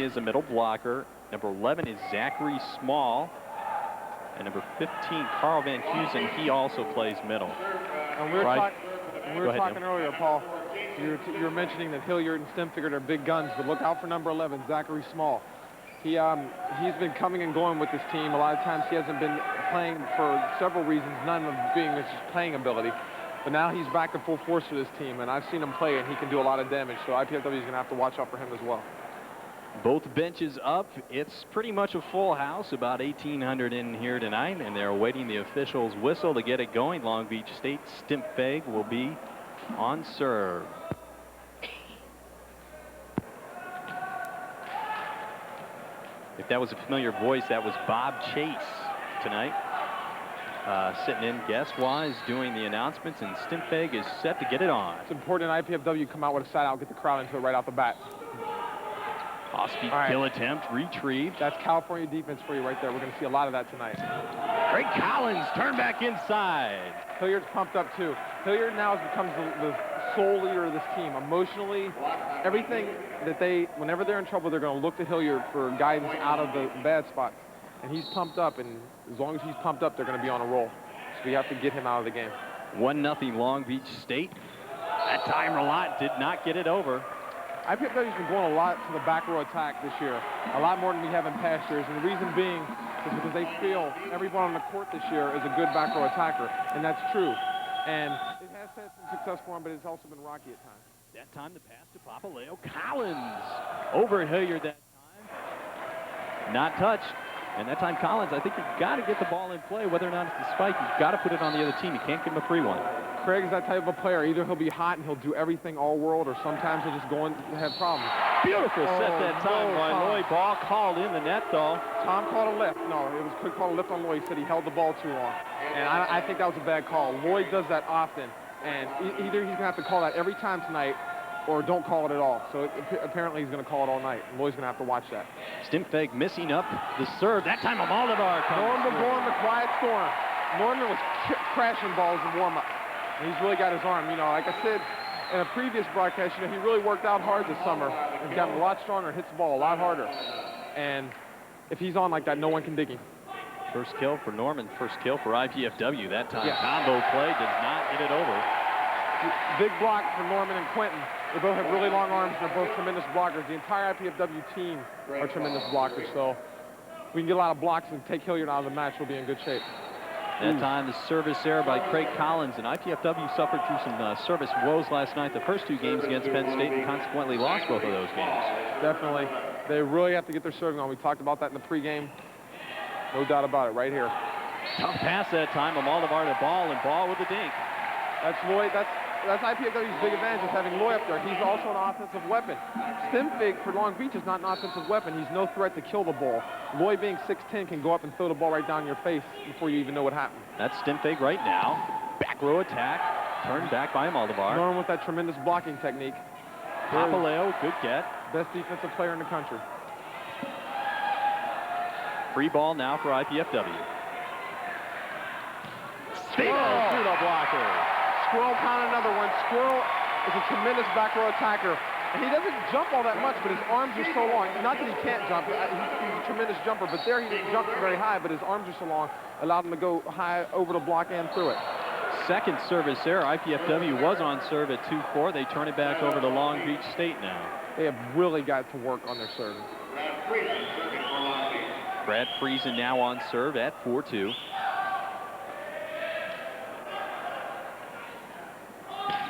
is a middle blocker. Number 11 is Zachary Small. And number 15, Carl Van Heusen, he also plays middle. And we were talking earlier, Paul, you were mentioning that Hilliard and Stemfigert are big guns, but look out for number 11, Zachary Small. He's been coming and going with this team. A lot of times he hasn't been playing for several reasons, none of them being his playing ability. But now he's back in full force for this team, and I've seen him play, and he can do a lot of damage. So IPFW is going to have to watch out for him as well. Both benches up. It's pretty much a full house, about 1,800 in here tonight, and they're awaiting the official's whistle to get it going. Long Beach State, Stimpfeg will be on serve. If that was a familiar voice, that was Bob Chase tonight. Sitting in guest-wise, doing the announcements, and Stimpfeg is set to get it on. It's important IPFW come out with a side out, get the crowd into it right off the bat. Off-speed kill attempt, retrieved. That's California defense for you right there. We're going to see a lot of that tonight. Craig Collins, turn back inside. Hilliard's pumped up too. Hilliard now becomes the sole leader of this team. Emotionally, everything that whenever they're in trouble, they're going to look to Hilliard for guidance out of the bad spots. And he's pumped up, and as long as he's pumped up, they're going to be on a roll. So we have to get him out of the game. 1-0 Long Beach State. That time Relat did not get it over. IPFW's been going a lot to the back row attack this year, a lot more than we have in past years, and the reason being is because they feel everyone on the court this year is a good back row attacker, and that's true. And it has had some success for them, but it's also been rocky at times. That time the pass to Papaleo. Collins over Hilliard that time. Not touched. And that time Collins, I think you've got to get the ball in play, whether or not it's the spike. You've got to put it on the other team. You can't give him a free one. Craig is that type of a player. Either he'll be hot and he'll do everything all world, or sometimes he'll just go and have problems. Beautiful set that time by Lloyd. Ball called in the net, though. Tom called a lift. No, it was could call a lift on Lloyd. He said he held the ball too long. And I think that was a bad call. Lloyd does that often. And either he's going to have to call that every time tonight, or don't call it at all. So apparently he's going to call it all night. And Lloyd's going to have to watch that. Stimpfeg missing up the serve. That time Almodovar comes Norman Bourne, the quiet storm. Norman was crashing balls in warm-up. And he's really got his arm. You know, like I said in a previous broadcast, you know, he really worked out hard this summer and gotten a lot stronger and hits the ball a lot harder. And if he's on like that, no one can dig him. First kill for Norman, first kill for IPFW. That time combo play does not get it over. Big block for Norman and Quentin. They both have really long arms. They're both tremendous blockers. The entire IPFW team are tremendous blockers. So if we can get a lot of blocks and take Hilliard out of the match, we'll be in good shape. That time the service error by Craig Collins, and IPFW suffered through some service woes last night, the first two games against Penn State, and consequently lost both of those games. Definitely. They really have to get their serving on. We talked about that in the pregame. No doubt about it right here. Tough pass that time. Almodovar to ball, and ball with the dink. That's Lloyd. That's IPFW's big advantage is having Lloyd up there. He's also an offensive weapon. Stimpfig for Long Beach is not an offensive weapon. He's no threat to kill the ball. Lloyd being 6'10" can go up and throw the ball right down your face before you even know what happened. That's Stimpfig right now. Back row attack. Turned back by Almodovar. Norman with that tremendous blocking technique. Papaleo, good get. Best defensive player in the country. Free ball now for IPFW. Stevens through the blocker. Squirrel pound another one. Squirrel is a tremendous back row attacker. And he doesn't jump all that much, but his arms are so long. Not that he can't jump. He's a tremendous jumper, but there he didn't jump very high, but his arms are so long, allowed him to go high over the block and through it. Second service error. IPFW was on serve at 2-4. They turn it back over to Long Beach State now. They have really got to work on their serving. Brad Friesen now on serve at 4-2.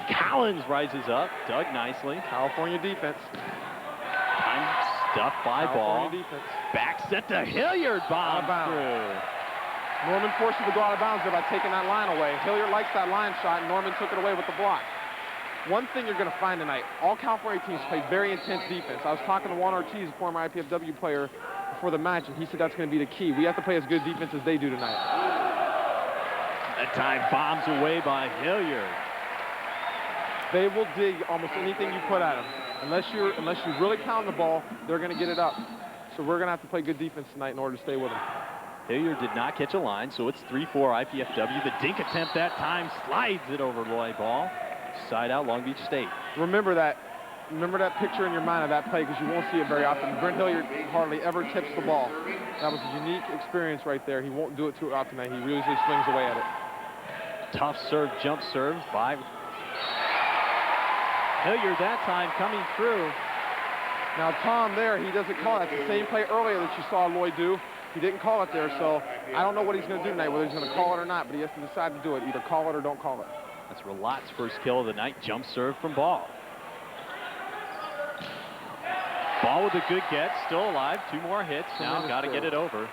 Collins rises up, dug nicely. California defense. Time stuffed by ball. Defense. Back set to Hilliard, bomb through. Norman forced him to go out of bounds there by taking that line away. Hilliard likes that line shot, and Norman took it away with the block. One thing you're going to find tonight, all California teams play very intense defense. I was talking to Juan Ortiz, a former IPFW player, before the match, and he said that's going to be the key. We have to play as good defense as they do tonight. That time bombs away by Hilliard. They will dig almost anything you put at them. Unless you really pound the ball, they're going to get it up. So we're going to have to play good defense tonight in order to stay with them. Hilliard did not catch a line, so it's 3-4 IPFW. The dink attempt that time slides it over Lloyd ball. Side out Long Beach State. Remember that remember that picture in your mind of that play because you won't see it very often. Brent Hilliard hardly ever tips the ball. That was a unique experience right there. He won't do it too often. He usually swings away at it. Tough serve, jump serve by Hilliard that time coming through. Now Tom there, he doesn't call it. It's the same play earlier that you saw Lloyd do. He didn't call it there, so I don't know what he's going to do tonight, whether he's going to call it or not, but he has to decide to do it. Either call it or don't call it. That's Relat's first kill of the night. Jump serve from Ball. Ball with a good get, still alive. 2 more hits. Now got to get it over.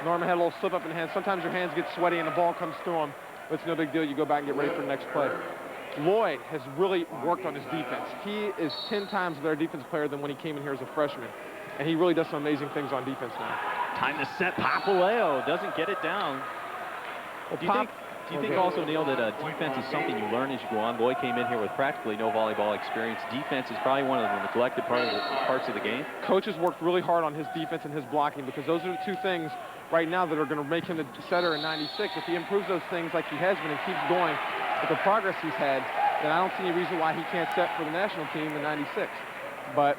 Norman had a little slip up in the hands. Sometimes your hands get sweaty and the ball comes through them, but it's no big deal. You go back and get ready for the next play. Lloyd has really worked on his defense. He is 10 times a better defensive player than when he came in here as a freshman, and he really does some amazing things on defense now. Time to set. Papaleo doesn't get it down. Well, do you think also, Neil, that defense is something you learn as you go on? Lloyd came in here with practically no volleyball experience. Defense is probably one of the neglected parts of the game. Coaches worked really hard on his defense and his blocking because those are the 2 things right now that are going to make him the setter in 96. If he improves those things like he has been and keeps going with the progress he's had, then I don't see any reason why he can't set for the national team in 96. But,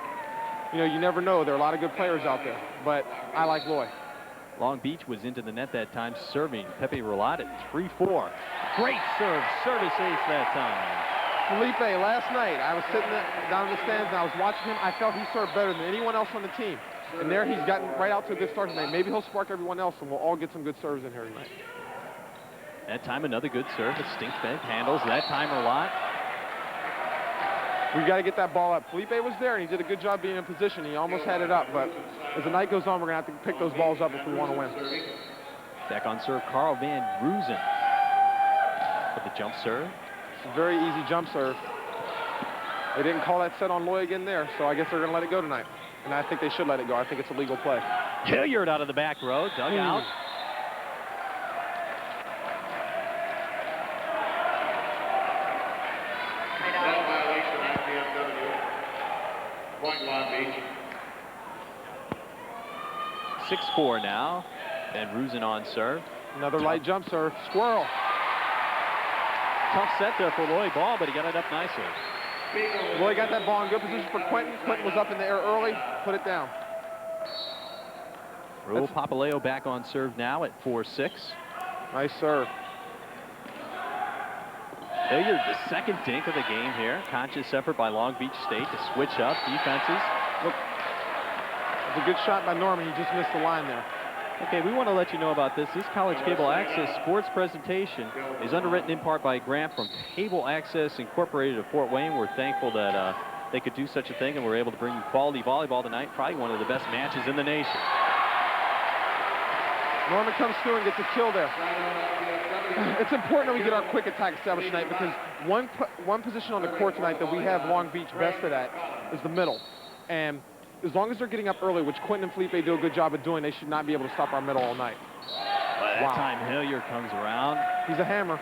you know, you never know. There are a lot of good players out there, but I like Lloyd. Long Beach was into the net that time, serving. Pepe Relat at 3-4. Great serve, service ace that time. Felipe, last night, I was sitting down in the stands and I was watching him. I felt he served better than anyone else on the team. And there he's gotten right out to a good start tonight. Maybe he'll spark everyone else and we'll all get some good serves in here tonight. That time another good serve. It stinks bent handles. That time Relat. We've got to get that ball up. Felipe was there, and he did a good job being in position. He almost had it up, but as the night goes on, we're going to have to pick those balls up if we want to win. Back on serve, Carl Van Roosen with the jump serve. It's a very easy jump serve. They didn't call that set on Loy again there, so I guess they're going to let it go tonight. And I think they should let it go. I think it's a legal play. Hilliard out of the back row, dug out. Long Beach. 6-4 now, and Roosen on serve. Another light jump serve. Squirrel. Tough set there for Loy Ball, but he got it up nicely. Loy got that ball in good position for Quentin. Quentin was up in the air early, put it down. Raul Papaleo back on serve now at 4-6. Nice serve. Hilliard, the second dink of the game here. Conscious effort by Long Beach State to switch up defenses. Look, it's a good shot by Norman. He just missed the line there. Okay, we want to let you know about this. This College Cable Access sports presentation is underwritten in part by a grant from Cable Access Incorporated of Fort Wayne. We're thankful that they could do such a thing, and we're able to bring you quality volleyball tonight. Probably one of the best matches in the nation. Norman comes through and gets a kill there. It's important that we get our quick attack established tonight because one position on the court tonight that we have Long Beach bested at is the middle. And as long as they're getting up early, which Quentin and Felipe do a good job of doing, they should not be able to stop our middle all night. By that time, Hilliard comes around. He's a hammer.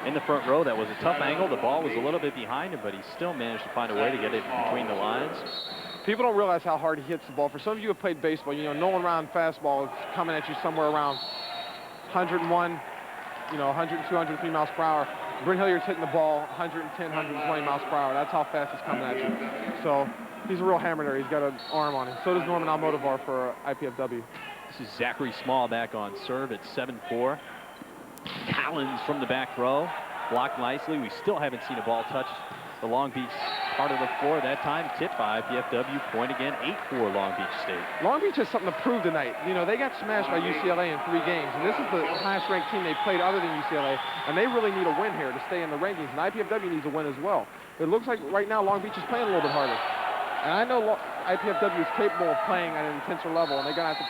In the front row, that was a tough angle. The ball was a little bit behind him, but he still managed to find a way to get it between the lines. People don't realize how hard he hits the ball. For some of you who have played baseball, you know, Nolan round fastball is coming at you somewhere around 101, 102, 103 miles per hour. Brent Hilliard's hitting the ball 110, 120 miles per hour. That's how fast it's coming at you. So he's a real hammer there. He's got an arm on him. So does Norman Almodovar for IPFW. This is Zachary Small back on serve at 7-4. Collins from the back row, blocked nicely. We still haven't seen a ball touch the Long Beach part of the floor. That time tipped by IPFW. Point again, 8-4 Long Beach State. Long Beach has something to prove tonight. You know, they got smashed by UCLA in 3 games, and this is the highest ranked team they played other than UCLA, and they really need a win here to stay in the rankings, and IPFW needs a win as well. It looks like right now Long Beach is playing a little bit harder. And I know IPFW is capable of playing at an intenser level, and they're going to have to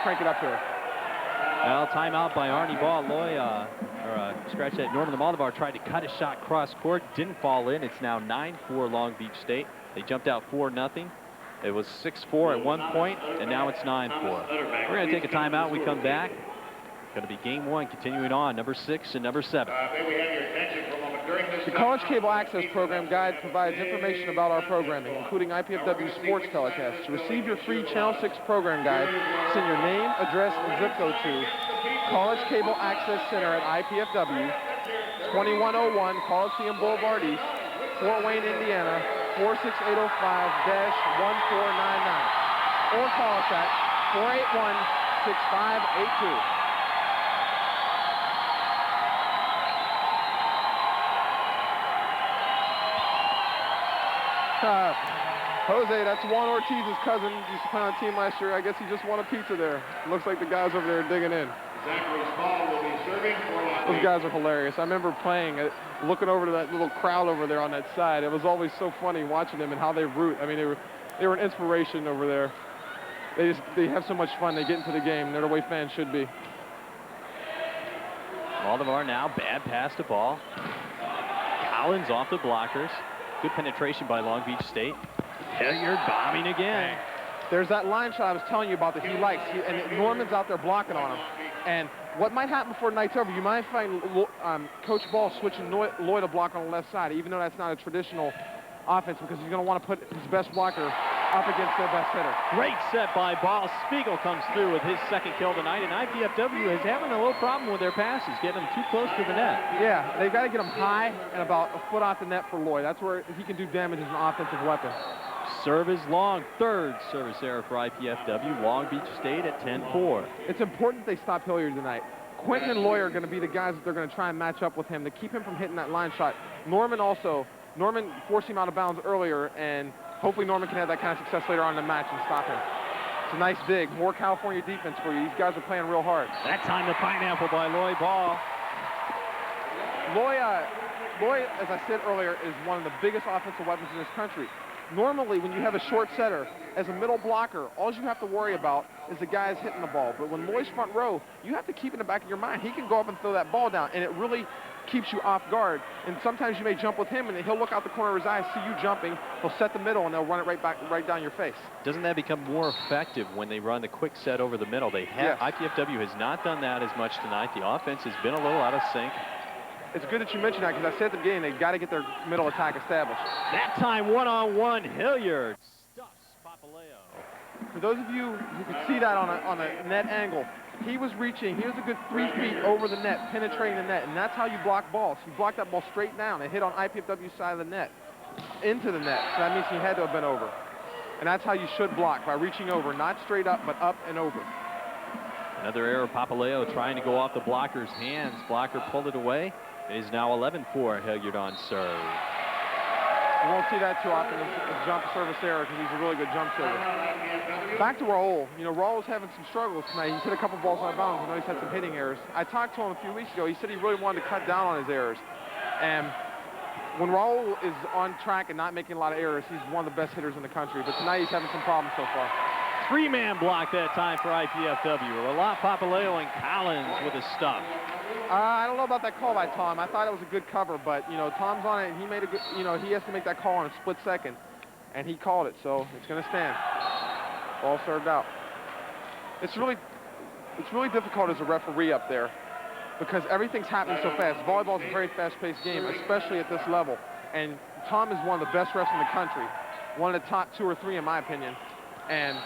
crank it up here. Well, timeout by Arnie Ball. Scratch that. Norman Almodovar tried to cut a shot cross court, didn't fall in. It's now 9-4 Long Beach State. They jumped out 4-0. It was 6-4 at one point, and now it's 9-4. We're going to take a timeout. We come back. Going to be game 1, continuing on, number 6 and number 7. The College Cable Access Program Guide provides information about our programming, including IPFW sports telecasts. To receive your free Channel 6 program guide, send your name, address, and zip code to College Cable Access Center at IPFW, 2101 Coliseum Boulevard East, Fort Wayne, Indiana, 46805-1499. Or call us at 481-6582. Jose, that's Juan Ortiz's cousin. Used to play on the team last year. I guess he just won a pizza there. Looks like the guys over there are digging in. Zachary Small will be serving for Las Those guys are hilarious. I remember playing, looking over to that little crowd over there on that side. It was always so funny watching them and how they root. I mean, they were an inspiration over there. They have so much fun. They get into the game. They're the way fans should be. Almodovar now, bad pass to ball. Collins off the blockers. Good penetration by Long Beach State. Hilliard bombing again. There's that line shot I was telling you about that he likes, and Norman's out there blocking on him. And what might happen before the night's over, you might find Coach Ball switching Lloyd to block on the left side, even though that's not a traditional offense, because he's going to want to put his best blocker up against their best hitter. Great set by Ball. Spiegel comes through with his second kill tonight, and IPFW is having a little problem with their passes, getting them too close to the net. Yeah, they've got to get them high and about a foot off the net for Lloyd. That's where he can do damage as an offensive weapon. Serve is long. Third service error for IPFW. Long Beach State at 10-4. It's important they stop Hilliard tonight. Quentin and Loyer are going to be the guys that they're going to try and match up with him to keep him from hitting that line shot. Norman forced him out of bounds earlier, and hopefully Norman can have that kind of success later on in the match and stop him. It's a nice dig. More California defense for you. These guys are playing real hard. That time the pineapple by Lloyd Ball. Lloyd, as I said earlier, is one of the biggest offensive weapons in this country. Normally, when you have a short setter, as a middle blocker, all you have to worry about is the guys hitting the ball. But when Lloyd's front row, you have to keep in the back of your mind, he can go up and throw that ball down, and it really keeps you off guard. And sometimes you may jump with him, and he'll look out the corner of his eye, see you jumping, he'll set the middle, and they'll run it right down your face. Doesn't that become more effective when they run the quick set over the middle? Yes. IPFW has not done that as much tonight. The offense has been a little out of sync. It's good that you mentioned that, because I said at the beginning, they've got to get their middle attack established. That time, one-on-one, Hilliard stuffs Papaleo. For those of you who could see that on a net angle, he was reaching, he was a good 3 feet over the net, penetrating the net, and that's how you block balls. You block that ball straight down and hit on IPFW's side of the net, into the net, so that means he had to have been over. And that's how you should block, by reaching over, not straight up, but up and over. Another error, Papaleo trying to go off the blocker's hands. Blocker pulled it away. It is now 11-4, Hilliard on serve. You won't see that too often, a jump service error, because he's a really good jump server. Back to Raul. You know, Raul's having some struggles tonight. He's hit a couple balls out of bounds. I know he's had some hitting errors. I talked to him a few weeks ago. He said he really wanted to cut down on his errors. And when Raul is on track and not making a lot of errors, he's one of the best hitters in the country. But tonight he's having some problems so far. Three-man block that time for IPFW. Rolat, Papaleo, and Collins with a stuff. I don't know about that call by Tom. I thought it was a good cover, but, you know, Tom's on it, and he made a good, you know, he has to make that call in a split second, and he called it, so it's going to stand. Ball served out. It's really difficult as a referee up there, because everything's happening so fast. Volleyball is a very fast-paced game, especially at this level, and Tom is one of the best refs in the country, one of the top 2 or 3 in my opinion, and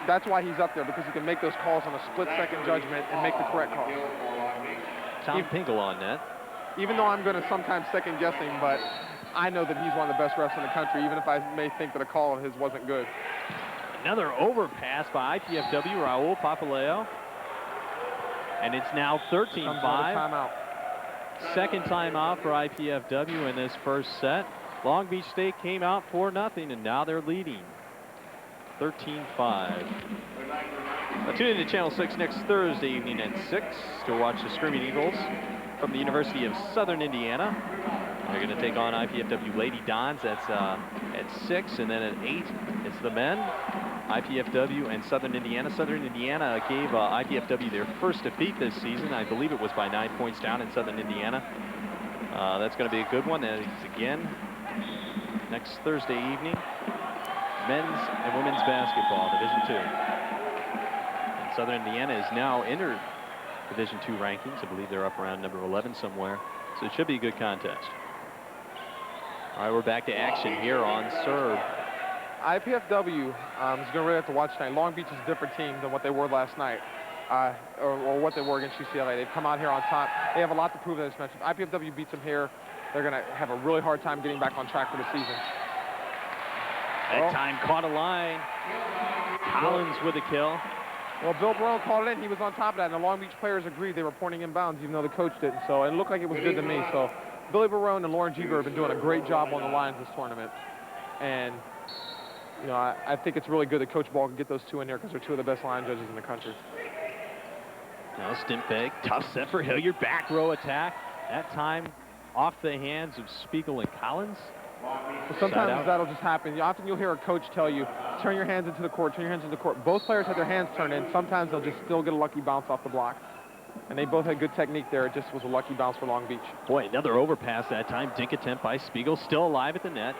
that's why he's up there, because he can make those calls on a split-second judgment and make the correct call. Tom Pingle on net. Even though I'm going to sometimes second-guess him, but I know that he's one of the best refs in the country, even if I may think that a call of his wasn't good. Another overpass by IPFW, Raul Papaleo. And it's now 13-5. Second timeout for IPFW in this first set. Long Beach State came out 4-0, and now they're leading 13-5. Tune in to Channel 6 next Thursday evening at 6 to watch the Screaming Eagles from the University of Southern Indiana. They're going to take on IPFW Lady Dons. That's at 6, and then at 8, it's the men, IPFW and Southern Indiana. Southern Indiana gave IPFW their first defeat this season. I believe it was by 9 points down in Southern Indiana. That's going to be a good one. That is again next Thursday evening. Men's and women's basketball, Division II. And Southern Indiana is now entered Division II rankings. I believe they're up around number 11 somewhere. So it should be a good contest. All right, we're back to action here on serve. IPFW is going to really have to watch tonight. Long Beach is a different team than what they were last night, or what they were against UCLA. They've come out here on top. They have a lot to prove in this matchup. IPFW beats them here. they're going to have a really hard time getting back on track for the season. That time caught a line. Collins with a kill. Well, Bill Barone called it in. He was on top of that, and the Long Beach players agreed they were pointing inbounds, even though the coach didn't. So it looked like it was good to me. So Billy Barone and Lauren Jeeber have been doing a great job on the lines this tournament. And, you know, I think it's really good that Coach Ball can get those two in there because they're two of the best line judges in the country. Now Stimpeg, tough set for Hilliard. Back row attack. That time off the hands of Spiegel and Collins. Well, sometimes that'll just happen. Often you'll hear a coach tell you, turn your hands into the court, turn your hands into the court. Both players had their hands turned in. Sometimes they'll just still get a lucky bounce off the block. And they both had good technique there. It just was a lucky bounce for Long Beach. Boy, another overpass that time. Dink attempt by Spiegel, still alive at the net.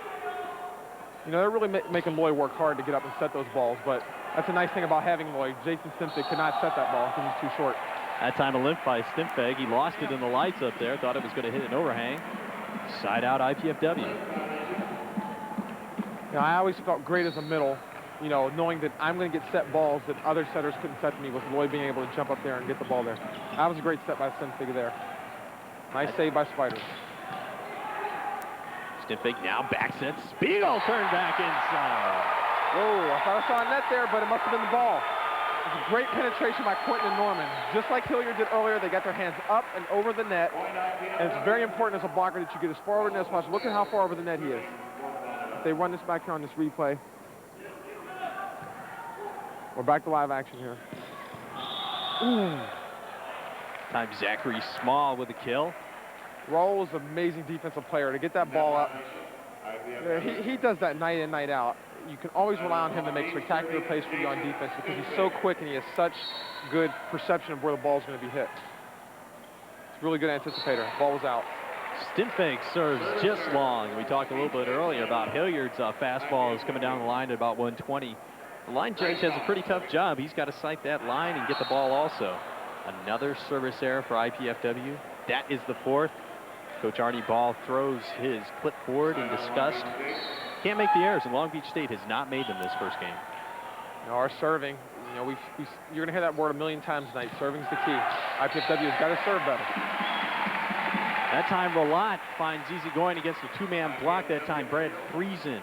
You know, they're really making Lloyd work hard to get up and set those balls, but that's a nice thing about having Lloyd. Jason Stimpeg could not set that ball because he's too short. That time a limp by Stimpeg. He lost it in the lights up there. Thought it was going to hit an overhang. Side out IPFW. You know, I always felt great as a middle, you know, knowing that I'm going to get set balls that other setters couldn't set to me with Lloyd being able to jump up there and get the ball there. That was a great set by Stimpeg there. Nice save by Spiders. Stimpeg now back set. Spiegel turned back inside. Whoa, I thought I saw a net there, but it must have been the ball. It was a great penetration by Quentin and Norman. Just like Hilliard did earlier, they got their hands up and over the net. And it's very important as a blocker that you get as far over the net as possible. Look at how far over the net he is. If they run this back here on this replay. We're back to live action here. Time Zachary Small with a kill. Raul is an amazing defensive player. To get that ball up, he does that night in, night out. You can always rely on him to make spectacular plays for you on defense because he's so quick and he has such good perception of where the ball is going to be hit. It's a really good anticipator. Ball was out. Stimpeg serves just long. We talked a little bit earlier about Hilliard's fastball is coming down the line at about 120. The line judge has a pretty tough job. He's got to sight that line and get the ball also. Another service error for IPFW. That is the fourth. Coach Arnie Ball throws his clipboard in disgust. Can't make the errors, and Long Beach State has not made them this first game. You know, our serving, you know, you're going to hear that word a million times tonight. Serving's the key. IPFW has got to serve better. That time, Rolat finds easy going against a two-man block. That time, Brad Friesen.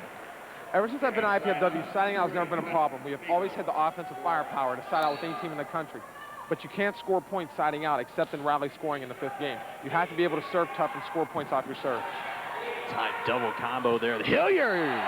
Ever since I've been at IPFW, siding out has never been a problem. We have always had the offensive firepower to side out with any team in the country. But you can't score points siding out except in rally scoring in the fifth game. You have to be able to serve tough and score points off your serve. Time double combo there. Hilliard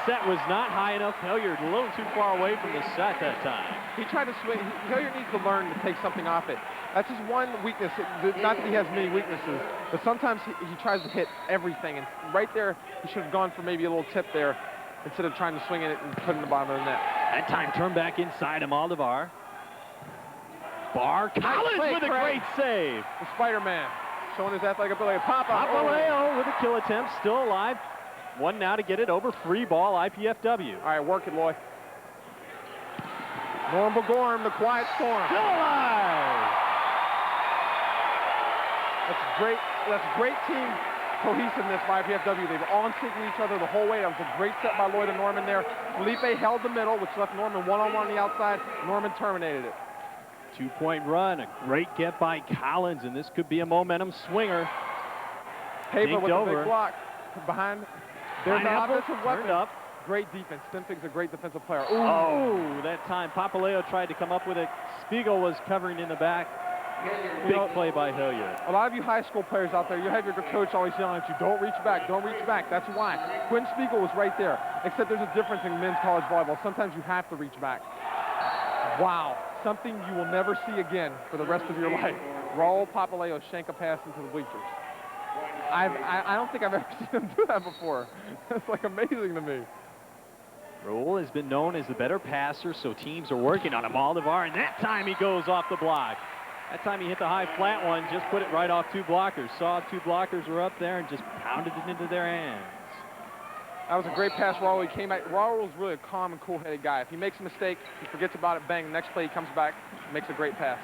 set was not high enough. Hilliard a little too far away from the set that time. He tried to swing. Hilliard needs to learn to take something off it. That's his one weakness. Not that he has many weaknesses, but sometimes he tries to hit everything. And right there, he should have gone for maybe a little tip there instead of trying to swing it and put it in the bottom of the net. That time turned back inside Almodovar. Collins with a great save. The Spider-Man showing his athletic ability. Papaleo with a kill attempt, still alive. One now to get it over. Free ball, IPFW. All right, work it, Lloyd. Norm Begorm, the quiet storm. Still alive. That's great team cohesiveness by IPFW. They were all in sync with each other the whole way. That was a great set by Lloyd and Norman there. Felipe held the middle, which left Norman one-on-one on the outside. Norman terminated it. 2-point run, a great get by Collins, and this could be a momentum swinger. Paper with a big block behind. There's an offensive weapon. Up. Great defense. Stimpeg's a great defensive player. Ooh. Oh, that time Papaleo tried to come up with it. Spiegel was covering in the back. Big play by Hilliard. A lot of you high school players out there, you have your coach always yelling at you, don't reach back, don't reach back. That's why. Quinn Spiegel was right there, except there's a difference in men's college volleyball. Sometimes you have to reach back. Wow. Something you will never see again for the rest of your life. Raul Papaleo shank a pass into the bleachers. I don't think I've ever seen him do that before. That's like amazing to me. Raul has been known as the better passer, so teams are working on him. Almodovar, and that time he goes off the block. That time he hit the high flat one, just put it right off two blockers. Saw two blockers were up there and just pounded it into their hands. That was a great pass, Raul. He came back. Raul's really a calm and cool-headed guy. If he makes a mistake, he forgets about it, bang. The next play he comes back, makes a great pass.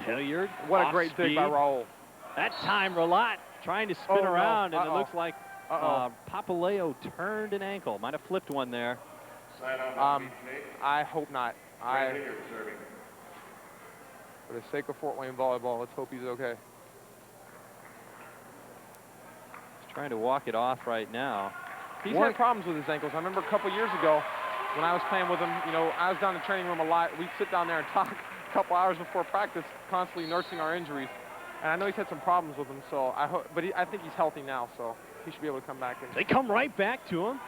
Hilliard. What a great dig by Raul. That time, Rolat trying to spin around, and it looks like Papaleo turned an ankle. Might have flipped one there. I hope not. For the sake of Fort Wayne volleyball, let's hope he's okay. Trying to walk it off right now. He's had problems with his ankles. I remember a couple years ago when I was playing with him, you know, I was down in the training room a lot. We'd sit down there and talk a couple hours before practice, constantly nursing our injuries. And I know he's had some problems with them, so I hope, but I think he's healthy now, so he should be able to come back in. They come right back to him.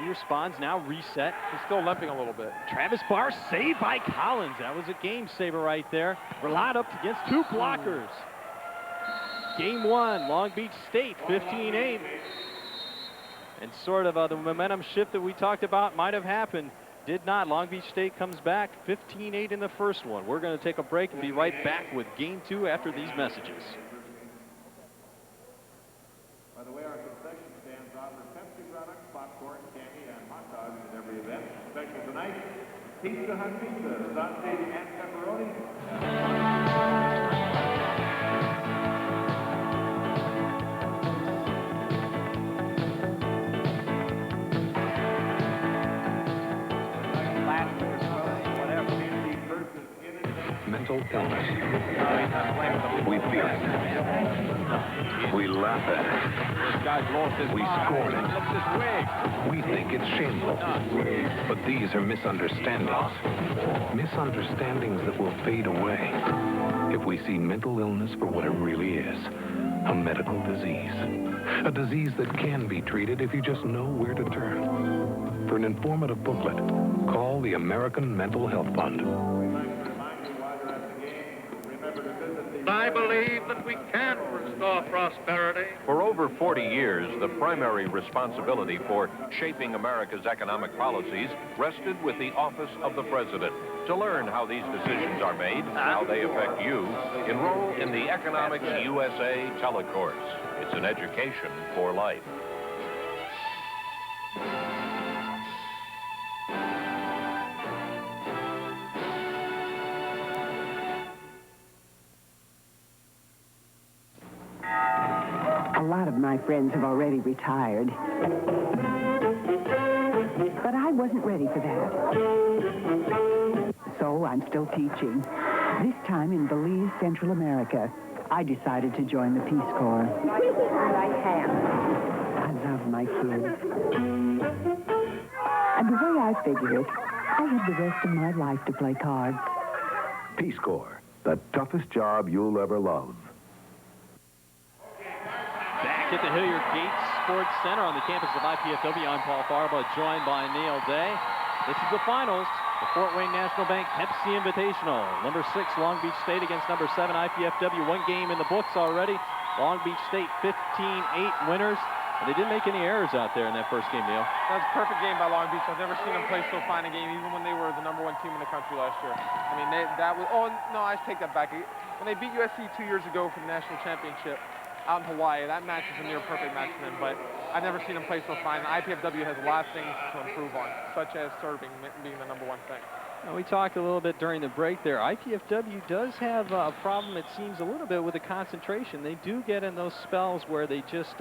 He responds, now reset. He's still limping a little bit. Travis Barr saved by Collins. That was a game saver right there. Relied up against two blockers. Game one, Long Beach State, 15-8. And sort of the momentum shift that we talked about might have happened. Did not. Long Beach State comes back 15-8 in the first one. We're going to take a break and be right back with game two after these messages. By the way, our concession stands offer Pepsi products, popcorn, candy, and hot dogs at every event. Special tonight, Pizza Hut pizza, sausage and pepperoni. Mental illness. We feel it. We laugh at it. This guy's lost his We mind. scorn it. Look this way. We think it's shameful. But these are misunderstandings. Misunderstandings that will fade away if we see mental illness for what it really is. A medical disease. A disease that can be treated if you just know where to turn. For an informative booklet, call the American Mental Health Fund. I believe that we can restore prosperity. For over 40 years, the primary responsibility for shaping America's economic policies rested with the office of the president. To learn how these decisions are made, how they affect you, enroll in the Economics USA telecourse. It's an education for life. A lot of my friends have already retired. But I wasn't ready for that. So I'm still teaching. This time in Belize, Central America. I decided to join the Peace Corps. I love my kids. And the way I figure it, I have the rest of my life to play cards. Peace Corps, the toughest job you'll ever love. Back at the Hilliard Gates Sports Center on the campus of IPFW, I'm Paul Farba, joined by Neil Day. This is the finals, the Fort Wayne National Bank Pepsi Invitational. Number 6, Long Beach State against number 7, IPFW. One game in the books already. Long Beach State 15-8 winners. And they didn't make any errors out there in that first game, Neil. That was a perfect game by Long Beach. I've never seen them play so fine a game, even when they were the #1 team in the country last year. I mean, that was, oh, no, I take that back. When they beat USC 2 years ago for the national championship out in Hawaii, that match is a near perfect match for them, but I've never seen them play so fine. IPFW has a lot of things to improve on, such as serving being the #1 thing. Now, we talked a little bit during the break there. IPFW does have a problem, it seems, a little bit with the concentration. They do get in those spells where they just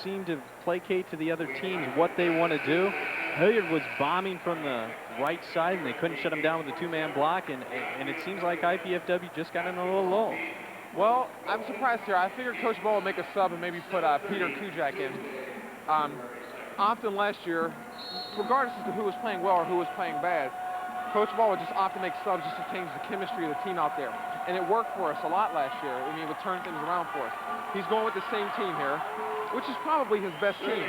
seem to placate to the other teams what they want to do. Hilliard was bombing from the right side, and they couldn't shut him down with a two-man block, and it seems like IPFW just got in a little low. Well, I'm surprised here. I figured Coach Ball would make a sub and maybe put Peter Kujak in. Often last year, regardless as to who was playing well or who was playing bad, Coach Ball would just often make subs just to change the chemistry of the team out there. And it worked for us a lot last year. I mean, it would turn things around for us. He's going with the same team here, which is probably his best team.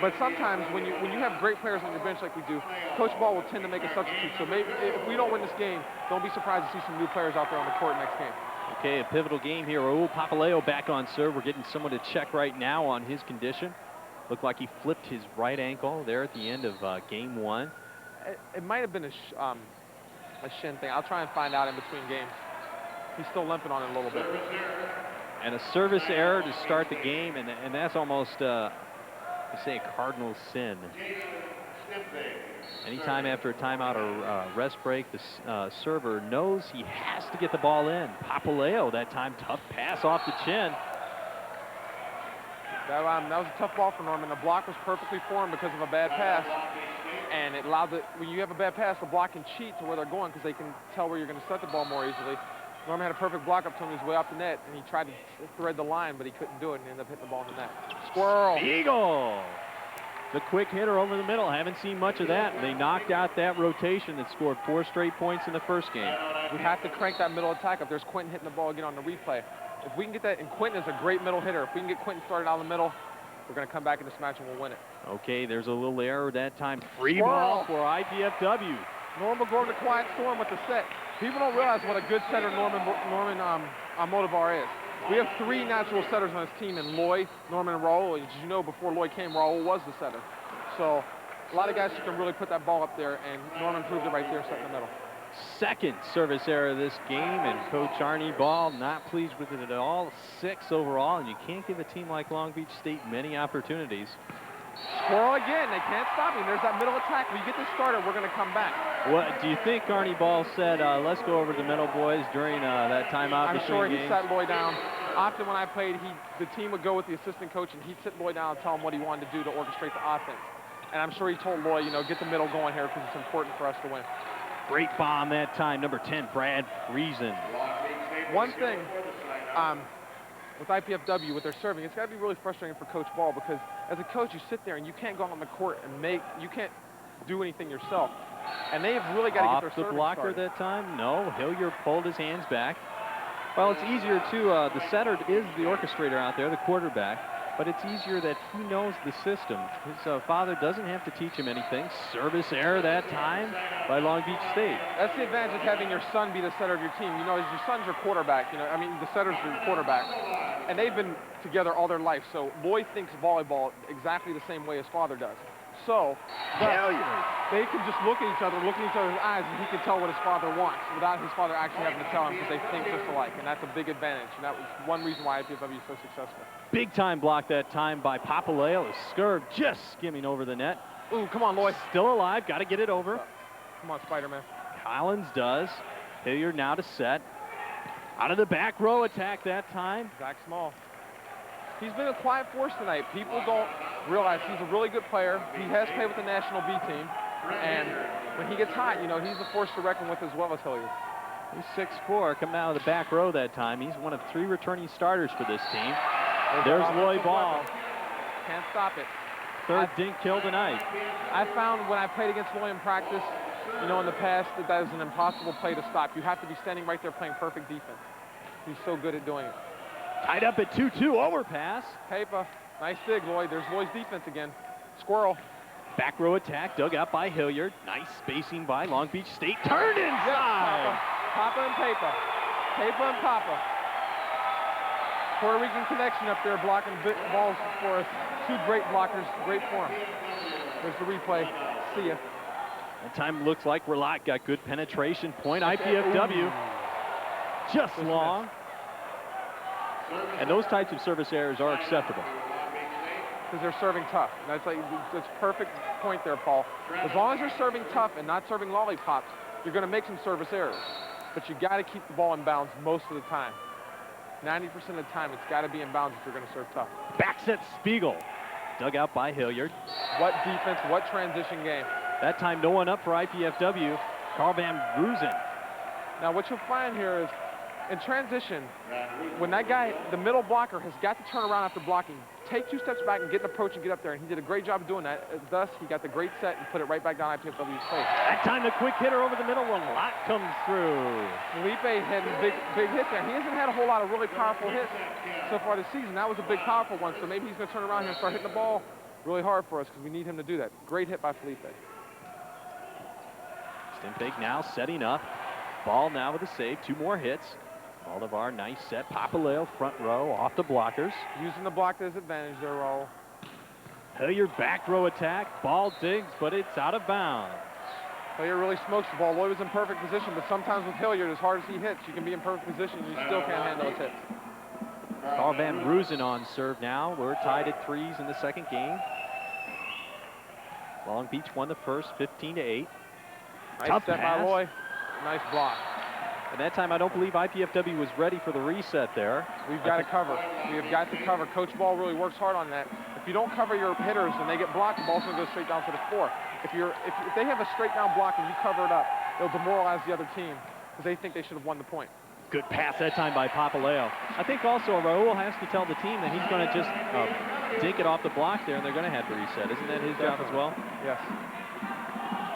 But sometimes when you have great players on your bench like we do, Coach Ball will tend to make a substitute. So maybe if we don't win this game, don't be surprised to see some new players out there on the court next game. Okay, a pivotal game here. Raul Papaleo back on serve. We're getting someone to check right now on his condition. Looked like he flipped his right ankle there at the end of game 1. It might have been a shin thing. I'll try and find out in between games. He's still limping on it a little bit. And a service error to start the game, and that's almost, I say, a cardinal sin. Anytime after a timeout or rest break, the server knows he has to get the ball in. Papaleo, that time, tough pass off the chin. That was a tough ball for Norman. The block was perfectly formed because of a bad pass. And it allowed when you have a bad pass, the block can cheat to where they're going because they can tell where you're going to set the ball more easily. Norman had a perfect block up to him. He was way off the net, and he tried to thread the line, but he couldn't do it, and ended up hitting the ball in the net. Squirrel. Eagle. The quick hitter over the middle. Haven't seen much of that. They knocked out that rotation that scored 4 straight points in the first game. We have to crank that middle attack up. There's Quentin hitting the ball again on the replay. If we can get that, and Quentin is a great middle hitter. If we can get Quentin started out of the middle, we're going to come back in this match and we'll win it. Okay, there's a little error that time. Free ball for IPFW. Norman will go over to quiet storm with the set. People don't realize what a good setter Norman Almodovar is. We have 3 natural setters on his team in Loy, Norman, and Raul. As you know, before Loy came, Raul was the setter. So a lot of guys who can really put that ball up there, and Norman proved it right there, set in the middle. Second service error of this game, and Coach Arnie Ball not pleased with it at all. 6 overall, and you can't give a team like Long Beach State many opportunities. Squirrel again. They can't stop him. There's that middle attack. When you get this started, we're going to come back. What do you think Arnie Ball said, let's go over to the middle, boys, during that timeout I'm sure he games? sat Loy down. Often when I played, the team would go with the assistant coach, and he'd sit Loy down and tell him what he wanted to do to orchestrate the offense. And I'm sure he told Loy, you know, get the middle going here because it's important for us to win. Great bomb that time, number 10, Brad Friesen. One thing with IPFW, with their serving, it's got to be really frustrating for Coach Ball because as a coach, you sit there and you can't go out on the court and you can't do anything yourself. And they've really got to get their serving Off the blocker started. that time? No, Hilliard pulled his hands back. Well, it's easier too. The setter is the orchestrator out there, the quarterback. But it's easier that he knows the system. His father doesn't have to teach him anything. Service error that time by Long Beach State. That's the advantage of having your son be the setter of your team. You know, your son's your quarterback. You know, I mean, the setter's your quarterback. And they've been together all their life. So Lloyd thinks volleyball exactly the same way his father does. So they can just look at each other, look in each other's eyes, and he can tell what his father wants without his father actually having to tell him because they think just alike. And that's a big advantage. And that was one reason why IPFW is so successful. Big time block that time by Papaleo. Skirv just skimming over the net. Ooh, come on, Lloyd. Still alive. Got to get it over. Come on, Spider-Man. Collins does. Hilliard now to set. Out of the back row attack that time. Zach Small. He's been a quiet force tonight. People don't realize he's a really good player. He has played with the National B team. And when he gets hot, you know, he's a force to reckon with as well as Hilliard. He's 6'4", coming out of the back row that time. He's one of 3 returning starters for this team. There's Lloyd Ball. Can't stop it. Third dink kill tonight. I found when I played against Lloyd in practice, you know, in the past, that is an impossible play to stop. You have to be standing right there playing perfect defense. He's so good at doing it. Tied up at 2-2, overpass. Paper. Nice dig, Lloyd. There's Lloyd's defense again. Squirrel. Back row attack, dug out by Hilliard. Nice spacing by Long Beach State. Turned inside. Yes, Papa and Paper. Paper and Papa. Puerto Rican connection up there blocking balls for us. 2 great blockers, great form. There's the replay. See ya. That time looks like Verlat got good penetration point. IPFW just long. And those types of service errors are acceptable. Because they're serving tough. That's perfect point there, Paul. As long as you're serving tough and not serving lollipops, you're going to make some service errors. But you got to keep the ball in bounds most of the time. 90% of the time, it's got to be in bounds if you're going to serve tough. Back set Spiegel. Dug out by Hilliard. What defense, what transition game. That time no one up for IPFW. Carl Van Brusen. Now what you'll find here is, in transition, when that guy, the middle blocker, has got to turn around after blocking, take 2 steps back and get an approach and get up there, and he did a great job of doing that. Thus, he got the great set and put it right back down IPFW's face. That time the quick hitter over the middle, a lot comes through. Felipe had a big hit there. He hasn't had a whole lot of really powerful hits so far this season. That was a big, powerful one, so maybe he's going to turn around here and start hitting the ball really hard for us because we need him to do that. Great hit by Felipe. Stimpeg now setting up. Ball now with a save, 2 more hits. Almodovar, nice set. Papaleo, front row, off the blockers. Using the block to his advantage there, Raul. Hilliard back row attack. Ball digs, but it's out of bounds. Hilliard really smokes the ball. Lloyd was in perfect position, but sometimes with Hilliard, as hard as he hits, you can be in perfect position and you still can't handle his hits. Carl Van Brusen on serve now. We're tied at 3s in the second game. Long Beach won the first, 15-8. Nice Tough step pass. by Lloyd. Nice block. And that time, I don't believe IPFW was ready for the reset there. We've got to cover. We have got to cover. Coach Ball really works hard on that. If you don't cover your hitters and they get blocked, the ball's going to go straight down to the floor. If they have a straight down block and you cover it up, it'll demoralize the other team because they think they should have won the point. Good pass that time by Papaleo. I think also Raul has to tell the team that he's going to just dink it off the block there, and they're going to have to reset. Isn't that his job as well? Yes.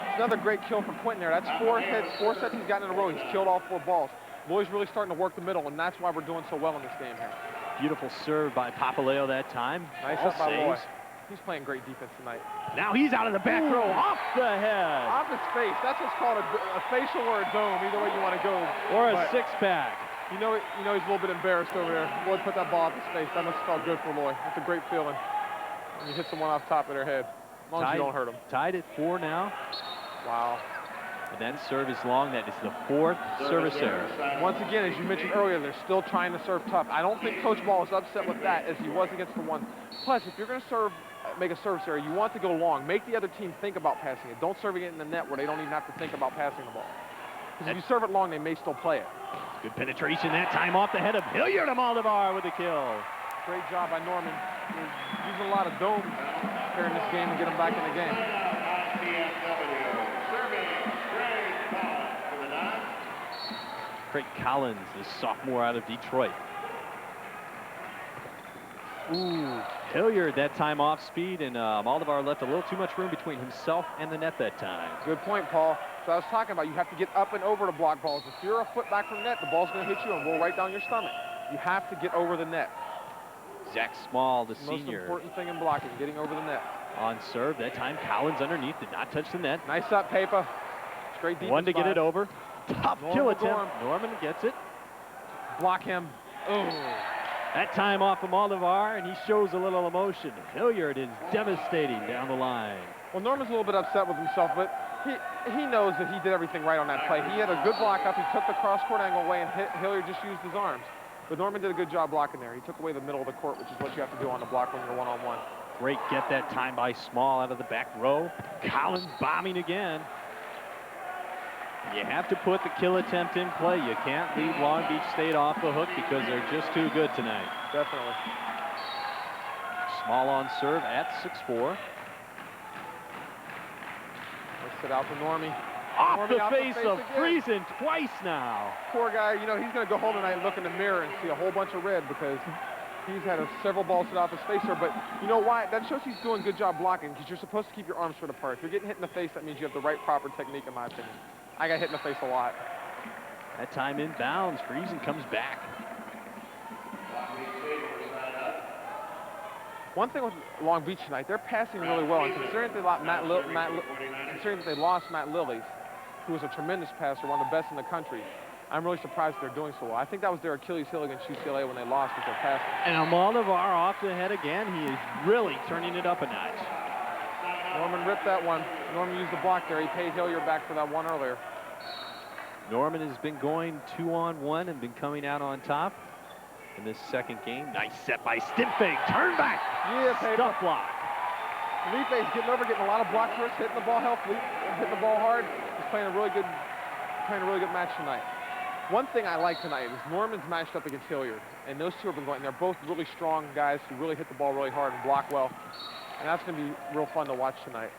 It's another great kill for Quentin there. That's four sets he's gotten in a row. He's killed all 4 balls. Boy's really starting to work the middle, and that's why we're doing so well in this game here. Beautiful serve by Papaleo that time. Nice All up by Loy. saves. He's playing great defense tonight. Now he's out of the back row, off the head. Off his face. That's what's called a facial or a dome, either way you want to go. Or a But 6-pack. You know he's a little bit embarrassed over there. Lloyd put that ball off his face. That must have felt good for Lloyd. It's a great feeling when you hit someone off top of their head, as long as you don't hurt them. Tied at 4 now. Wow. And that serve is long. That is the 4th service error. Once again, as you mentioned earlier, they're still trying to serve tough. I don't think Coach Ball is upset with that as he was against the one. Plus, if you're going to make a service error, you want to go long. Make the other team think about passing it. Don't serve it in the net where they don't even have to think about passing the ball. Because if you serve it long, they may still play it. Good penetration that time off the head of Hilliard. Almodovar with a kill. Great job by Norman. He's using a lot of domes here in this game to get him back in the game. Craig Collins, the sophomore out of Detroit. Ooh, Hilliard that time off speed, and Almodovar left a little too much room between himself and the net that time. Good point, Paul. So I was talking about you have to get up and over to block balls. If you're a foot back from the net, the ball's going to hit you and roll right down your stomach. You have to get over the net. Zach Small, the Most senior. important thing in blocking, getting over the net. On serve, that time Collins underneath, did not touch the net. Nice up, Papa. Great defense. One to get by it over. Top kill attempt. Norman gets it. Block him. Oh. That time off of Almodovar, and he shows a little emotion. Hilliard is devastating down the line. Well, Norman's a little bit upset with himself, but he knows that he did everything right on that play. He had a good block up. He took the cross-court angle away, and Hilliard just used his arms. But Norman did a good job blocking there. He took away the middle of the court, which is what you have to do on the block when you're one-on-one. Great get that time by Small out of the back row. Collins bombing again. You have to put the kill attempt in play. You can't leave Long Beach State off the hook because they're just too good tonight. Definitely. Small on serve at 6'4". Let's sit out to Normie. Off Normie the face of again. Friesen twice now. Poor guy, you know, he's going to go home tonight and look in the mirror and see a whole bunch of red because he's had several balls hit off his face there. But you know why? That shows he's doing a good job blocking because you're supposed to keep your arms spread apart. If you're getting hit in the face, that means you have the right proper technique, in my opinion. I got hit in the face a lot. That time inbounds. Friesen comes back. One thing with Long Beach tonight, they're passing really well. And considering that they lost Matt Lillies, who was a tremendous passer, one of the best in the country, I'm really surprised they're doing so well. I think that was their Achilles heel against UCLA when they lost with their passing. And Almodovar off the head again. He is really turning it up a notch. Norman ripped that one. Norman used the block there. He paid Hilliard back for that one earlier. Norman has been going 2-on-1 and been coming out on top in this second game. Nice set by Stimpfig. Turn back. Yeah, Paper. Stuff block. Felipe's getting over, getting a lot of blocks for us, hitting the ball healthily, hitting the ball hard. He's playing a really good match tonight. One thing I like tonight is Norman's matched up against Hilliard, and those two have been going. They're both really strong guys who really hit the ball really hard and block well. And that's going to be real fun to watch tonight.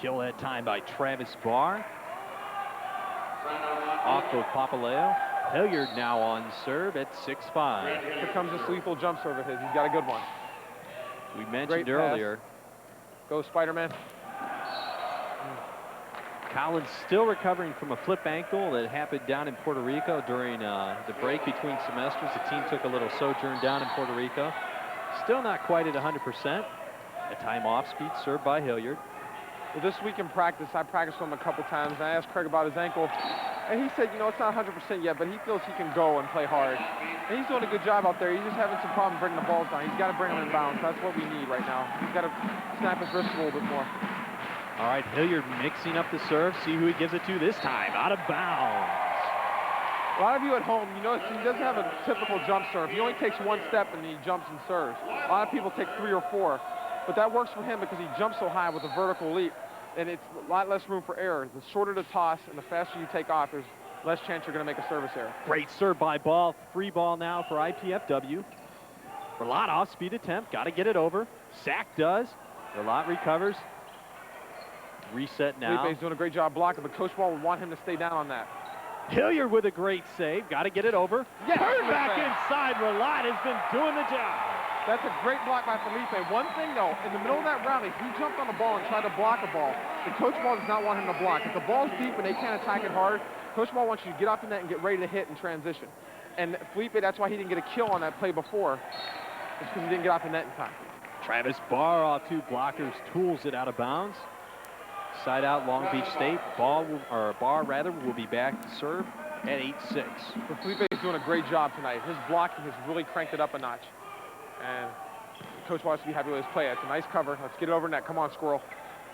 Kill that time by Travis Barr. Off of Papaleo. Hilliard now on serve at 6'5". Here comes this lethal jump serve of his. He's got a good one. We mentioned earlier. Go Spider-Man. Collins still recovering from a flip ankle that happened down in Puerto Rico during the break between semesters. The team took a little sojourn down in Puerto Rico. Still not quite at 100%. A time off speed served by Hilliard. Well, this week in practice, I practiced with him a couple times, and I asked Craig about his ankle, and he said, you know, it's not 100% yet, but he feels he can go and play hard. And he's doing a good job out there. He's just having some problem bringing the balls down. He's got to bring them in bounds. That's what we need right now. He's got to snap his wrist a little bit more. All right, Hilliard mixing up the serve. See who he gives it to this time. Out of bounds. A lot of you at home, you notice he doesn't have a typical jump serve. He only takes one step and he jumps and serves. A lot of people take 3 or 4. But that works for him because he jumps so high with a vertical leap, and it's a lot less room for error. The shorter the toss and the faster you take off, there's less chance you're going to make a service error. Great serve by Ball. Free ball now for IPFW. Verlat off speed attempt. Got to get it over. Sack does. Verlat recovers. Reset now. Felipe's doing a great job blocking, but Coach Ball would want him to stay down on that. Hilliard with a great save. Got to get it over. Yes, Turn back Felipe. inside. Relat has been doing the job. That's a great block by Felipe. One thing, though, in the middle of that rally, he jumped on the ball and tried to block a ball. The coach ball does not want him to block. If the ball's deep and they can't attack it hard, coach ball wants you to get up in that and get ready to hit in transition. And Felipe, that's why he didn't get a kill on that play before. It's because he didn't get off the net in time. Travis Barr off two blockers, tools it out of bounds. Side out, Long Beach State. Barr will be back to serve at 8-6. But Felipe is doing a great job tonight. His blocking has really cranked it up a notch. And coach wants to be happy with his play. It's a nice cover. Let's get it over net. Come on, Squirrel.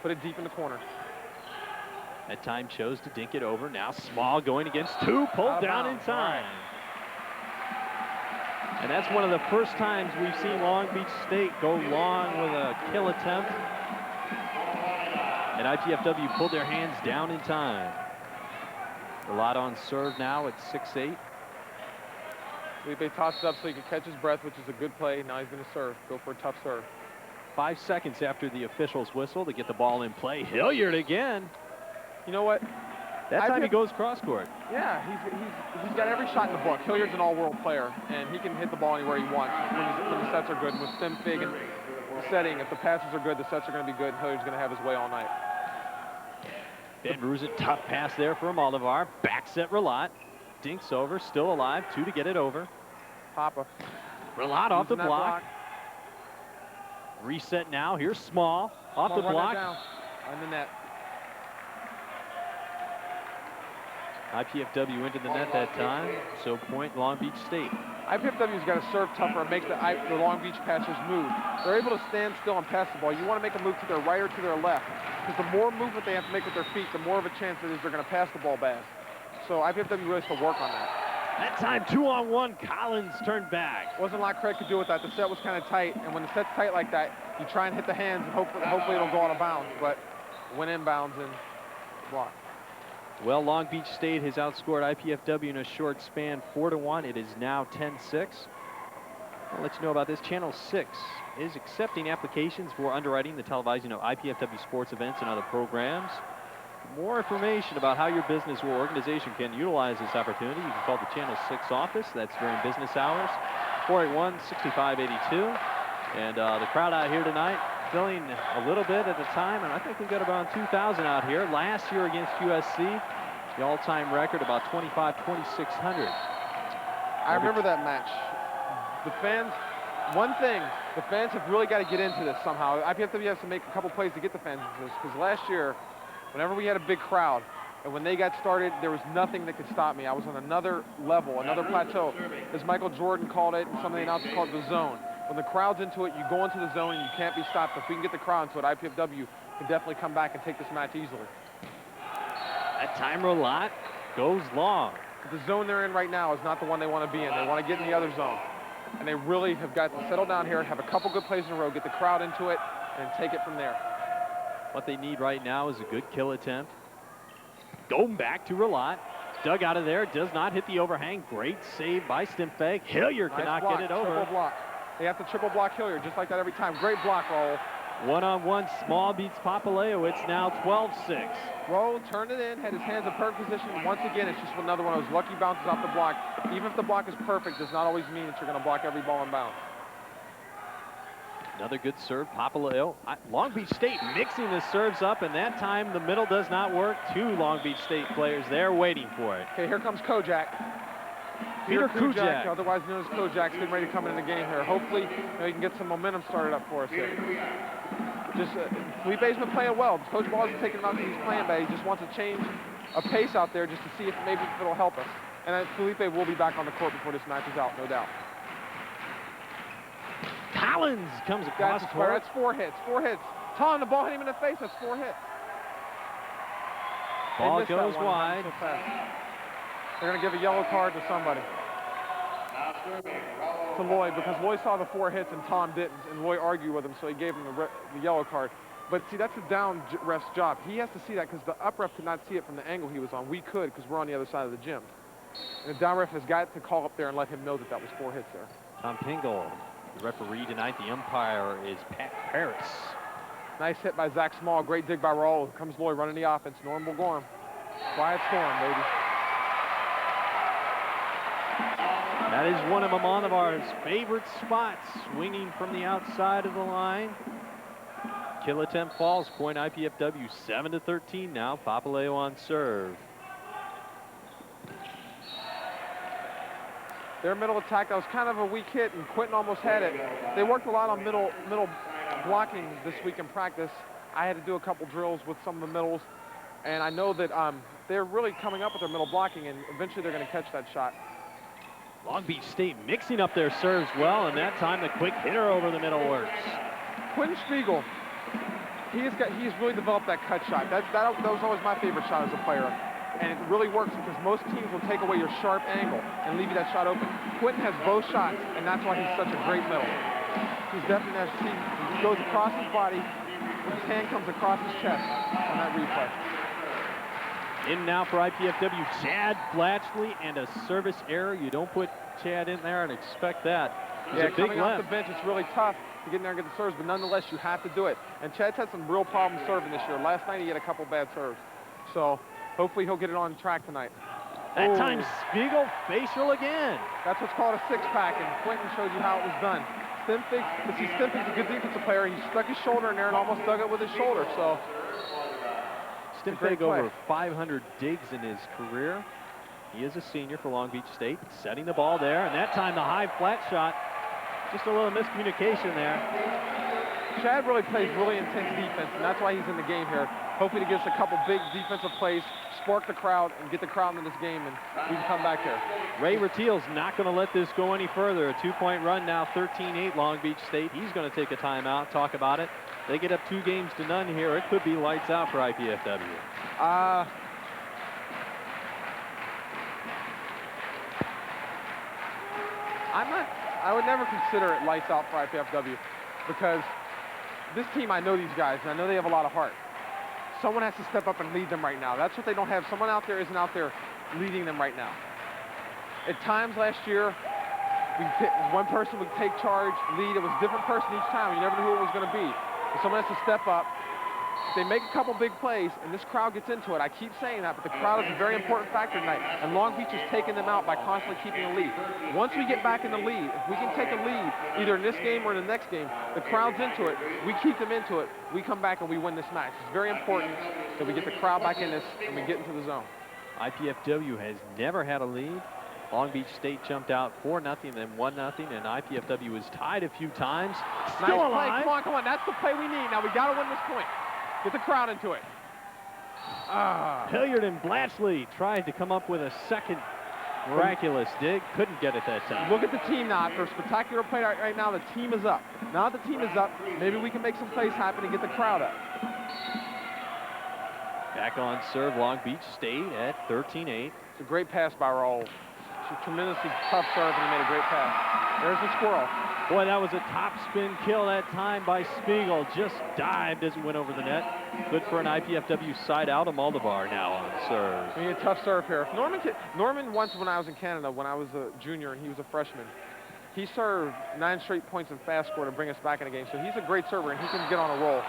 Put it deep in the corner. That time chose to dink it over. Now Small going against two, pulled down in time. And that's one of the first times we've seen Long Beach State go long with a kill attempt. And IPFW pulled their hands down in time. Relat on serve now at 6-8. Felipe tosses up so he can catch his breath, which is a good play. Now he's going to serve. Go for a tough serve. 5 seconds after the official's whistle to get the ball in play. Hilliard again. You know what? That time he goes cross court. Yeah, he's got every shot in the book. Hilliard's an all-world player, and he can hit the ball anywhere he wants when the sets are good. With stem fig and setting, if the passes are good, the sets are going to be good, and Hilliard's going to have his way all night. Ben Rusin, tough pass there for Almodovar. Back set Relat. Dinks over, still alive. 2 to get it over. Papa. Relat off the block. Reset now. Here's Small off the block. On the net. IPFW into the net that time, so point Long Beach State. IPFW's got to serve tougher and make the Long Beach passers move. They're able to stand still and pass the ball. You want to make a move to their right or to their left, because the more movement they have to make with their feet, the more of a chance it is they're going to pass the ball bad. So IPFW really has to work on that. That time 2-on-1, Collins turned back. Wasn't a lot Craig could do with that. The set was kind of tight, and when the set's tight like that, you try and hit the hands, and hopefully it'll go out of bounds, but went inbounds and blocked. Well, Long Beach State has outscored IPFW in a short span 4-1. It is now 10-6. I'll let you know about this. Channel 6 is accepting applications for underwriting the televising of IPFW sports events and other programs. For more information about how your business or organization can utilize this opportunity, you can call the Channel 6 office. That's during business hours, 481-6582. And the crowd out here tonight filling a little bit at the time, and I think we've got about 2,000 out here. Last year against USC, the all-time record about 2,600. I remember that match. The fans, one thing, the fans have really got to get into this somehow. IPFW has to make a couple plays to get the fans into this, because last year, whenever we had a big crowd, and when they got started, there was nothing that could stop me. I was on another level, another plateau. As Michael Jordan called it, and some of the announcers called it the zone. When the crowd's into it, you go into the zone and you can't be stopped. If we can get the crowd into it, IPFW can definitely come back and take this match easily. That time Relat goes long. But the zone they're in right now is not the one they want to be in. They want to get in the other zone. And they really have got to settle down here, have a couple good plays in a row, get the crowd into it, and take it from there. What they need right now is a good kill attempt. Going back to Relat. Dug out of there, does not hit the overhang. Great save by Stimpeg. Hilliard cannot get it over. Triple block. They have to triple block Hilliard, just like that every time. Great block, Raul. 1-on-1, Small beats Papaleo. It's now 12-6. Raul turned it in, had his hands in perfect position. Once again, it's just another one of those lucky bounces off the block. Even if the block is perfect, does not always mean that you're going to block every ball in bounds. Another good serve, Papaleo. Long Beach State mixing the serves up, and that time the middle does not work. 2 Long Beach State players there waiting for it. Okay, here comes Kojak. Peter Kujak, otherwise known as Kojak's getting ready to come into the game here. Hopefully, he can get some momentum started up for us here. Felipe's been playing well. Coach Ball isn't taking him out because he's playing bad. He just wants to change a pace out there just to see if maybe it'll help us. And Felipe will be back on the court before this match is out, no doubt. Collins comes across the court. That's 4 hits. 4 hits. Tom, the ball hit him in the face. That's 4 hits. Ball goes wide. They're going to give a yellow card to somebody. To Lloyd, because Lloyd saw the 4 hits and Tom didn't, and Lloyd argued with him, so he gave him the yellow card. But see, that's the down ref's job. He has to see that because the up ref could not see it from the angle he was on. We could because we're on the other side of the gym. And the down ref has got to call up there and let him know that that was 4 hits there. Tom Pingle, the referee tonight. The umpire is Pat Paris. Nice hit by Zach Small. Great dig by Raul. Comes Lloyd running the offense. Norm will go him. Quiet storm, baby. That is one of Almodovar's favorite spots, swinging from the outside of the line. Kill attempt falls, point IPFW, 7-13 now. Papaleo on serve. Their middle attack, that was kind of a weak hit, and Quentin almost had it. They worked a lot on middle blocking this week in practice. I had to do a couple drills with some of the middles, and I know that they're really coming up with their middle blocking, and eventually they're going to catch that shot. Long Beach State mixing up their serves well, and that time the quick hitter over the middle works. Quentin Spiegel, he's really developed that cut shot. That was always my favorite shot as a player. And it really works because most teams will take away your sharp angle and leave you that shot open. Quentin has both shots, and that's why he's such a great middle. He's definitely, as you see, he goes across his body, his hand comes across his chest on that replay. In now for IPFW, Chad Blatchley, and a service error. You don't put Chad in there and expect that. Yeah, coming off the bench, it's really tough to get in there and get the serves, but nonetheless, you have to do it. And Chad's had some real problems serving this year. Last night, he had a couple bad serves. So hopefully he'll get it on track tonight. That time Spiegel facial again. That's what's called a six-pack, and Quentin showed you how it was done. Stimpig's a good defensive player. He stuck his shoulder in there and almost dug it with his shoulder. So Stimpig over 500 digs in his career. He is a senior for Long Beach State, setting the ball there, and that time the high flat shot. Just a little miscommunication there. Chad really plays really intense defense, and that's why he's in the game here. Hoping to get us a couple big defensive plays, spark the crowd, and get the crowd in this game, and we can come back here. Ray Rattiel's not going to let this go any further. A 2-point run now, 13-8 Long Beach State. He's going to take a timeout, talk about it. They get up 2-0 here. It could be lights out for IPFW. I would never consider it lights out for IPFW because this team, I know these guys, and I know they have a lot of heart. Someone has to step up and lead them right now. That's what they don't have. Someone out there isn't out there leading them right now. At times last year, one person would take charge, lead. It was a different person each time. You never knew who it was going to be. But someone has to step up. They make a couple big plays, and this crowd gets into it. I keep saying that, but the crowd is a very important factor tonight, and Long Beach is taking them out by constantly keeping a lead. Once we get back in the lead, if we can take a lead, either in this game or in the next game, the crowd's into it, we keep them into it, we come back and we win this match. It's very important that we get the crowd back in this and we get into the zone. IPFW has never had a lead. Long Beach State jumped out 4-0, then 1-0, and IPFW was tied a few times. Still nice alive. Play. Come on, that's the play we need. Now we got to win this point. Get the crowd into it. Hilliard and Blatchley tried to come up with a second miraculous dig. Couldn't get it that time. Look at the team now. After a spectacular play right now, the team is up. Now that the team is up, maybe we can make some plays happen and get the crowd up. Back on serve, Long Beach State at 13-8. It's a great pass by Raul. It's a tremendously tough serve, and he made a great pass. There's the squirrel. Boy, that was a top spin kill that time by Spiegel. Just dived as he went over the net. Good for an IPFW side out. Almodovar now on serve. We need a tough serve here. Norman once, when I was in Canada, when I was a junior and he was a freshman, he served 9 straight points in fast score to bring us back in the game. So he's a great server, and he can get on a roll.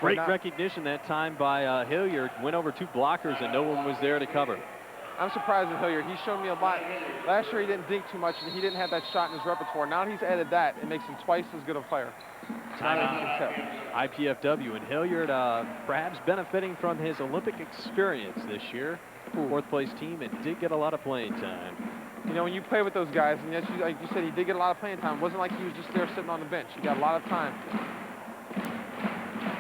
Great recognition that time by Hilliard. Went over 2 blockers, and no one was there to cover. I'm surprised with Hilliard. He's shown me a lot. Last year he didn't dink too much, and he didn't have that shot in his repertoire. Now he's added that. It makes him twice as good a player. IPFW and Hilliard perhaps benefiting from his Olympic experience this year. 4th place team, and did get a lot of playing time. You know, when you play with those guys, and like you said, he did get a lot of playing time. It wasn't like he was just there sitting on the bench. He got a lot of time.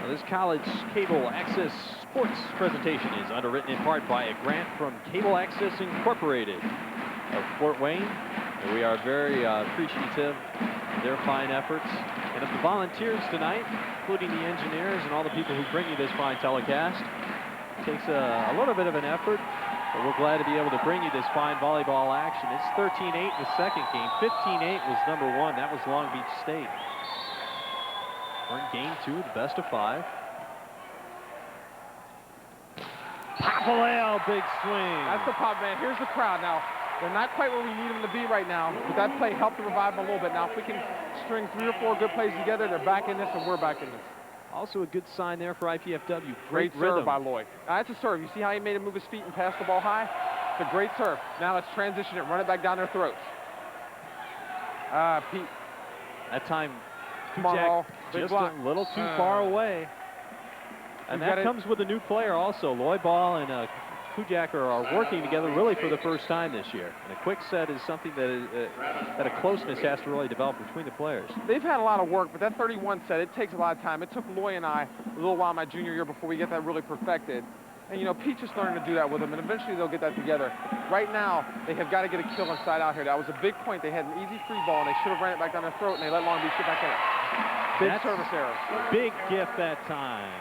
Well, this college cable access sports presentation is underwritten in part by a grant from Cable Access Incorporated of Fort Wayne. And we are very appreciative of their fine efforts and of the volunteers tonight, including the engineers and all the people who bring you this fine telecast. It takes a little bit of an effort, but we're glad to be able to bring you this fine volleyball action. It's 13-8 in the second game. 15-8 was number 1. That was Long Beach State. We're in game 2, the best of 5. Papaleo, big swing. That's the pop, man. Here's the crowd now. They're not quite where we need them to be right now, but that play helped to revive them a little bit. Now, if we can string 3 or 4 good plays together, they're back in this, and we're back in this. Also a good sign there for IPFW. Great serve by Lloyd. Now, that's a serve. You see how he made him move his feet and pass the ball high? It's a great serve. Now let's transition it, run it back down their throats. Pete. That time, Come on, Raul. Big just block. a little too far away. And that comes with a new player also. Lloyd Ball and Kujak are working together really for the first time this year. And a quick set is something that a closeness has to really develop between the players. They've had a lot of work, but that 31 set, it takes a lot of time. It took Loy and I a little while my junior year before we get that really perfected. And, you know, Pete's just learning to do that with them, and eventually they'll get that together. Right now, they have got to get a kill inside out here. That was a big point. They had an easy free ball, and they should have ran it back down their throat, and they let Long Beach get back in it. Big service error. Big gift that time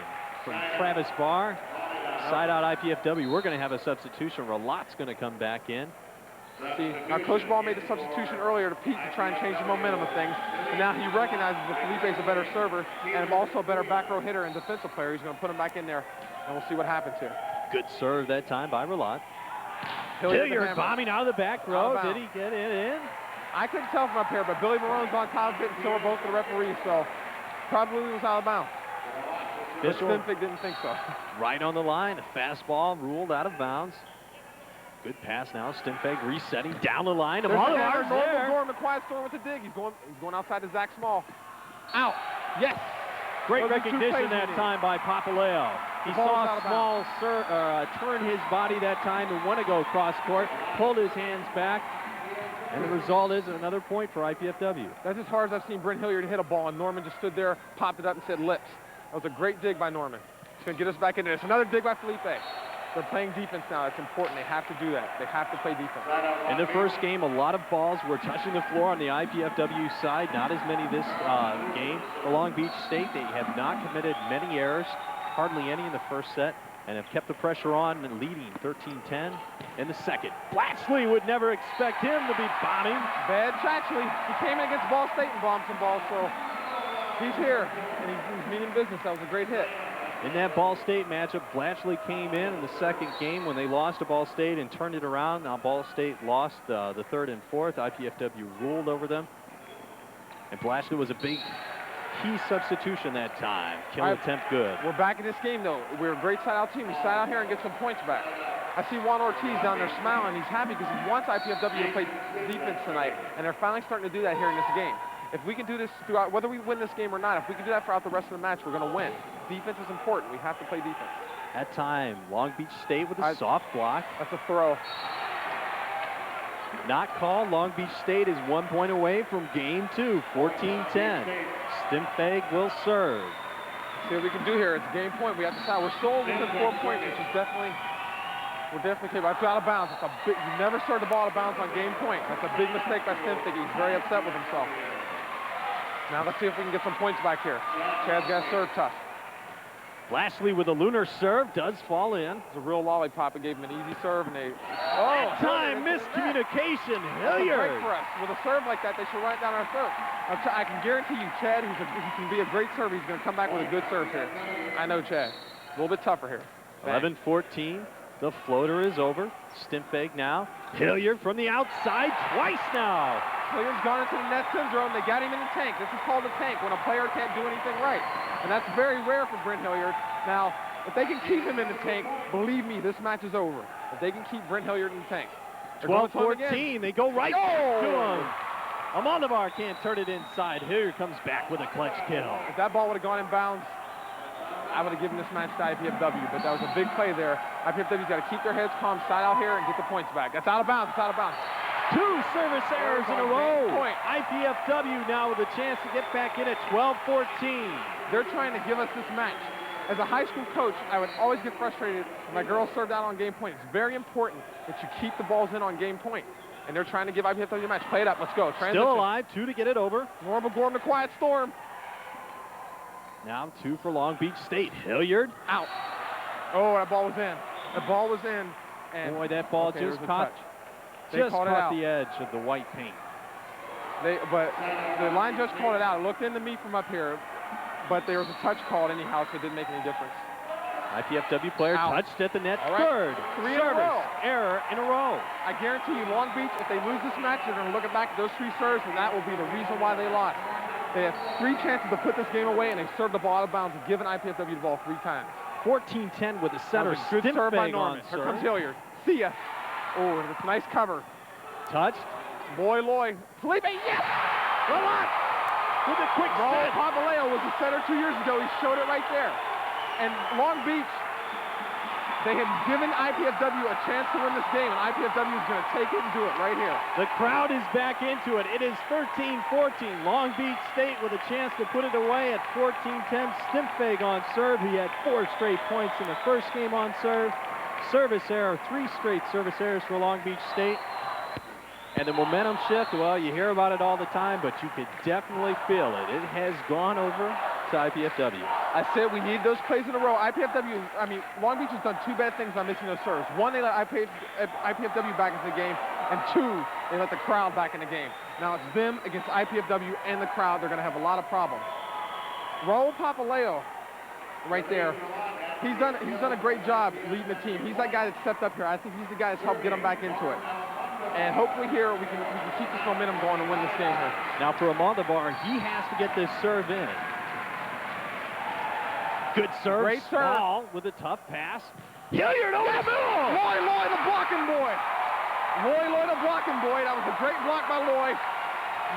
from Travis Barr. Side out IPFW. We're going to have a substitution. Relat's going to come back in. See, now Coach Ball made the substitution earlier to Pete to try and change the momentum of things. And now he recognizes that Felipe's a better server and also a better back row hitter and defensive player. He's going to put him back in there, and we'll see what happens here. Good serve that time by Relat. Hilliard bombing out of the back row. Did he get it in? I couldn't tell from up here, but Billy Marone's on top of it, and so are both the referees, so probably was out of bounds. But Stimfig didn't think so. Right on the line, a fastball ruled out of bounds. Good pass now. Stimfig resetting down the line. Almodovar's there. Norman, quiet storm with the dig. He's going outside to Zach Small. Out. Yes. Great recognition that time by Papaleo. He saw Small turn his body that time and want to go cross court, pulled his hands back, and the result is another point for IPFW. That's as hard as I've seen Brent Hilliard hit a ball, and Norman just stood there, popped it up, and said lips. That was a great dig by Norman. It's going to get us back into this. Another dig by Felipe. They're playing defense now. It's important. They have to do that. They have to play defense. In the first game, a lot of balls were touching the floor on the IPFW side. Not as many this game. For Long Beach State, they have not committed many errors, hardly any in the first set, and have kept the pressure on and leading 13-10 in the second. Blatchley would never expect him to be bombing. Bad Blatchley. He came in against Ball State and bombed some balls, so he's here, and he's meaning business. That was a great hit. In that Ball State matchup, Blatchley came in the second game when they lost to Ball State and turned it around. Now Ball State lost the third and fourth. IPFW ruled over them. And Blatchley was a big key substitution that time. Kill attempt good. We're back in this game, though. We're a great side-out team. We side out here and get some points back. I see Juan Ortiz down there smiling. He's happy because he wants IPFW to play defense tonight, and they're finally starting to do that here in this game. If we can do this throughout, whether we win this game or not, if we can do that throughout the rest of the match, we're going to win. Defense is important. We have to play defense. That time, Long Beach State with a soft block. That's a throw. Not called. Long Beach State is 1 point away from game 2, 14-10. Stimfig will serve. See what we can do here. It's a game point. We have to decide. We're still within 4 points, which is definitely, we're definitely capable. It's out of bounds. It's a big, you never serve the ball out of bounds on game point. That's a big mistake by Stimfig. He's very upset with himself. Now let's see if we can get some points back here. Chad's got to serve tough. Blatchley with a lunar serve does fall in. It's a real lollipop. It gave him an easy serve, and they... Oh, time miscommunication. Hilliard. For us. With a serve like that, they should run it down our throat. I can guarantee you, Chad, he can be a great server. He's going to come back with a good serve here. I know Chad. A little bit tougher here. 11-14. The floater is over. Stimfig now. Hilliard from the outside twice now. Hilliard's gone into the net syndrome. They got him in the tank. This is called the tank, when a player can't do anything right. And that's very rare for Brent Hilliard. Now, if they can keep him in the tank, believe me, this match is over. If they can keep Brent Hilliard in the tank. 12-14. They go right to him. Almodovar can't turn it inside. Hilliard comes back with a clutch kill. If that ball would have gone in bounds, I would have given this match to IPFW, but that was a big play there. IPFW's got to keep their heads calm, side out here, and get the points back. That's out of bounds. It's out of bounds. 2 service errors in a row. IPFW now with a chance to get back in at 12-14. They're trying to give us this match. As a high school coach, I would always get frustrated when my girls served out on game point. It's very important that you keep the balls in on game point. And they're trying to give IPFW a match. Play it up. Let's go. Transition. Still alive. 2 to get it over. Normal Gorman, the quiet storm. Now 2 for Long Beach State. Hilliard. Out. Oh, that ball was in. The ball was in. And boy, that ball just caught the edge of the white paint. But the line judge called it out. It looked into me from up here, but there was a touch called anyhow, so it didn't make any difference. IPFW player touched at the net. Third 3 service error in a row. I guarantee you, Long Beach, if they lose this match, they're going to look back at those 3 serves, and that will be the reason why they lost. They have 3 chances to put this game away, and they served the ball out of bounds and given IPFW the ball 3 times. 14-10 with the center. Good serve by Norman. Here comes Hilliard. See ya. Oh, that's a nice cover. Touched. Boy, Loy. Felipe, yes! Rollat with a quick Raul set. Papaleo was the center 2 years ago. He showed it right there. And Long Beach, they had given IPFW a chance to win this game, and IPFW is going to take it and do it right here. The crowd is back into it. It is 13-14. Long Beach State with a chance to put it away at 14-10. Stimpfeg on serve. He had 4 straight points in the first game on serve. Service error, 3 straight service errors for Long Beach State. And the momentum shift, well, you hear about it all the time, but you could definitely feel it. It has gone over to IPFW. I said we need those plays in a row. Long Beach has done 2 bad things by missing those serves. 1, they let IPFW back into the game, and 2, they let the crowd back in the game. Now it's them against IPFW and the crowd. They're going to have a lot of problems. Raul Papaleo, right there, he's done a great job leading the team. He's that guy that stepped up here. I think he's the guy that's helped get them back into it. And hopefully here we can keep this momentum going and win this game here. Now for Almodovar, he has to get this serve in. Good serve. Great serve. Small with a tough pass. Hilliard over the middle. Loy, the blocking boy. Loy, the blocking boy. That was a great block by Loy.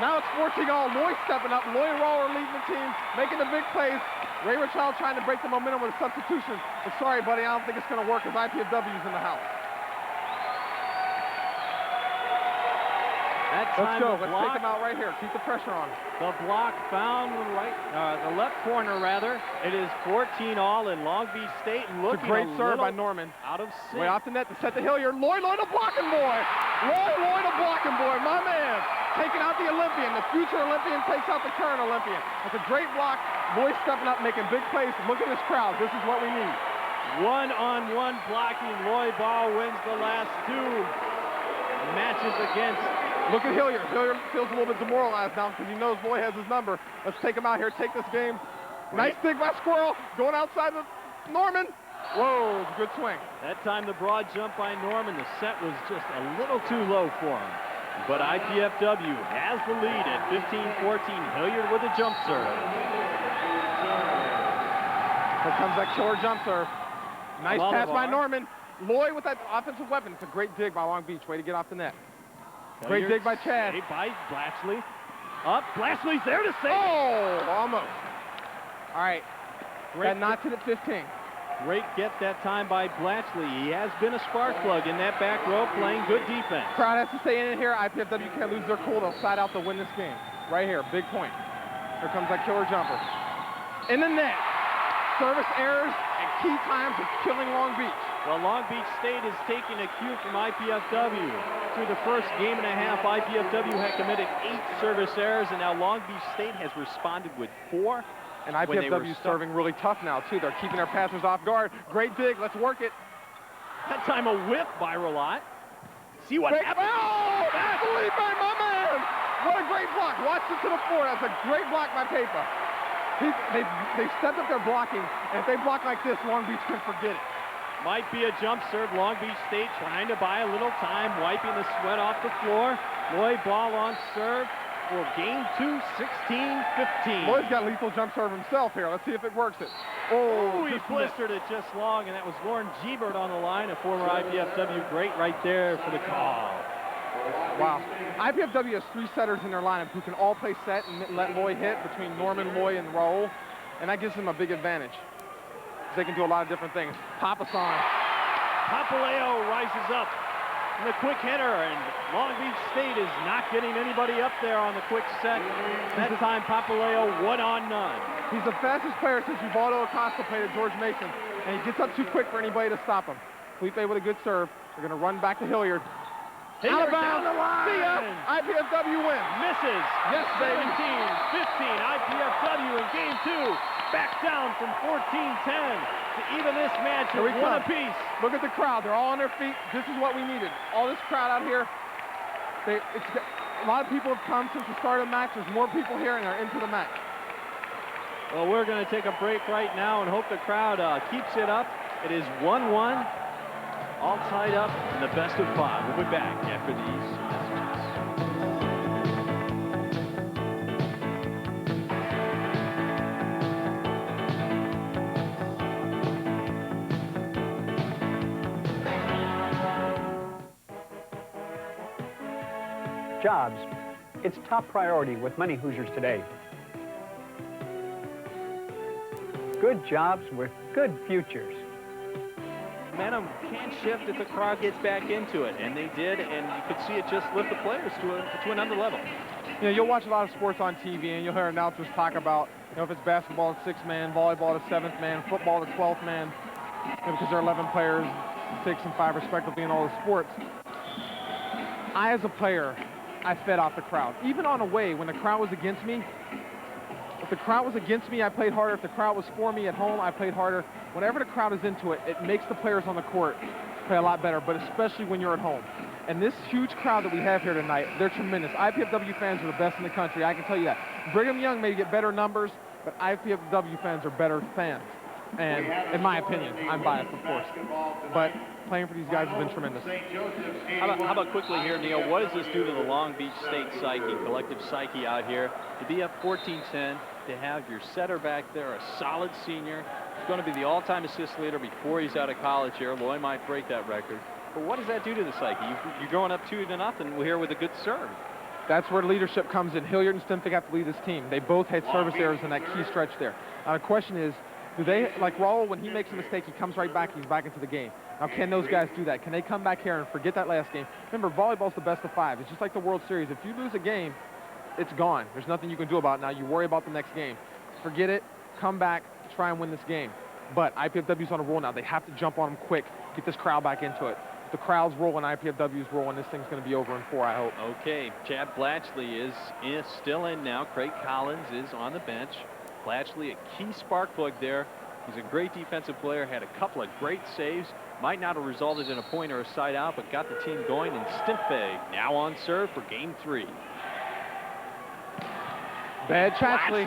Now it's 14-all. Loy stepping up. Loy and Raul are leading the team, making the big plays. Ray Rochelle trying to break the momentum with a substitution. But sorry, buddy, I don't think it's going to work as IPFW's in the house. Let's go. Let's take them out right here. Keep the pressure on. The block found the left corner, rather. It is 14-all in Long Beach State. It's a great serve by Norman. Out of sync. Way off the net to set the Hilliard. Loy, the blocking boy. Loy, the blocking boy. My man. Taking out the Olympian. The future Olympian takes out the current Olympian. It's a great block. Loy stepping up, making big plays. Look at this crowd. This is what we need. One-on-one blocking. Loy Ball wins the last 2 matches against. Look at Hilliard. Hilliard feels a little bit demoralized now because he knows Loy has his number. Let's take him out here, take this game. Nice dig by Squirrel, going outside the Norman. Whoa, it's a good swing. That time the broad jump by Norman. The set was just a little too low for him. But IPFW has the lead at 15-14. Hilliard with a jump serve. Here comes that killer jump serve. Nice Almodovar. pass by Norman. Loy with that offensive weapon. It's a great dig by Long Beach. Way to get off the net. Great dig by Chad. Saved by Blatchley. Up, Blatchley's there to save. Oh, almost. All right, that knot's it at 15. Great get that time by Blatchley. He has been a spark plug in that back row, playing good defense. Crowd has to stay in here. IPFW can't lose their cool. They'll side out to win this game. Right here, big point. Here comes that killer jumper. In the net. Service errors and key times are killing Long Beach. Well, Long Beach State is taking a cue from IPFW. Through the first game and a half, IPFW had committed 8 service errors, and now Long Beach State has responded with 4. And IPFW is serving really tough now, too. They're keeping their passers off guard. Great dig. Let's work it. That time a whiff by Rollat. See what happens. Oh, Felipe, my man. What a great block. Watch it to the floor. That's a great block by Pepa. They've stepped up their blocking, and if they block like this, Long Beach can forget it. Might be a jump serve. Long Beach State trying to buy a little time, wiping the sweat off the floor. Loy Ball on serve for game 2, 16-15. Loy's got lethal jump serve himself here. Let's see if it works it. Oh, he blistered it just long, and that was Lauren Gebert on the line, a former IPFW great right there for the call. Wow. IPFW has 3 setters in their lineup who can all play set and let Loy hit between Norman, Loy, and Raul, and that gives them a big advantage. They can do a lot of different things. Papasan. Papaleo rises up in the quick hitter, and Long Beach State is not getting anybody up there on the quick set. That time Papaleo 1-on-none. He's the fastest player since Ubaldo Acosta played at George Mason, and he gets up too quick for anybody to stop him. Felipe with a good serve. They're going to run back to Hilliard. Hilliard down the line. See ya. IPFW wins. Misses. Yes, baby. 17-15. IPFW in game 2. Back down from 14-10 to even this match at 1 apiece. Look at the crowd. They're all on their feet. This is what we needed. All this crowd out here. A lot of people have come since the start of the match. There's more people here, and they're into the match. Well, we're going to take a break right now and hope the crowd keeps it up. It is 1-1, all tied up in the best of 5. We'll be back after these messages. Jobs. It's top priority with many Hoosiers today. Good jobs with good futures. Momentum can shift if the crowd gets back into it, and they did, and you could see it just lift the players to another level. You know, you'll watch a lot of sports on TV, and you'll hear announcers talk about, you know, if it's basketball, it's 6-man, volleyball, it's 7th-man, football, it's 12th-man, you know, because there are 11 players, 6 and 5 respectively in all the sports. I, as a player, I fed off the crowd. Even on away, when the crowd was against me, if the crowd was against me, I played harder. If the crowd was for me at home, I played harder. Whenever the crowd is into it, it makes the players on the court play a lot better, but especially when you're at home. And this huge crowd that we have here tonight, they're tremendous. IPFW fans are the best in the country. I can tell you that. Brigham Young may get better numbers, but IPFW fans are better fans. And in my opinion, I'm biased, of course, but playing for these guys has been tremendous. How about quickly here, Neil, what does this do to the Long Beach State psyche, collective psyche out here? To be up 14-10, to have your setter back there, a solid senior. He's going to be the all-time assist leader before he's out of college here. Loy might break that record. But what does that do to the psyche? You're going up 2-0 here with a good serve. That's where leadership comes in. Hilliard and Stimfik have to lead this team. They both had service errors in that key stretch there. Now the question is, do they, like Raul, when he makes a mistake, he comes right back, he's back into the game. Now, can those guys do that? Can they come back here and forget that last game? Remember, volleyball's the best of 5. It's just like the World Series. If you lose a game, it's gone. There's nothing you can do about it now. You worry about the next game. Forget it, come back, try and win this game. But IPFW's on a roll now. They have to jump on them quick, get this crowd back into it. If the crowd's rolling, IPFW's rolling, this thing's going to be over in 4, I hope. Okay, Chad Blatchley is still in now. Craig Collins is on the bench. Blatchley, a key spark plug there. He's a great defensive player, had a couple of great saves. Might not have resulted in a point or a side out, but got the team going. And Stimfik now on serve for game 3. Bad Chatchley.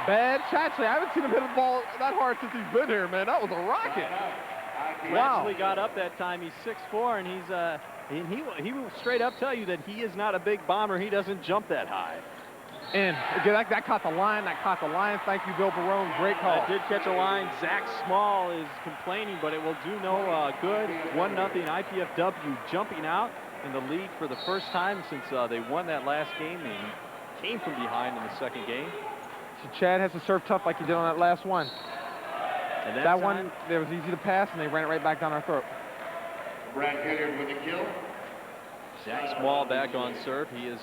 Bad Chatchley. I haven't seen him hit a ball that hard since he's been here, man. That was a rocket. Wow. Blatchley got up that time. He's 6'4", and he will straight up tell you that he is not a big bomber. He doesn't jump that high. And again, that caught the line. That caught the line. Thank you, Bill Barone. Great call. Did catch a line. Zach Small is complaining, but it will do no good. 1-0 IPFW jumping out in the lead for the first time since they won that last game. They came from behind in the second game. So Chad has to serve tough like he did on that last one. And that one, it was easy to pass, and they ran it right back down our throat. Brad Hilliard with the kill. Zach Small back on serve. He is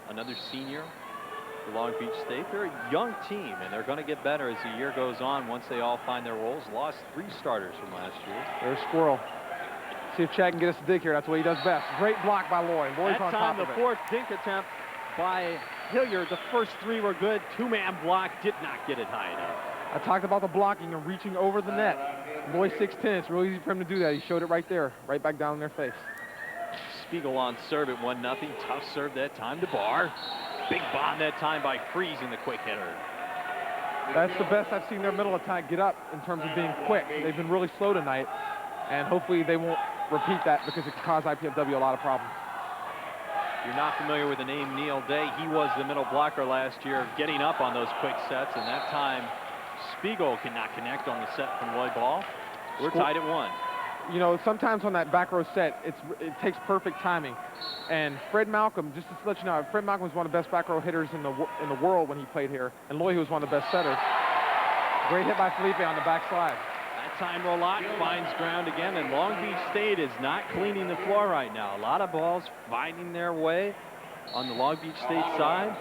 another senior for Long Beach State. They're a young team, and they're going to get better as the year goes on once they all find their roles. Lost 3 starters from last year. There's Squirrel. See if Chad can get us a dig here. That's what he does best. Great block by Loy. Loy's on top of it. The 4th dink attempt by Hilliard. The first 3 were good. 2-man block did not get it high enough. I talked about the blocking and reaching over the net. Loy 6'10". It's really easy for him to do that. He showed it right there, right back down in their face. Spiegel on serve at 1-0. Tough serve that time to Barr. Big bomb that time by Freeze in the quick hitter. That's the best I've seen their middle attack get up in terms of being quick. They've been really slow tonight, and hopefully they won't repeat that because it could cause IPFW a lot of problems. If you're not familiar with the name Neil Day, he was the middle blocker last year, getting up on those quick sets, and that time Spiegel cannot connect on the set from Loy Ball. We're tied at 1. You know, sometimes on that back row set, it takes perfect timing. And Fred Malcolm, just to let you know, Fred Malcolm was one of the best back row hitters in the world when he played here. And Loy, who was one of the best setters. Great hit by Felipe on the backside. That time Rolot finds ground again, and Long Beach State is not cleaning the floor right now. A lot of balls finding their way on the Long Beach State side.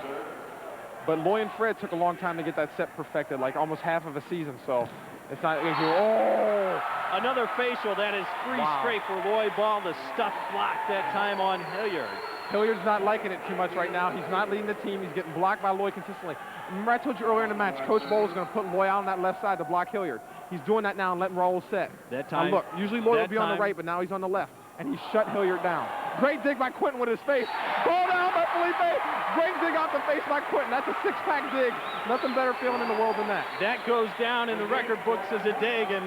But Loy and Fred took a long time to get that set perfected, like almost half of a season. So it's not, oh! Another facial. That is 3 straight for Loy Ball. The stuff blocked that time on Hilliard. Hilliard's not liking it too much right now. He's not leading the team. He's getting blocked by Loy consistently. Remember I told you earlier in the match, Coach Bowl is going to put Loy out on that left side to block Hilliard. He's doing that now and letting Raul set. That time. Now look, usually Loy will be on the right, but now he's on the left. And he shut Hilliard down. Great dig by Quentin with his face. Ball down by Felipe. Great dig off the face by Quentin. That's a 6-pack dig. Nothing better feeling in the world than that. That goes down in the record books as a dig. And,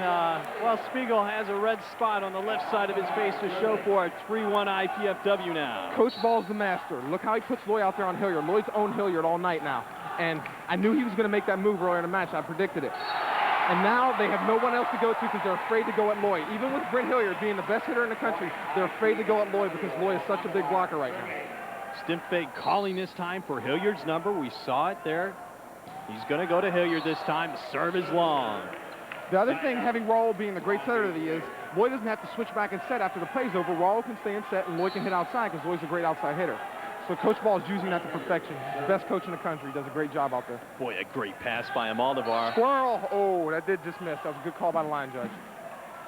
well, Spiegel has a red spot on the left side of his face to show for it. 3-1 IPFW now. Coach Ball's the master. Look how he puts Loy out there on Hilliard. Loy's owned Hilliard all night now. And I knew he was going to make that move earlier in the match. I predicted it. And now they have no one else to go to because they're afraid to go at Loy. Even with Brent Hilliard being the best hitter in the country, they're afraid to go at Loy because Loy is such a big blocker right now. Stimpfake calling this time for Hilliard's number. We saw it there. He's going to go to Hilliard this time. The serve is long. The other thing, having Raul being the great setter that he is, Lloyd doesn't have to switch back and set after the play's over. Raul can stay in set, and Lloyd can hit outside because Lloyd's a great outside hitter. So Coach Ball is using that to perfection. He's the best coach in the country. He does a great job out there. Boy, a great pass by Almodovar. Squirrel! Oh, that did just miss. That was a good call by the line judge.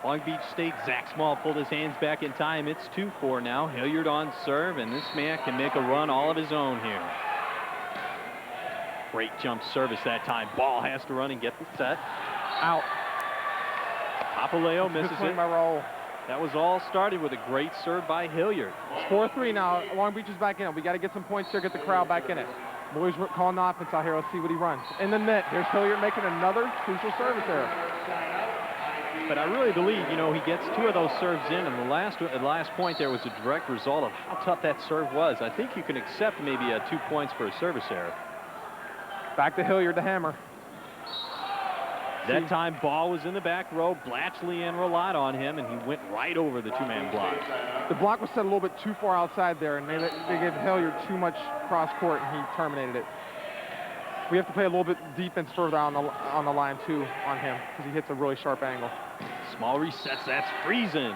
Long Beach State, Zach Small pulled his hands back in time. It's 2-4 now. Hilliard on serve, and this man can make a run all of his own here. Great jump service that time. Ball has to run and get the set. Out. Papaleo misses swing it. by Raul. That was all started with a great serve by Hilliard. It's 4-3 now. Long Beach is back in. We got to get some points here, get the crowd back in it. Boys calling the offense out here. Let's see what he runs. In the net, here's Hilliard making another crucial service there. But I really believe, you know, he gets 2 of those serves in, and the last point there was a direct result of how tough that serve was. I think you can accept maybe 2 points for a service error. Back to Hilliard, the hammer. That time, ball was in the back row. Blatchley and relied on him, and he went right over the 2-man block. The block was set a little bit too far outside there, and they gave Hilliard too much cross court, and he terminated it. We have to play a little bit defense further on the line, too, on him, because he hits a really sharp angle. Small resets. That's freezing.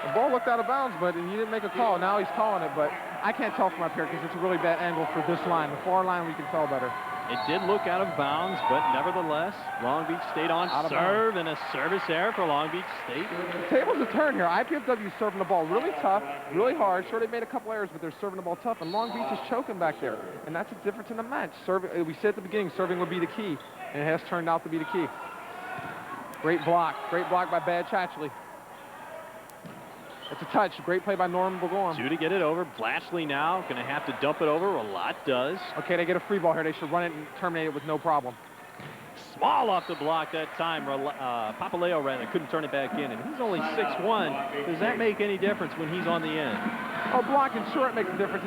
The ball looked out of bounds, but he didn't make a call. Now he's calling it, but I can't tell from up here because it's a really bad angle for this line. The far line, we can tell better. It did look out of bounds, but nevertheless, Long Beach State on serve, and a service error for Long Beach State. The tables have turned here. IPFW is serving the ball really tough, really hard. Sure, they made a couple errors, but they're serving the ball tough, and Long Beach is choking back there. And that's a difference in the match. We said at the beginning, serving would be the key, and it has turned out to be the key. Great block by Bad Chatchley. It's a touch. Great play by Norman Begorm. 2 to get it over. Blatchley now going to have to dump it over. Ralat does. Okay, they get a free ball here. They should run it and terminate it with no problem. Small off the block that time. Papaleo rather couldn't turn it back in, and he's only 6'1". Does that make any difference when he's on the end? Oh, blocking, sure it makes a difference.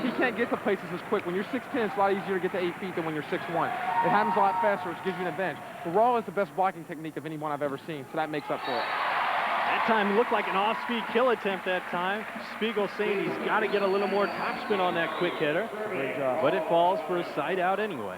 He can't get to places as quick. When you're 6'10", it's a lot easier to get to 8 feet than when you're 6'1". It happens a lot faster, which gives you an advantage. The Raw is the best blocking technique of anyone I've ever seen, so that makes up for it. That time looked like an off-speed kill attempt that time. Spiegel saying he's got to get a little more topspin on that quick hitter. Great job. But it falls for a side out anyway.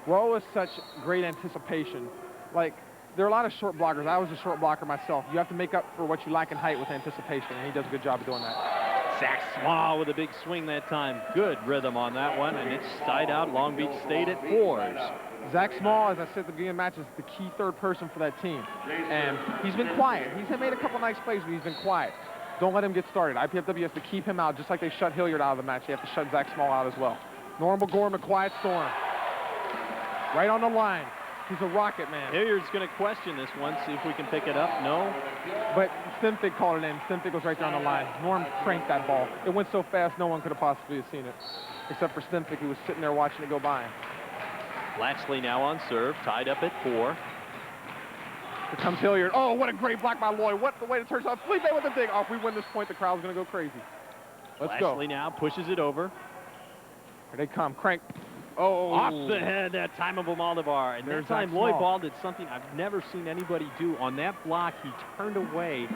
Raw is such great anticipation. Like, there are a lot of short blockers. I was a short blocker myself. You have to make up for what you lack in height with anticipation, and he does a good job of doing that. Zach Small with a big swing that time. Good rhythm on that one, and it's side out. Long Beach State at 4s. Zach Small, as I said at the beginning of the match, is the key third person for that team. And he's been quiet. He's made a couple nice plays, but he's been quiet. Don't let him get started. IPFW has to keep him out, just like they shut Hilliard out of the match. They have to shut Zach Small out as well. Norman Begorm, a quiet storm. Right on the line. He's a rocket man. Hilliard's going to question this one, see if we can pick it up. No. But Stimpfig called it in. Stimpfig was right there on the line. Norm cranked that ball. It went so fast, no one could have possibly have seen it, except for Stimpfig, who was sitting there watching it go by. Blatchley now on serve, tied up at 4. Here comes Hilliard. Oh, what a great block by Lloyd. What the way to turn out. Felipe with the dig. Oh, if we win this point, the crowd's going to go crazy. Let's go. Blatchley now pushes it over. Here they come. Crank. Oh. Off the head that time of Almodovar. And that time Lloyd Ball did something I've never seen anybody do. On that block, he turned away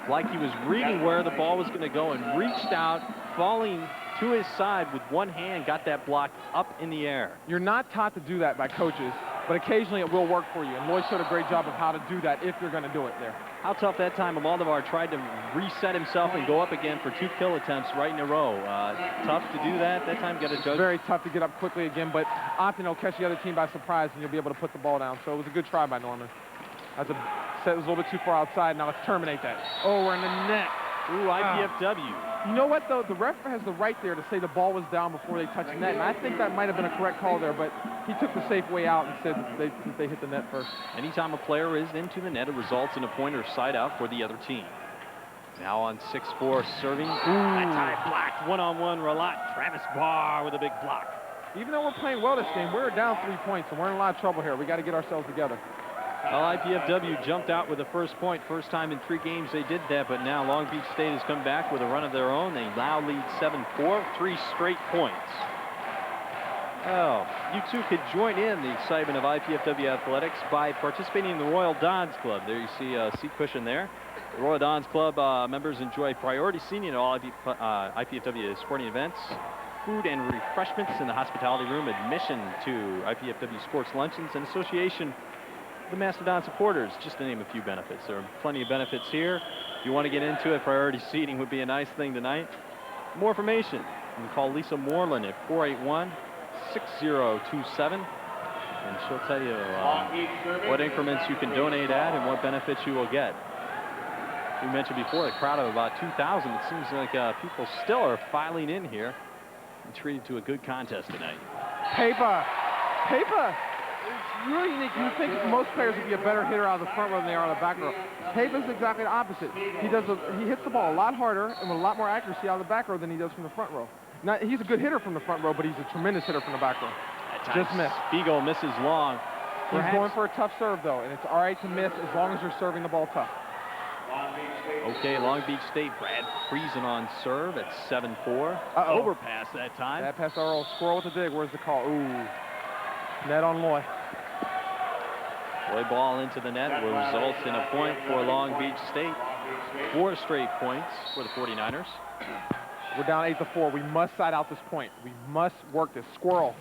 like he was reading where the ball was going to go and reached out, falling to his side with one hand, got that block up in the air. You're not taught to do that by coaches, but occasionally it will work for you. And Lloyd showed a great job of how to do that if you're going to do it there. How tough that time Almodovar tried to reset himself and go up again for 2 kill attempts right in a row. Tough to do that. That time got a judge. Very tough to get up quickly again, but often he'll catch the other team by surprise and you'll be able to put the ball down. So it was a good try by Norman. That's a set was a little bit too far outside. Now let's terminate that. Oh, we're in the net. Ooh, IPFW. You know what, though? The ref has the right there to say the ball was down before they touched the net, and I think that might have been a correct call there, but he took the safe way out and said that they hit the net first. Anytime a player is into the net, it results in a point or side out for the other team. Now on 6-4 serving. That time blocked. One-on-one Ralat. Travis Barr with a big block. Even though we're playing well this game, we're down 3 points, and we're in a lot of trouble here. We got to get ourselves together. Well, IPFW jumped out with the first point. First time in 3 games they did that, but now Long Beach State has come back with a run of their own. They now lead 7-4, 3 straight points. Oh, you too could join in the excitement of IPFW athletics by participating in the Royal Dons Club. There you see a seat cushion there. The Royal Dons Club members enjoy priority seating at all IPFW sporting events, food and refreshments in the hospitality room, admission to IPFW sports luncheons, and association with the Mastodon supporters, just to name a few benefits. There are plenty of benefits here. If you want to get into it, priority seating would be a nice thing tonight. For more information, you can call Lisa Moreland at 481-6027, and she'll tell you what increments you can donate at and what benefits you will get. We mentioned before, a crowd of about 2,000. It seems like people still are filing in here and treated to a good contest tonight. Pepa is really unique. You would think most players would be a better hitter out of the front row than they are out of the back row. Pepa's exactly the opposite. He hits the ball a lot harder and with a lot more accuracy out of the back row than he does from the front row. Now, he's a good hitter from the front row, but he's a tremendous hitter from the back row. Just missed. Spiegel misses long. He's going for a tough serve, though, and it's all right to miss as long as you're serving the ball tough. Okay, Long Beach State, Brad Friesen on serve at 7-4. Overpass that time. That pass, Earl. Squirrel with the dig. Where's the call? Ooh. Net on Loy. Loy ball into the net will result in a point for Long Beach State. 4 straight points for the 49ers. We're down 8-4. We must side out this point. We must work this. Squirrel.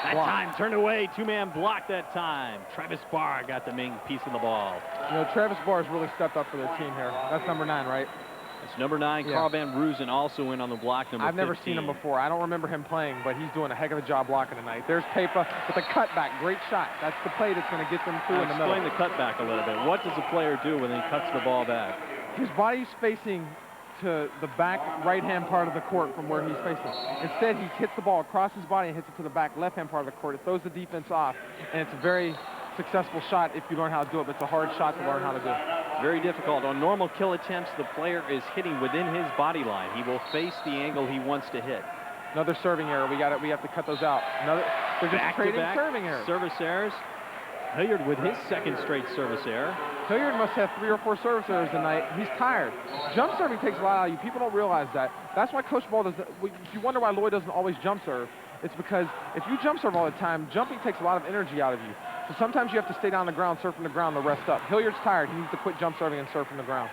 That time turned away. Two-man block that time. Travis Barr got the main piece of the ball. You know, Travis Barr has really stepped up for their team here. That's number 9, right? It's number 9. Yeah. Carl Van Roosen also went on the block, number 15. I've never seen him before. I don't remember him playing, but he's doing a heck of a job blocking tonight. There's Pepa with a cutback. Great shot. That's the play that's going to get them through in the middle. Explain the cutback a little bit. What does a player do when he cuts the ball back? His body's facing to the back right-hand part of the court from where he's facing. Instead, he hits the ball across his body and hits it to the back left-hand part of the court. It throws the defense off, and it's a very successful shot if you learn how to do it, but it's a hard shot to learn how to do. Very difficult. On normal kill attempts, the player is hitting within his body line. He will face the angle he wants to hit. Another serving error. We have to cut those out. They're just trading serving errors. Service errors. Hilliard with his second straight service error. Hilliard must have 3 or 4 service errors tonight. He's tired. Jump serving takes a lot out of you. People don't realize that. That's why Coach Ball doesn't. If you wonder why Lloyd doesn't always jump serve, it's because if you jump serve all the time, jumping takes a lot of energy out of you. So sometimes you have to stay down on the ground, serve from the ground, to rest up. Hilliard's tired. He needs to quit jump serving and serve from the ground.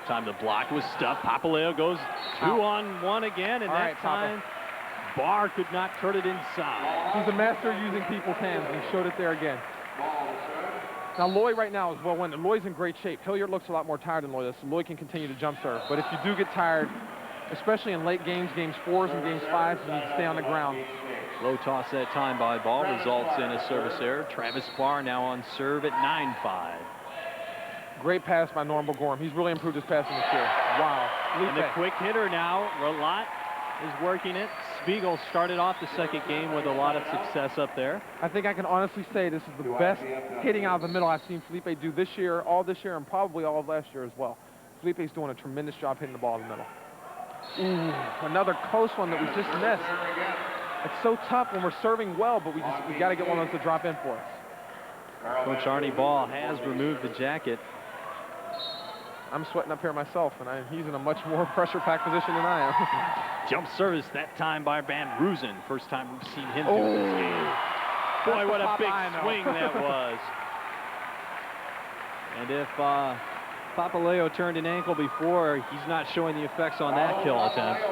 Time to block with stuff. Papaleo goes 2-on-1 again, and that time Barr could not turn it inside. He's a master using people's hands, and he showed it there again. Now, Loy right now is well-winded. Loy's in great shape. Hilliard looks a lot more tired than Loy does, so Loy can continue to jump serve. But if you do get tired, especially in late games, games 4s and games 5s, you need to stay on the ground. Low toss that time by Ball results in a service error. Travis Barr now on serve at 9-5. Great pass by Norm Gorham. He's really improved his passing this year. Wow. And the quick hitter now, Rolat, is working it. Spiegel started off the second game with a lot of success up there. I think I can honestly say this is the best hitting out of the middle I've seen Felipe do this year, and probably all of last year as well. Felipe's doing a tremendous job hitting the ball in the middle. Ooh, another close one that we just missed. It's so tough when we're serving well, but we got to get one of those to drop in for us. Coach Arnie Ball has removed the jacket. I'm sweating up here myself, and he's in a much more pressure-packed position than I am. Jump service that time by Van Roosen. First time we've seen him do this game. Boy, what a big swing that was. And if Papaleo turned an ankle before, he's not showing the effects on that kill attempt.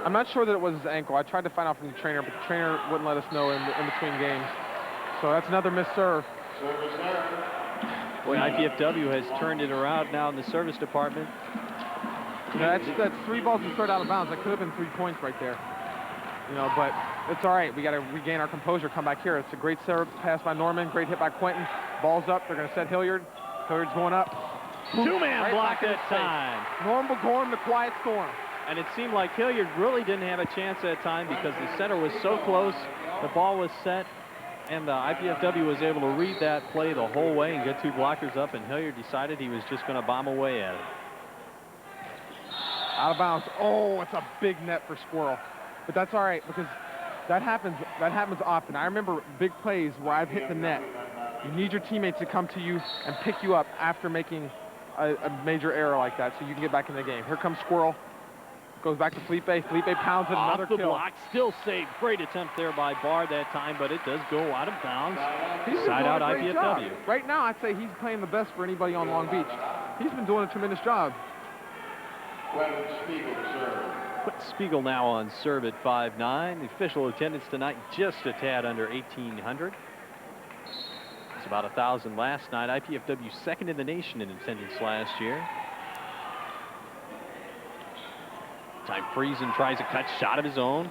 I'm not sure that it was his ankle. I tried to find out from the trainer, but the trainer wouldn't let us know in between games. So that's another missed serve. Boy, IPFW has turned it around now in the service department. You know, that's 3 balls to start out of bounds. That could have been 3 points right there. You know, but it's all right. We got to regain our composure, come back here. It's a great serve pass by Norman, great hit by Quentin. Ball's up. They're going to set Hilliard. Hilliard's going up. Two-man block that time. Norm Gorham, the quiet storm. And it seemed like Hilliard really didn't have a chance that time because the setter was so close. The ball was set, and the IPFW was able to read that play the whole way and get 2 blockers up, and Hilliard decided he was just going to bomb away at it. Out of bounds. Oh, it's a big net for Squirrel. But that's all right because that happens often. I remember big plays where I've hit the net. You need your teammates to come to you and pick you up after making a major error like that so you can get back in the game. Here comes Squirrel. Goes back to Felipe. Felipe pounds it, another Off the kill. block, still saved. Great attempt there by Barr that time, but it does go out of bounds. He's Side out doing a great job. IPFW. Right now, I'd say he's playing the best for anybody on Long Beach. He's been doing a tremendous job. Quentin Spiegel to serve. Quentin Spiegel now on serve at 5'9". The official attendance tonight just a tad under 1,800. It's about 1,000 last night. IPFW second in the nation in attendance last year. Time Friesen tries a cut shot of his own.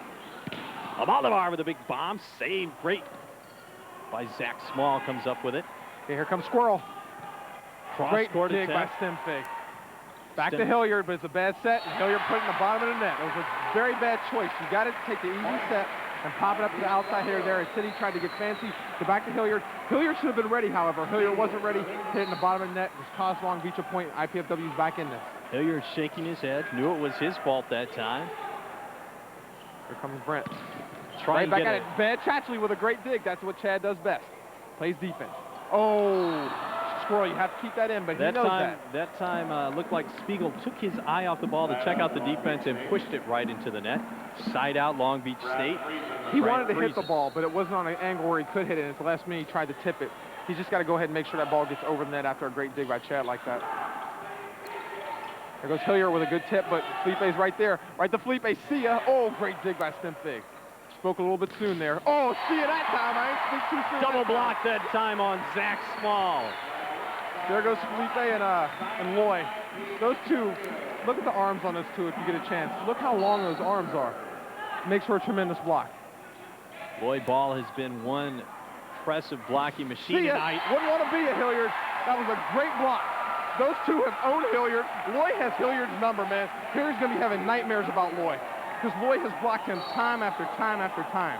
Almodovar with a big bomb. Save great by Zach Small, comes up with it. Okay, here comes Squirrel. Great Cross-court dig by attempt. Stimfig. Back to Hilliard, but it's a bad set, and Hilliard put it in the bottom of the net. It was a very bad choice. You got to take the easy set and pop it up to the outside here there. As City tried to get fancy. Go back to Hilliard. Hilliard should have been ready, however. Hilliard wasn't ready. Hit it in the bottom of the net. Just cost Long Beach a point. IPFW's back in this. Hilliard shaking his head. Knew it was his fault that time. Here comes Brent. Trying Right to back get at it. Bad Chatchley with a great dig. That's what Chad does best. Plays defense. Oh, Squirrel, you have to keep that in, but he knows that. That time looked like Spiegel took his eye off the ball to check out the defense and pushed it right into the net. Side out Long Beach State. He wanted to hit the ball, but it wasn't on an angle where he could hit it. And at the last minute, he tried to tip it. He's just got to go ahead and make sure that ball gets over the net after a great dig by Chad like that. There goes Hilliard with a good tip, but Felipe's right there. Right to Felipe. See ya. Oh, great dig by Stimfig. Spoke a little bit soon there. Oh, see ya that time. I didn't speak too soon. Double block that time on Zach Small. There goes Felipe and Loy. Those two, look at the arms on those two if you get a chance. Look how long those arms are. Makes for a tremendous block. Loy Ball has been one impressive blocking machine See ya. tonight. Wouldn't want to be a Hilliard. That was a great block. Those two have owned Hilliard. Loy has Hilliard's number, man. Hilliard's going to be having nightmares about Loy because Loy has blocked him time after time after time.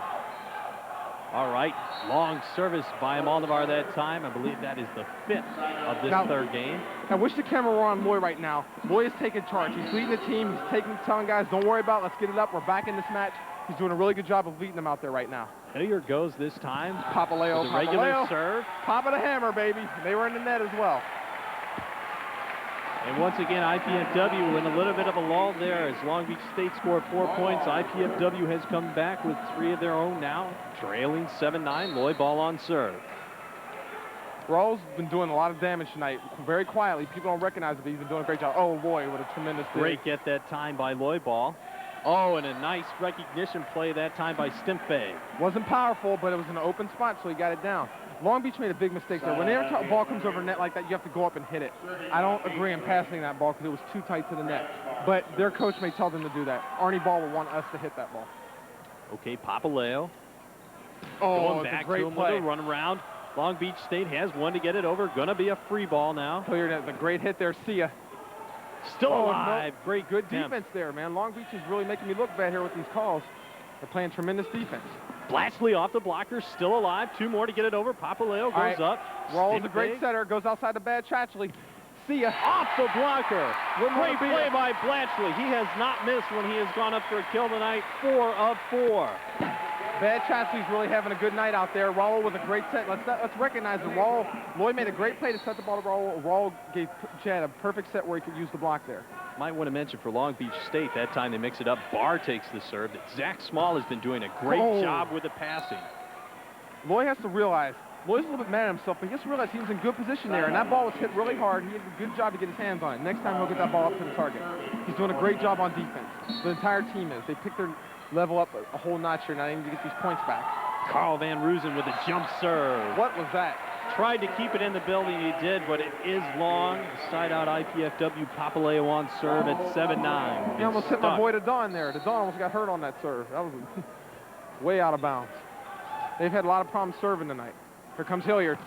All right, long service by Almodovar that time. I believe that is the 5th of this third game. I wish the camera were on Loy right now. Loy is taking charge. He's leading the team. He's telling guys, don't worry about it. Let's get it up. We're back in this match. He's doing a really good job of leading them out there right now. Hilliard goes this time. Papaleo, with a regular serve. Pop of the hammer, baby. They were in the net as well. And once again, IPFW in a little bit of a lull there as Long Beach State scored 4 points. IPFW has come back with 3 of their own now, trailing 7-9. Loy Ball on serve. Rawls been doing a lot of damage tonight, very quietly. People don't recognize it, but he's been doing a great job. Oh, Loy, what a tremendous dig. Great get that time by Loy Ball. Oh, and a nice recognition play that time by Stimfig. Wasn't powerful, but it was an open spot, so he got it down. Long Beach made a big mistake there. Whenever a ball comes over net like that, you have to go up and hit it. I don't agree in passing that ball because it was too tight to the net. But their coach may tell them to do that. Arnie Ball will want us to hit that ball. Okay, Papaleo. Oh, going back a great to him play. with a run around. Long Beach State has one to get it over. Gonna be a free ball now. Hilliard has a great hit there. See ya. Still alive. No. Great good attempt. defense there, man. Long Beach is really making me look bad here with these calls. They're playing tremendous defense. Blatchley off the blocker, still alive. 2 more to get it over. Papaleo goes up. Rawls a great setter. Goes outside the bad Chatchley. See ya. Off the blocker. Great be play it. by Blatchley. He has not missed when he has gone up for a kill tonight. 4 of 4. Bad Chatchley's really having a good night out there. Raul with a great set. Let's recognize that Loy made a great play to set the ball to Raul. Raul gave Chad a perfect set where he could use the block there. Might want to mention for Long Beach State, that time they mix it up. Barr takes the serve. Zach Small has been doing a great job with the passing. Loy has to realize, Loy's a little bit mad at himself, but he has to realize he was in good position there, and that ball was hit really hard. He did a good job to get his hands on it. Next time he'll get that ball up to the target. He's doing a great job on defense. The entire team is. They picked their level up a whole notch here, now they need to get these points back. Carl Van Roosen with a jump serve. What was that? Tried to keep it in the building, he did, but it is long. Side out IPFW, Papaleo on serve at 7-9. He almost hit my boy Dadon there. Dadon almost got hurt on that serve. That was way out of bounds. They've had a lot of problems serving tonight. Here comes Hilliard.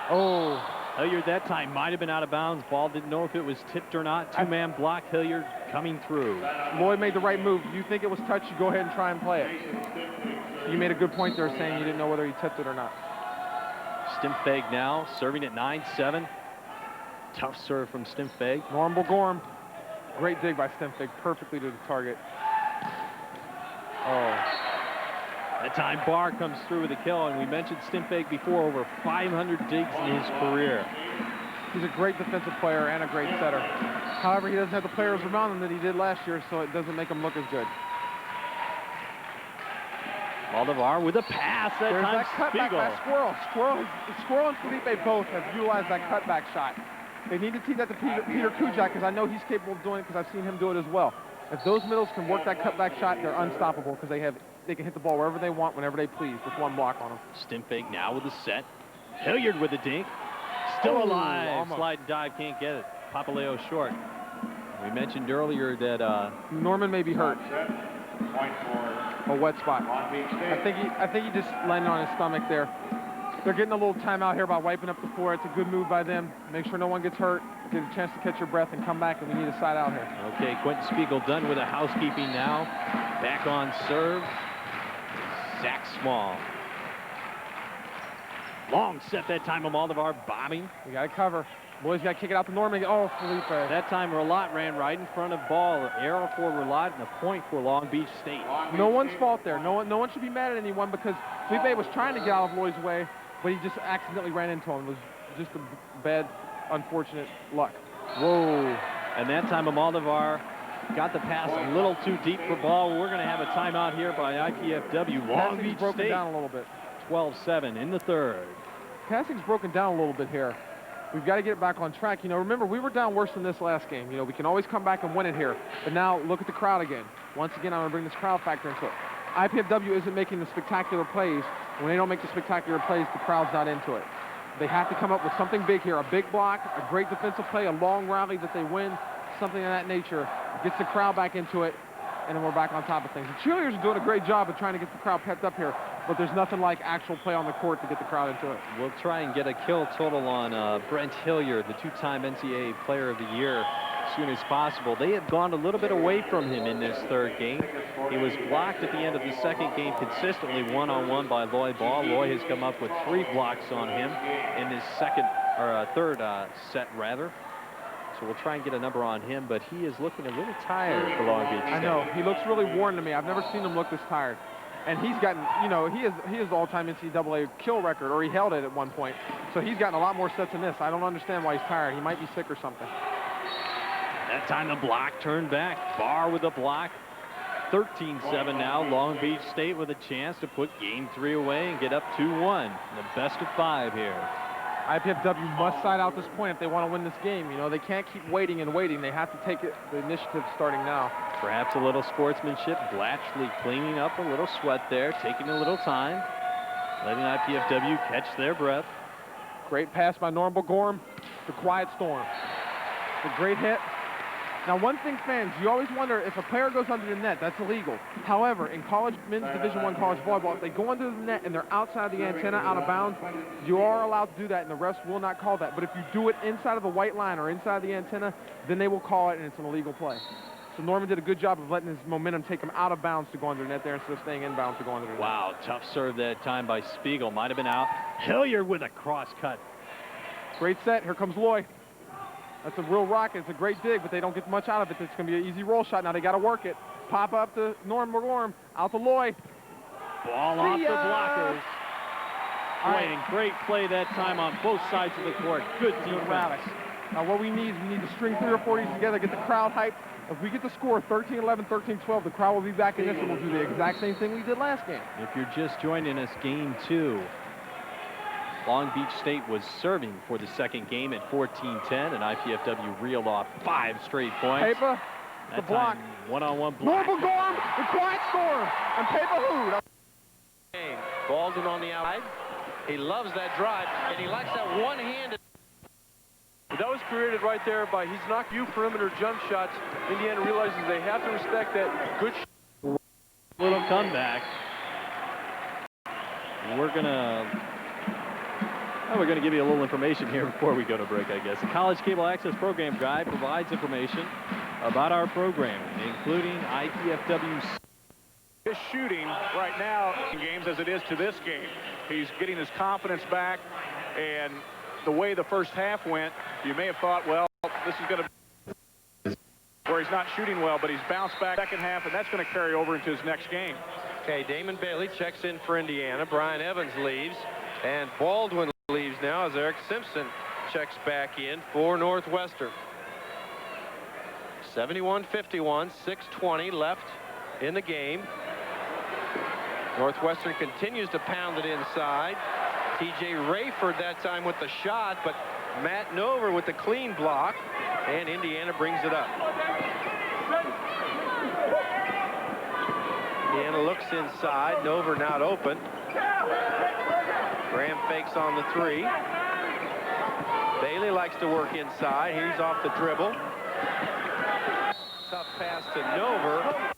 Oh. Hilliard that time might have been out of bounds. Ball didn't know if it was tipped or not. 2-man block, Hilliard coming through. Lloyd made the right move. If you think it was touched, you go ahead and try and play it. You made a good point there saying you didn't know whether he tipped it or not. Stimfig now serving at 9-7. Tough serve from Stimfig. Norm Gorm. Great dig by Stimfig, perfectly to the target. Oh. That time Barr comes through with a kill, and we mentioned Stimfig before, over 500 digs in his career. He's a great defensive player and a great setter. However, he doesn't have the players around him that he did last year, so it doesn't make him look as good. Almodovar with a pass. There's time that cutback by Squirrel. Squirrel and Felipe both have utilized that cutback shot. They need to teach that to Peter Kujak, because I know he's capable of doing it, because I've seen him do it as well. If those middles can work that cutback shot, they're unstoppable, because they can hit the ball wherever they want, whenever they please, with one block on them. Stimpfake now with the set. Hilliard with the dink. Still alive. Almost. Slide and dive, can't get it. Papaleo short. We mentioned earlier that Norman may be hurt. A wet spot. I think he just landed on his stomach there. They're getting a little timeout here by wiping up the floor. It's a good move by them. Make sure no one gets hurt. Get a chance to catch your breath and come back, and we need a side out here. Okay, Quentin Spiegel done with the housekeeping now. Back on serve. Zach Small. Long set that time. Almodovar bombing. We got to cover. Boys got to kick it out to Norman. Oh, Felipe. That time Relat ran right in front of ball. Error for Relat and a point for Long Beach State. No one's fault there. No one should be mad at anyone, because Felipe was trying to get out of Loy's way, but he just accidentally ran into him. It was just a bad, unfortunate luck. Whoa. And that time Almodovar got the pass a little too deep for ball. We're going to have a timeout here by IPFW. Long Beach broken State. Down a little bit. 12-7 in the third. Passing's broken down a little bit here. We've got to get it back on track. You know, remember, we were down worse than this last game. You know, we can always come back and win it here. But now, look at the crowd again. Once again, I'm going to bring this crowd factor into it. IPFW isn't making the spectacular plays. When they don't make the spectacular plays, the crowd's not into it. They have to come up with something big here. A big block, a great defensive play, a long rally that they win, something of that nature. Gets the crowd back into it, and then we're back on top of things. The cheerleaders are doing a great job of trying to get the crowd pepped up here, but there's nothing like actual play on the court to get the crowd into it. We'll try and get a kill total on Brent Hilliard, the two-time NCAA Player of the Year, as soon as possible. They have gone a little bit away from him in this third game. He was blocked at the end of the second game consistently one-on-one by Loy Ball. Loy has come up with 3 blocks on him in his third set, rather. So we'll try and get a number on him, but he is looking a little tired for Long Beach State. I know. He looks really worn to me. I've never seen him look this tired. And he's gotten, you know, he is the all-time NCAA kill record, or he held it at one point. So he's gotten a lot more sets than this. I don't understand why he's tired. He might be sick or something. That time the block turned back. Barr with the block. 13-7 now. Long Beach State with a chance to put game 3 away and get up 2-1. The best of 5 here. IPFW must side out this point if they want to win this game. You know, they can't keep waiting and waiting. They have to take it, the initiative starting now. Perhaps a little sportsmanship. Blatchley cleaning up a little sweat there, taking a little time, letting IPFW catch their breath. Great pass by Norm Gorm. The quiet storm. The great hit. Now, one thing, fans, you always wonder if a player goes under the net, that's illegal. However, in men's Division I college volleyball, if they go under the net and they're outside the antenna, out of bounds, you are allowed to do that, and the refs will not call that. But if you do it inside of the white line or inside the antenna, then they will call it, and it's an illegal play. So Norman did a good job of letting his momentum take him out of bounds to go under the net there instead of staying inbounds to go under the net. Wow, tough serve that time by Spiegel. Might have been out. Hilliard with a cross cut. Great set. Here comes Loy. That's a real rocket. It's a great dig, but they don't get much out of it. It's going to be an easy roll shot. Now they got to work it. Pop up to Norm Gorm. Out to Loy. Ball off the blockers. Playing great play that time on both sides of the court. Good defense. Now what we need to string 3 or 4 of these together, get the crowd hyped. If we get the score 13-11, 13-12, the crowd will be back in this, and we'll do the exact same thing we did last game. If you're just joining us, game 2. Long Beach State was serving for the second game at 14-10, and IPFW reeled off 5 straight points. Paper, the block. One-on-one block. Normal Gorm, the quiet storm, and Paper Hood. Baldwin on the outside. He loves that drive, and he likes that one-handed. That was created right there by, he's knocked you perimeter jump shots. Indiana realizes they have to respect that. Good little comeback. We're going to give you a little information here before we go to break, I guess. The College Cable Access Program Guide provides information about our program, including IPFW's his shooting right now in games as it is to this game. He's getting his confidence back, and the way the first half went, you may have thought, well, this is going to be where he's not shooting well, but he's bounced back second half, and that's going to carry over into his next game. Okay, Damon Bailey checks in for Indiana. Brian Evans leaves, and Baldwin leaves now as Eric Simpson checks back in for Northwestern. 71-51, 6:20 left in the game. Northwestern continues to pound it inside. T.J. Rayford that time with the shot, but Matt Nover with the clean block, and Indiana brings it up. Indiana looks inside. Nover not open. Graham fakes on the three. Bailey likes to work inside. He's off the dribble. Tough pass to Nover.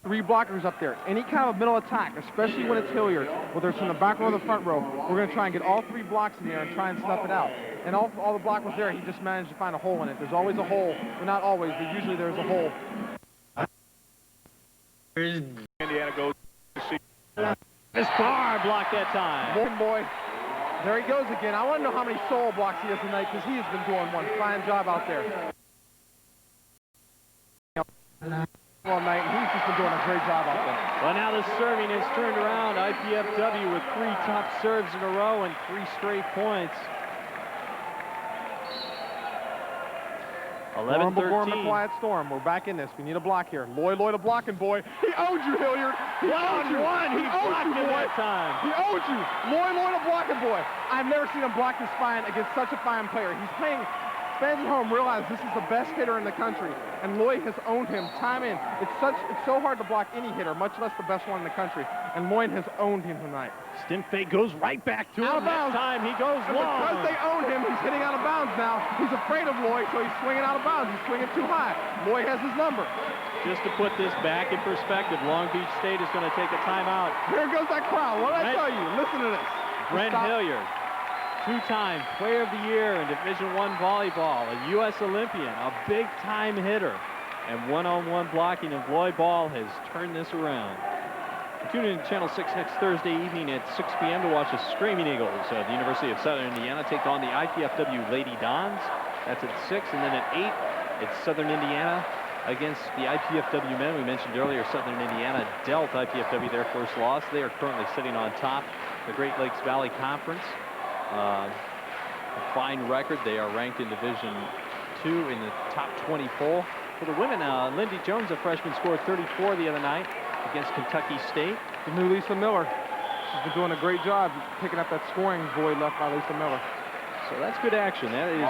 3 blockers up there. Any kind of middle attack, especially when it's Hilliard, whether it's in the back row or the front row, we're going to try and get all 3 blocks in there and try and snuff it out. And all the block was there. He just managed to find a hole in it. There's always a hole. Well, not always, but usually there's a hole. Indiana goes to see. This bar blocked that time. Boy, there he goes again. I want to know how many solo blocks he has tonight, because he has been doing one fine job out there all night, and he's just been doing a great job out there. Well, now the serving has turned around. IPFW with 3 top serves in a row and 3 straight points. 11-13. Quiet storm. We're back in this. We need a block here. Lloyd a blocking, boy. He owed you, Hilliard. He owed you. He blocked you, boy. That time. He owed you. Lloyd a blocking, boy. I've never seen him block this fine against such a fine player. He's playing. Fans at home realize this is the best hitter in the country, and Lloyd has owned him time in. It's so hard to block any hitter, much less the best one in the country, and Lloyd has owned him tonight. Stimpfey goes right back to him. That time he goes and long. Because they own him, he's hitting out of bounds now. He's afraid of Lloyd, so he's swinging out of bounds. He's swinging too high. Lloyd has his number. Just to put this back in perspective, Long Beach State is going to take a timeout. Here goes that crowd. What did I tell you? Listen to this. Brent Hilliard, 2-time Player of the Year in Division I volleyball, a U.S. Olympian, a big-time hitter, and one-on-one blocking of Lloyd Ball has turned this around. Tune in to Channel 6 next Thursday evening at 6 p.m. to watch the Screaming Eagles of the University of Southern Indiana take on the IPFW Lady Dons. That's at 6, and then at 8, it's Southern Indiana against the IPFW men. We mentioned earlier Southern Indiana dealt IPFW their first loss. They are currently sitting on top of the Great Lakes Valley Conference. A fine record. They are ranked in Division II in the top 24. For the women, Lindy Jones, a freshman, scored 34 the other night against Kentucky State. The new Lisa Miller. She's been doing a great job picking up that scoring void left by Lisa Miller. So that's good action. That is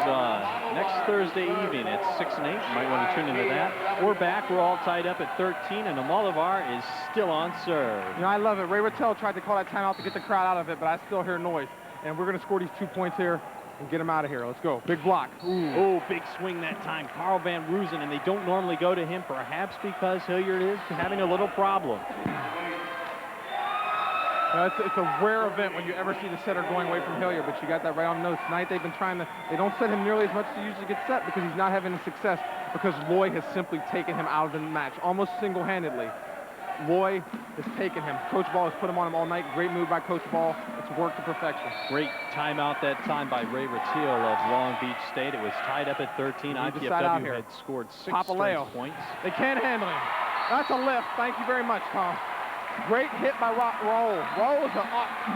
next Thursday evening at 6 and 8. You might want to tune into that. We're back. We're all tied up at 13, and Almodovar is still on serve. You know, I love it. Ray Rattel tried to call that timeout to get the crowd out of it, but I still hear noise. And we're going to score these 2 points here and get them out of here. Let's go. Big block. Oh, big swing that time. Carl Van Roosen, and they don't normally go to him, perhaps because Hilliard is having a little problem. It's a rare event when you ever see the setter going away from Hilliard, but you got that right on the nose. Tonight they've been trying to, they don't set him nearly as much as he usually gets set because he's not having the success because Lloyd has simply taken him out of the match, almost single-handedly. Lloyd has taken him. Coach Ball has put him on him all night. Great move by Coach Ball. It's worked to perfection. Great timeout that time by Ray Rattil of Long Beach State. It was tied up at 13. IPFW had scored 6 straight points. They can't handle him. That's a lift. Thank you very much, Tom. Great hit by Raul. Raul is a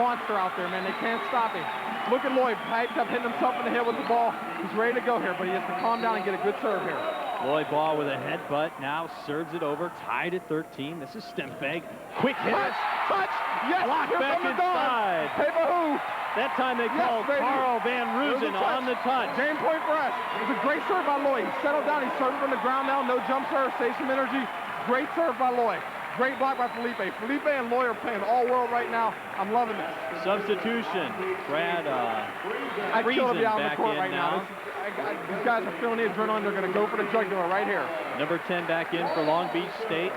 monster out there, man. They can't stop him. Look at Lloyd, piped up, hitting himself in the head with the ball. He's ready to go here, but he has to calm down and get a good serve here. Lloyd Ball with a headbutt, now serves it over, tied at 13. This is Stimpfey. Quick hit. Touch! Yes! Block back inside. Hey, who? That time they called Carl Van Roosen on the touch. Game point for us. It was a great serve by Lloyd. He settled down. He's serving from the ground now. No jump serve. Save some energy. Great serve by Lloyd. Great block by Felipe. Felipe and Lloyd are playing all world right now. I'm loving this. Substitution. Brad I'd kill to be out on the court right now. These guys are feeling the adrenaline. They're going to go for the jugular right here. Number 10 back in for Long Beach State.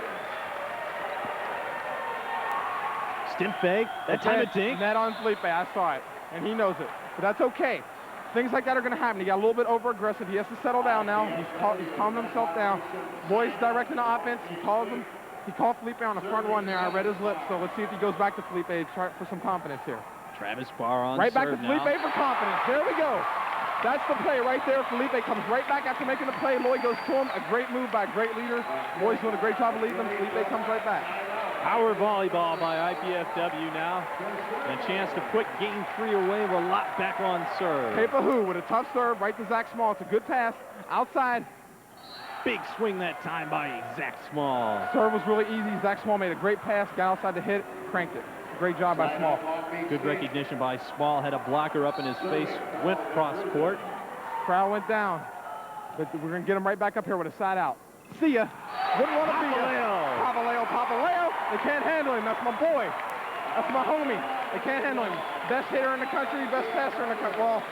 Stimpfey. That time a dink. Net on Felipe. I saw it. And he knows it. But that's okay. Things like that are going to happen. He got a little bit over-aggressive. He has to settle down now. He's calming himself down. Lloyd's directing the offense. He calls him. He called Felipe on the front run there. I read his lips, so let's see if he goes back to Felipe for some confidence here. Travis Barr on right back to Felipe now. For confidence. There we go. That's the play right there. Felipe comes right back after making the play. Lloyd goes to him. A great move by a great leader. Lloyd's doing a great job of leading him. Felipe comes right back. Power volleyball by IPFW now. And a chance to put game 3 away. Ralotte back on serve. Paper Who with a tough serve right to Zach Small. It's a good pass. Outside. Big swing that time by Zach Small. Serve was really easy. Zach Small made a great pass. Got outside to hit. Cranked it. Great job by Small. Good recognition by Small. Had a blocker up in his face. Went cross court. Crowd went down. But we're going to get him right back up here with a side out. See ya. Wouldn't want to be ya. Papaleo. They can't handle him. That's my boy. That's my homie. They can't handle him. Best hitter in the country, best passer in the country. Well,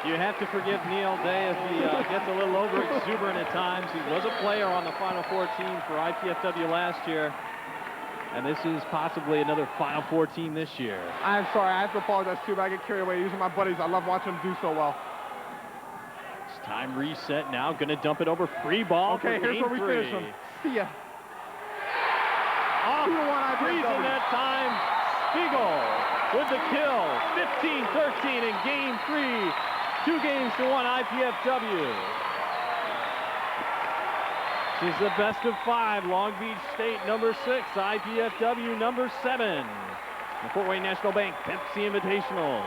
you have to forgive Neil Day if he gets a little over exuberant at times. He was a player on the Final Four team for IPFW last year. And this is possibly another Final Four team this year. I'm sorry. I have to apologize too, but I get carried away. These are my buddies. I love watching them do so well. It's time reset now. Going to dump it over. Free ball. Okay, here's where we finish them. See ya. Freezing that time. Spiegel with the kill. 15-13 in game 3. 2 games to 1 IPFW. This is the best of 5. Long Beach State number 6. IPFW number 7. The Fort Wayne National Bank Pepsi Invitational.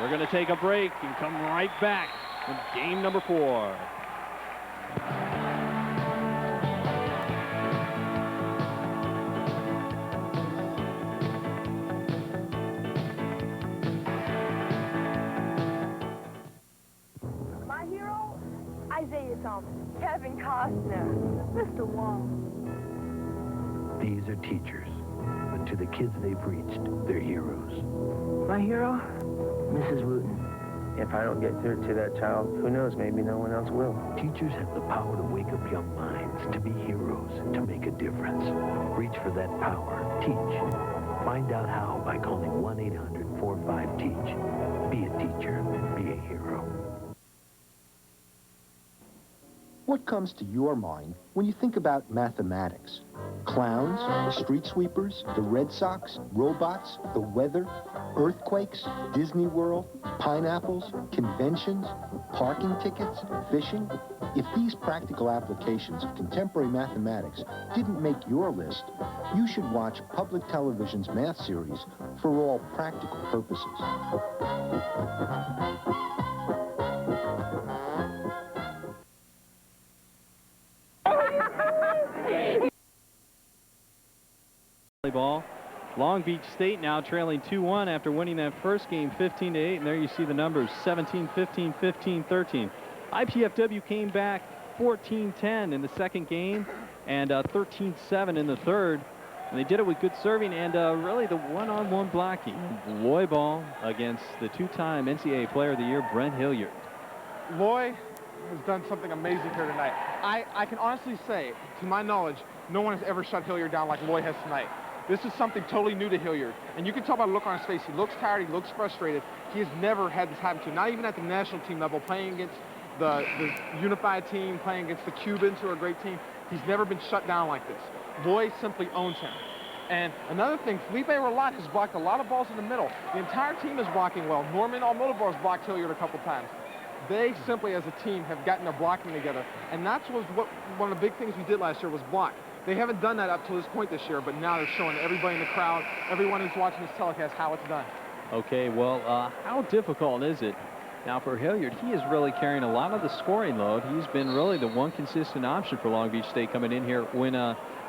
We're going to take a break and come right back with game number 4. Kevin Costner, Mr. Wong. These are teachers, but to the kids they've reached, they're heroes. My hero? Mrs. Wooten. If I don't get through to that child, who knows, maybe no one else will. Teachers have the power to wake up young minds, to be heroes, to make a difference. Reach for that power. Teach. Find out how by calling 1-800-45-TEACH. Be a teacher. Be a hero. What comes to your mind when you think about mathematics? Clowns, street sweepers, the Red Sox, robots, the weather, earthquakes, Disney World, pineapples, conventions, parking tickets, fishing? If these practical applications of contemporary mathematics didn't make your list, you should watch public television's math series For All Practical Purposes. Volleyball. Long Beach State now trailing 2-1 after winning that first game 15-8, and there you see the numbers 17-15, 15-13. IPFW came back 14-10 in the second game and 13-7 in the third, and they did it with good serving and really the one-on-one blocking. Loy ball against the 2-time NCAA Player of the Year, Brent Hilliard. Loy has done something amazing here tonight. I can honestly say, to my knowledge, no one has ever shut Hilliard down like Loy has tonight. This is something totally new to Hilliard. And you can tell by the look on his face. He looks tired. He looks frustrated. He has never had this happen to him, not even at the national team level, playing against the unified team, playing against the Cubans, who are a great team. He's never been shut down like this. Loy simply owns him. And another thing, Felipe Ralotte has blocked a lot of balls in the middle. The entire team is blocking well. Norman Almodovar has blocked Hilliard a couple times. They simply, as a team, have gotten their blocking together. And that's what one of the big things we did last year was block. They haven't done that up to this point this year, but now they're showing everybody in the crowd, everyone who's watching this telecast, how it's done. Okay, well, how difficult is it? Now, for Hilliard, he is really carrying a lot of the scoring load. He's been really the one consistent option for Long Beach State coming in here when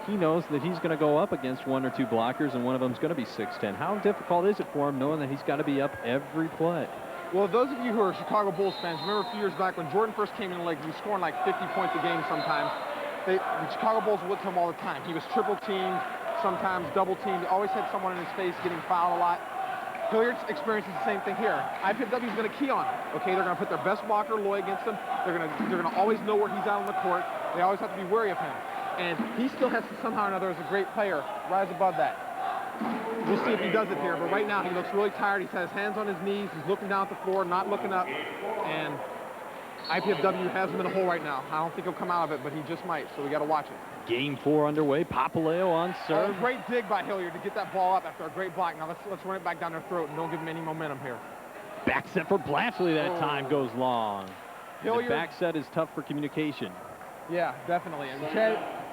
he knows that he's going to go up against 1 or 2 blockers, and one of them is going to be 6'10". How difficult is it for him knowing that he's got to be up every play? Well, those of you who are Chicago Bulls fans, remember a few years back when Jordan first came in the league, he was scoring like 50 points a game sometimes. The Chicago Bulls would to him all the time. He was triple teamed, sometimes double teamed. He always had someone in his face getting fouled a lot. Hilliard's experience is the same thing here. IPFW is going to key on him. Okay, they're going to put their best blocker, Loy, against him. They're going to always know where he's out on the court. They always have to be wary of him. And he still has to somehow or another, as a great player, rise above that. We'll see if he does it here, but right now he looks really tired. He's had his hands on his knees. He's looking down at the floor, not looking up. And IPFW has him in a hole right now. I don't think he'll come out of it, but he just might, so we got to watch it. Game 4 underway. Papaleo on serve. Oh, great dig by Hilliard to get that ball up after a great block. Now let's run it back down their throat and don't give them any momentum here. Back set for Blatchley that time goes long. Hilliard, the back set is tough for communication. Yeah, definitely. And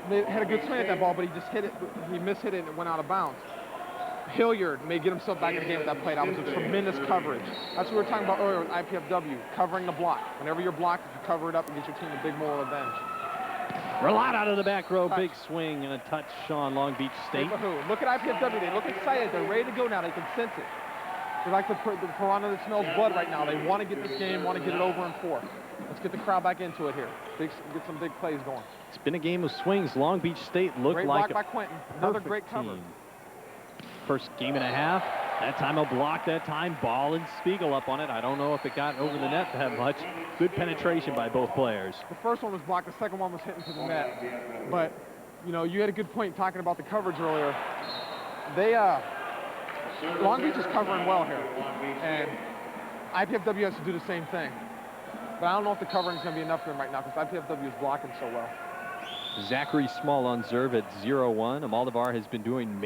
they had a good swing at that ball, but he just hit it. He mishit it and it went out of bounds. Hilliard may get himself back in the game with that play. That was a tremendous coverage. That's what we were talking about earlier with IPFW, covering the block. Whenever you're blocked, you cover it up and get your team a big moral advantage. Ralot out of the back row, big swing and a touch on Long Beach State. Look at IPFW. They look excited. They're ready to go now. They can sense it. They're like the piranha that smells blood right now. They want to get this game, want to get it over in 4. Let's get the crowd back into it here. Get some big plays going. It's been a game of swings. Long Beach State looked great like block by Quentin. Another great cover. Team. First game and a half. That time a block. That time Ball and Spiegel up on it. I don't know if it got over the net that much. Good penetration by both players. The first one was blocked. The second one was hitting to the net. But, you know, you had a good point talking about the coverage earlier. Long Beach is covering well here. And IPFW has to do the same thing. But I don't know if the covering is going to be enough for them right now because IPFW is blocking so well. Zachary Small on serve at 0-1. Almodovar has been doing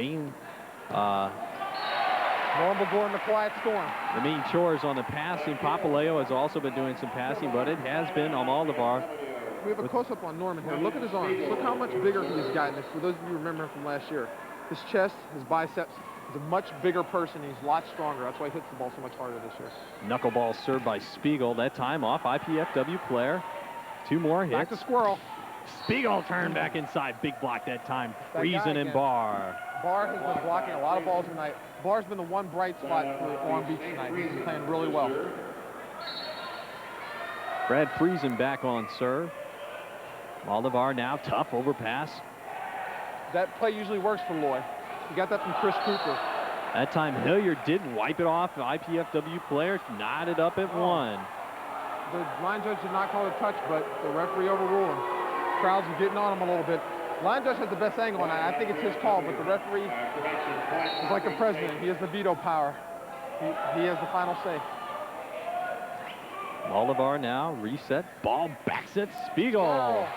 Normal going the quiet storm. the main chores on the passing. Papaleo has also been doing some passing, but it has been Almodovar. We have a close-up on Norman here. Look at his arms. Look how much bigger he has gotten. For those of you who remember him from last year, his chest, his biceps, he's a much bigger person. He's a lot stronger. That's why he hits the ball so much harder this year. Knuckleball served by Spiegel. That time off IPFW player. 2 more hits. Back to Squirrel. Spiegel turned back inside. Big block that time. Friesen and Barr. Barr has been blocking a lot of balls tonight. Barr's been the one bright spot for Long Beach tonight. He's been playing really well. Brad Friesen back on serve. Almodovar now tough overpass. That play usually works for Loy. He got that from Chris Cooper. That time Hilliard didn't wipe it off. The IPFW player knotted up at 1. The line judge did not call it a touch, but the referee overruled him. Crowds are getting on him a little bit. Line judge has the best angle, and I think it's his call, but the referee is like the president. He has the veto power. He has the final say. Almodovar now reset. Ball backs at Spiegel. Oh.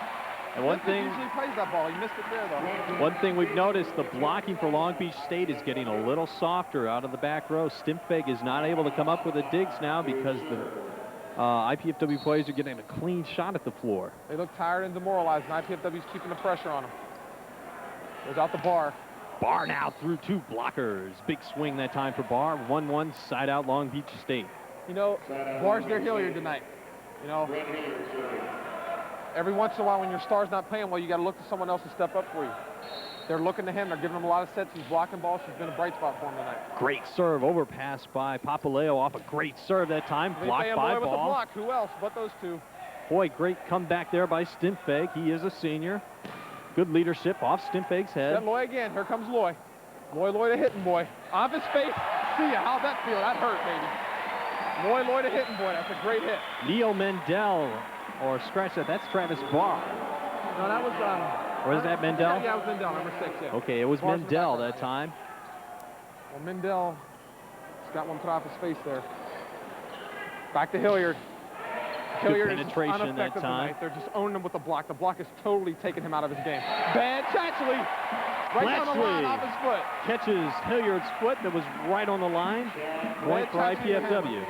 And one thing, usually plays that ball. He missed it there, though. one thing we've noticed, the blocking for Long Beach State is getting a little softer out of the back row. Stimpfeg is not able to come up with the digs now because the IPFW players are getting a clean shot at the floor. They look tired and demoralized, and IPFW's keeping the pressure on them. There's out the Barr. Barr now through 2 blockers. Big swing that time for Barr. 1-1 side out Long Beach State. You know, Barr's their Hilliard tonight. You know, every once in a while when your star's not playing well, you got to look to someone else to step up for you. They're looking to him. They're giving him a lot of sets. He's blocking balls. He's been a bright spot for him tonight. Great serve. Overpass by Papaleo off a great serve that time. Blocked by with the Ball. block. Who else but those two? Boy, great comeback there by Stimpfeg. He is a senior. Good leadership off Stimpfeg's head. Set Loy again. Here comes Loy. Loy to hitting boy. Off his face. See ya. How'd that feel? That hurt, baby. Loy to hitting boy. That's a great hit. Neil Mendel, or scratch that. That's Travis Barr. No, that was or is that Mendel? Yeah, it was Mendel, number 6, yeah. Okay, it was Barr's Mendel that time. Well, Mendel has got one put off his face there. Back to Hilliard. Hilliard is penetration that time. Tonight. They're just owning him with the block. The block has totally taken him out of his game. Bad Chatchley. Right down the line off his foot. Catches Hilliard's foot that was right on the line. Point for IPFW.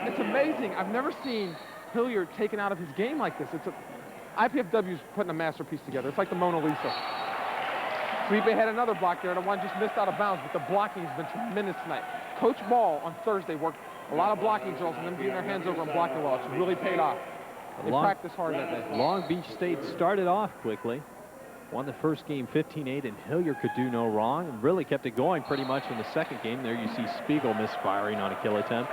It's amazing. I've never seen Hilliard taken out of his game like this. IPFW's putting a masterpiece together. It's like the Mona Lisa. Felipe had another block there. The one just missed out of bounds, but the blocking has been tremendous tonight. Coach Ball on Thursday worked a lot of blocking drills and them getting their hands over and blocking well. It's really paid off. They practiced hard that day. Long Beach State started off quickly. Won the first game 15-8, and Hilliard could do no wrong and really kept it going pretty much in the second game. There you see Spiegel misfiring on a kill attempt.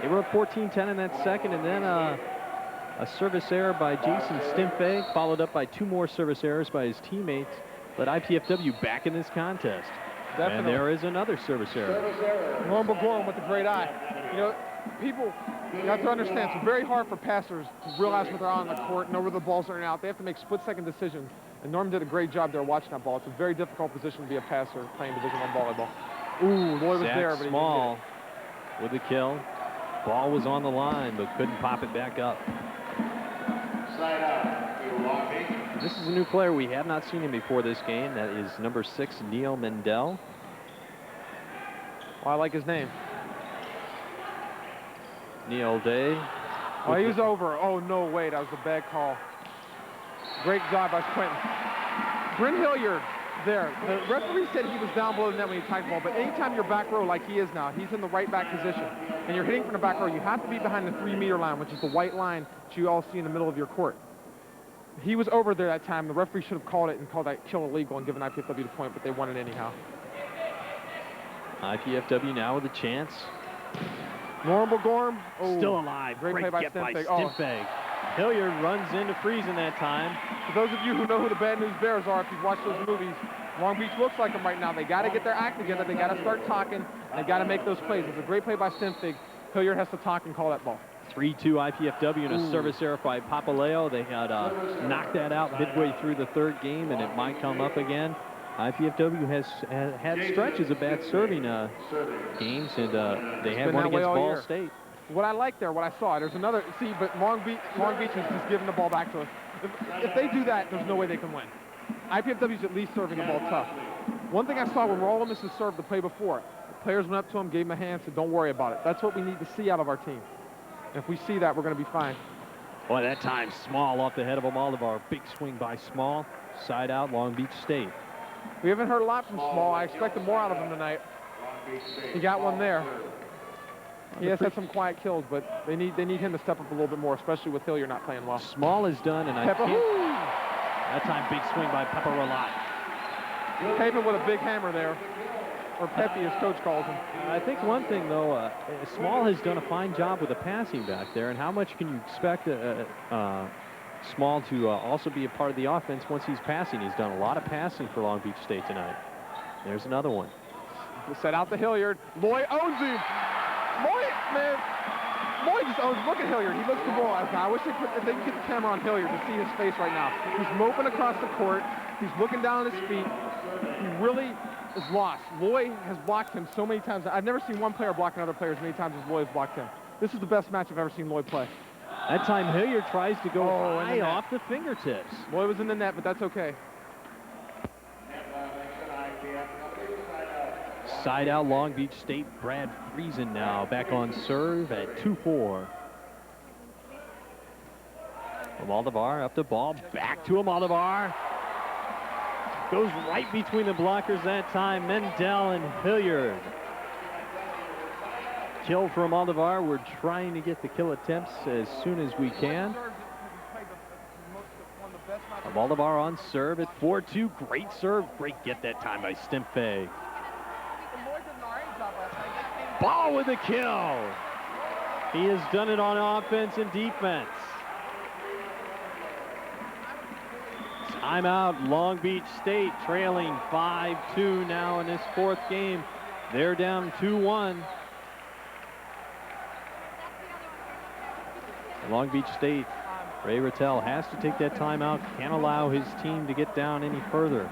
They were up 14-10 in that second, and then a service error by Jason Stimpfeg, followed up by 2 more service errors by his teammates, led IPFW back in this contest. Definitely. And there is another service error. Norm Gorham with a great eye. You know, people, you have to understand, it's very hard for passers to realize when they're on the court, know where the balls are out. They have to make split-second decisions, and Norm did a great job there watching that ball. It's a very difficult position to be a passer playing Division I volleyball. Ooh, Loy was there, but he Small with the kill. Ball was on the line, but couldn't pop it back up. This is a new player. We have not seen him before this game. That is number 6, Neil Mendel. Well, I like his name. Neil Day. Oh, he was over. Oh, no, wait. That was a bad call. Great job by Quentin. Bryn Hilliard there. The referee said he was down below the net when he attacked the ball, but anytime you're back row like he is now, he's in the right back position, and you're hitting from the back row, you have to be behind the 3-meter line, which is the white line that you all see in the middle of your court. He was over there that time. The referee should have called it and called that kill illegal and given IPFW the point, but they won it anyhow. IPFW now with a chance. Normal Gorm. Oh, still alive. Great play by Stimfig. Stimfig. Hilliard runs into freezing that time. For those of you who know who the Bad News Bears are, if you've watched those movies, Long Beach looks like them right now. They got to get their act together. They got to start talking. They got to make those plays. It's a great play by Stimfig. Hilliard has to talk and call that ball. 3-2 IPFW and a service error by Papaleo. They had knocked that out midway through the third game, and it might come up again. IPFW has had stretches of bad serving games, and they had one against Ball State. What I like there, what I saw, there's another, see, but Long Beach is just giving the ball back to us. If they do that, there's no way they can win. IPFW's at least serving the ball tough. One thing I saw when Ole Miss served the play before, the players went up to him, gave him a hand, said, don't worry about it. That's what we need to see out of our team. And if we see that, we're going to be fine. Boy, that time, Small off the head of Almodovar. Big swing by Small. Side out, Long Beach State. We haven't heard a lot from Small. I expected more out of him tonight. He got one there. He has had some quiet kills, but they need him to step up a little bit more, especially with Hilliard not playing well. Small is done, and that time big swing by Pepper Rolat. Pavement with a big hammer there, or Pepe as coach calls him. I think one thing though, Small has done a fine job with the passing back there, and how much can you expect Small to also be a part of the offense once he's passing? He's done a lot of passing for Long Beach State tonight. There's another one. Set out to Hilliard. Loy owns him. Loy just owns. Look at Hilliard. He looks demoralized now. I wish if they could get the camera on Hilliard to see his face right now. He's moping across the court. He's looking down at his feet. He really is lost. Loy has blocked him so many times. I've never seen one player block another player as many times as Loy has blocked him. This is the best match I've ever seen Loy play. That time Hilliard tries to go high off the fingertips. Loy was in the net, but that's okay. Side out, Long Beach State. Brad Friesen now back on serve at 2-4. Almodovar up the ball, back to Almodovar. Goes right between the blockers that time, Mendel and Hilliard. Kill for Almodovar. We're trying to get the kill attempts as soon as we can. Almodovar on serve at 4-2. Great serve. Great get that time by Stimfig. Ball with a kill. He has done it on offense and defense. Timeout, Long Beach State trailing 5-2 now in this fourth game. They're down 2-1. Long Beach State, Ray Rattel has to take that timeout. Can't allow his team to get down any further.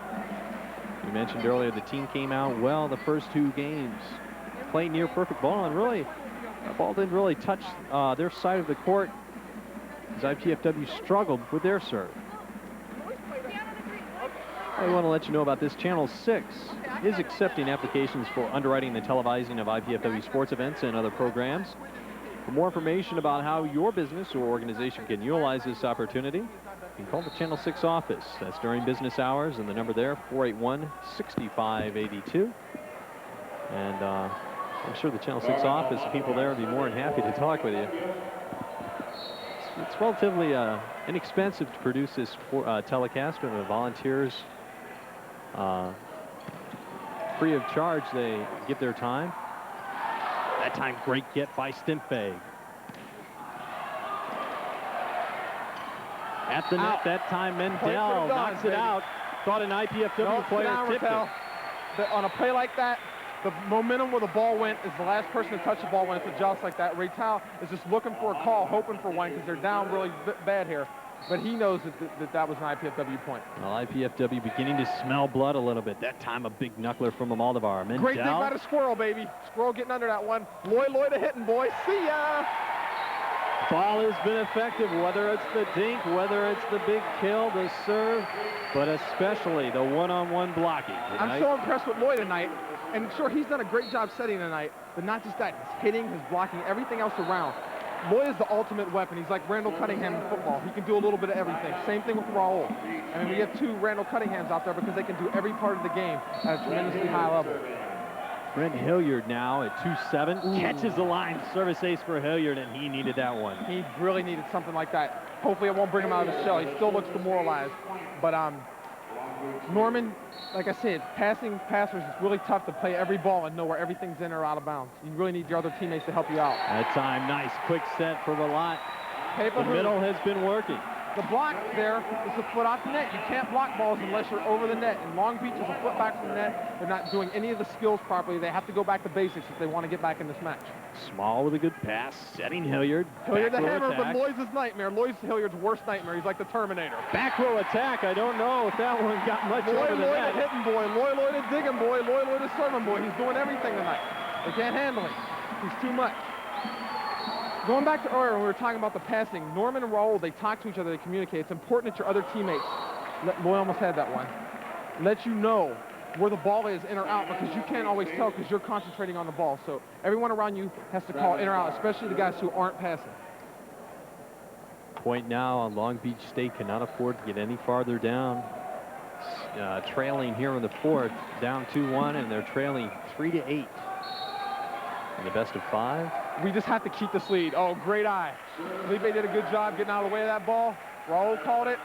You mentioned earlier the team came out well the first two games. Played near perfect ball, and really, the ball didn't really touch their side of the court as IPFW struggled with their serve. I want to let you know about this. Channel 6 is accepting applications for underwriting the televising of IPFW sports events and other programs. For more information about how your business or organization can utilize this opportunity, you can call the Channel 6 office. That's during business hours, and the number there, 481-6582. And I'm sure the Channel 6 office people there would be more than happy to talk with you. It's relatively inexpensive to produce this telecast, and the volunteers, free of charge, they give their time. That time, great get by Stimfig. At the net that time, Mendel knocks it out. Thought an IPFW player tipped it. On a play like that, the momentum where the ball went is the last person to touch the ball when it's a joust like that. Rattel is just looking for a call, hoping for one, because they're down really bad here. But he knows that was an IPFW point. Well, IPFW beginning to smell blood a little bit. That time, a big knuckler from Almodovar. Mendel. Great dig by the Squirrel, baby. Squirrel getting under that one. Loy to hitting, boy. See ya! Ball has been effective, whether it's the dink, whether it's the big kill, the serve, but especially the one-on-one blocking tonight. I'm so impressed with Loy tonight. And sure, he's done a great job setting tonight, but not just that. His hitting, his blocking, everything else around. Loy is the ultimate weapon. He's like Randall Cunningham in football. He can do a little bit of everything. Same thing with Raul. I mean, we have two Randall Cunninghams out there because they can do every part of the game at a tremendously high level. Brent Hilliard now at 2-7. Catches the line. Service ace for Hilliard, and he needed that one. He really needed something like that. Hopefully it won't bring him out of his shell. He still looks demoralized. But Norman, like I said, passing passers is really tough to play every ball and know where everything's in or out of bounds. You really need your other teammates to help you out. That time, nice quick set for Ralat. The middle has been working. The block there is a foot off the net. You can't block balls unless you're over the net. And Long Beach is a foot back from the net. They're not doing any of the skills properly. They have to go back to basics if they want to get back in this match. Small with a good pass, setting Hilliard. Hilliard the hammer, but Loy's his nightmare. Loy's Hilliard's worst nightmare. He's like the Terminator. Back row attack. I don't know if that one got much over the net. Loy the hitting boy. Loy the digging boy. Loy the serving boy. He's doing everything tonight. They can't handle him. He's too much. Going back to earlier when we were talking about the passing, Norman and Raul, they talk to each other, they communicate. It's important that your other teammates, Loy almost had that one, let you know where the ball is in or out, because you can't always tell because you're concentrating on the ball. So everyone around you has to call in or out, especially the guys who aren't passing. Point now on Long Beach State cannot afford to get any farther down. Trailing here in the fourth, down 2-1, and they're trailing 3-8 in the best of 5. We just have to keep this lead. Oh, great eye. Felipe did a good job getting out of the way of that ball. Raul called it.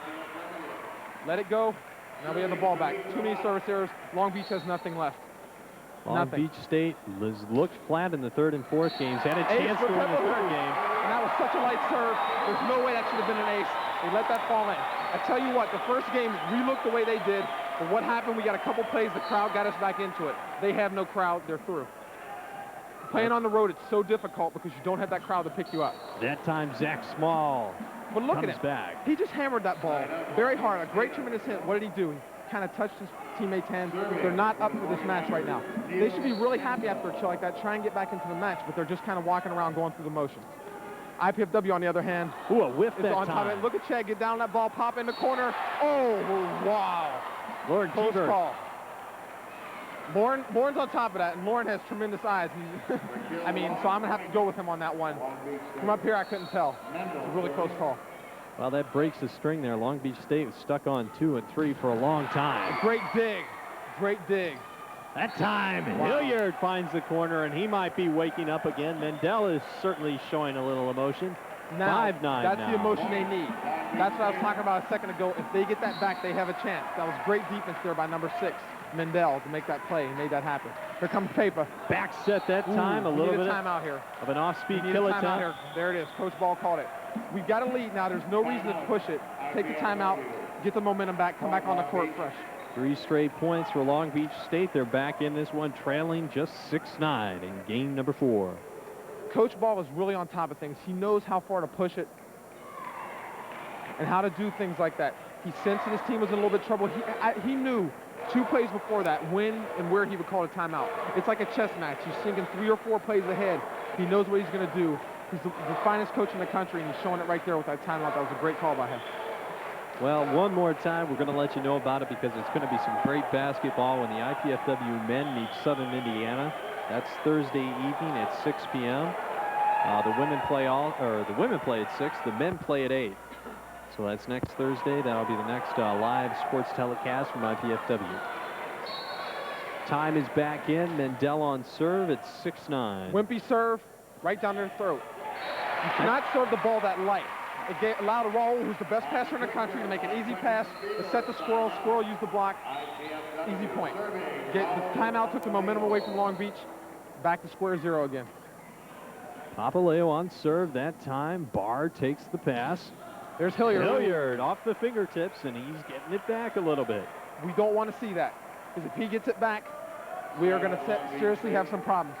Let it go. Now we have the ball back. Too many service errors. Long Beach has nothing left. Long Beach State looked flat in the third and fourth games. Had a chance to win the third game. And that was such a light serve. There's no way that should have been an ace. They let that fall in. I tell you what, the first game, we looked the way they did. But what happened, we got a couple plays, the crowd got us back into it. They have no crowd. They're through. Playing on the road, it's so difficult because you don't have that crowd to pick you up. That time, Zach Small but look comes at him. Back. He just hammered that ball very hard. A great, tremendous hit. What did he do? He kind of touched his teammate's hand. They're not up for this match right now. They should be really happy after a chill like that, try and get back into the match, but they're just kind of walking around going through the motions. IPFW, on the other hand, ooh, a whiff is that on time. Top of it. Look at Chad get down that ball, pop in the corner. Oh, wow. Lord Close Keeper. call. Lauren's on top of that, and Lauren has tremendous eyes. I mean, so I'm going to have to go with him on that one. From up here, I couldn't tell. It's a really close call. Well, that breaks the string there. Long Beach State was stuck on 2 and 3 for a long time. Great dig. Great dig. That time, wow. Hilliard finds the corner, and he might be waking up again. Mendel is certainly showing a little emotion. Now, 5-9 that's now. the emotion they need. That's what I was talking about a second ago. If they get that back, they have a chance. That was great defense there by number 6, Mendel, to make that play. He made that happen. Here comes Paper. Back set that time. A little bit timeout here of an off-speed kill attempt. Here. There it is. Coach Ball called it. We've got a lead now. There's no reason to push it. Take the timeout, get the momentum back, come back on the court fresh. 3 straight points for Long Beach State. They're back in this one, trailing just 6-9 in game number 4. Coach Ball is really on top of things. He knows how far to push it and how to do things like that. He sensed that his team was in a little bit of trouble. He knew 2 plays before that when and where he would call a timeout. It's like a chess match. He's thinking 3 or 4 plays ahead. He knows what he's going to do. He's the finest coach in the country, and he's showing it right there with that timeout. That was a great call by him. Well, one more time, we're going to let you know about it because it's going to be some great basketball when the IPFW men meet Southern Indiana. That's Thursday evening at 6 p.m. The women play at 6. The men play at 8. So that's next Thursday. That'll be the next live sports telecast from IPFW. Time is back in. Mendel on serve at 6-9. Wimpy serve right down their throat. You cannot serve the ball that light. It allowed Raul, who's the best passer in the country, to make an easy pass, to set the Squirrel. Squirrel used the block. Easy point. The timeout took the momentum away from Long Beach. Back to square 0 again. Papaleo on serve that time. Barr takes the pass. There's Hilliard. Hilliard off the fingertips, and he's getting it back a little bit. We don't want to see that, because if he gets it back, we are going to seriously have some problems.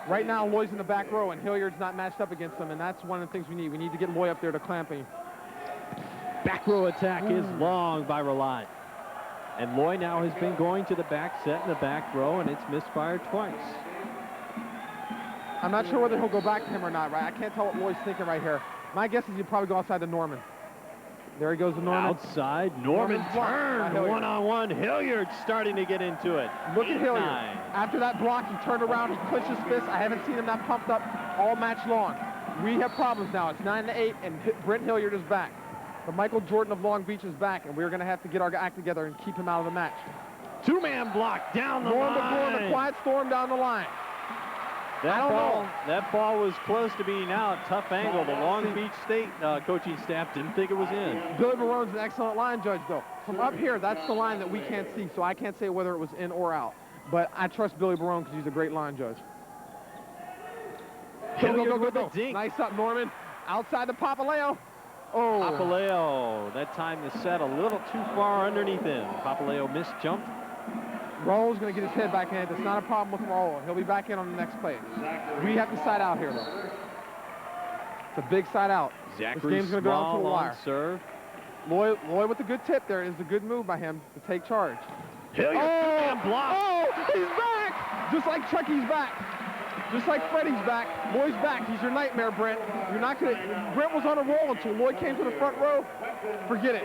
Right now, Loy's in the back row, and Hilliard's not matched up against him, and that's one of the things we need. We need to get Loy up there to clamp him. Back row attack is long by Ralat. And Loy now has been going to the back set in the back row, and it's misfired twice. I'm not sure whether he'll go back to him or not, right? I can't tell what Loy's thinking right here. My guess is he'll probably go outside to Norman. There he goes to Norman. Outside, Norman turned one-on-one. Hilliard starting to get into it. Look at Hilliard. After that block, he turned around, he clenched his fist. I haven't seen him that pumped up all match long. We have problems now. It's 9-8, and Brent Hilliard is back. But Michael Jordan of Long Beach is back, and we're going to have to get our act together and keep him out of the match. Two-man block down the Norm line. McGorn, a quiet storm down the line. That ball was close to being out. Tough angle. The Long Beach State coaching staff didn't think it was in. Billy Barone's an excellent line judge, though. From up here, that's the line that we can't see, so I can't say whether it was in or out. But I trust Billy Barone because he's a great line judge. Go. Nice up, Norman. Outside the Papaleo. Oh. Papaleo. That time the set a little too far underneath him. Papaleo misjumped. Raul's going to get his head back in. That's not a problem with Raul. He'll be back in on the next play. We have to side out here, though. It's a big side out. Zachary this game's going to go down to the wire. Serve. Lloyd with a good tip there. It's a good move by him to take charge. Block. Oh, he's back! Just like Chucky's back. Just like Freddie's back. Lloyd's back. He's your nightmare, Brent. You're not going to... Brent was on a roll until Lloyd came to the front row. Forget it.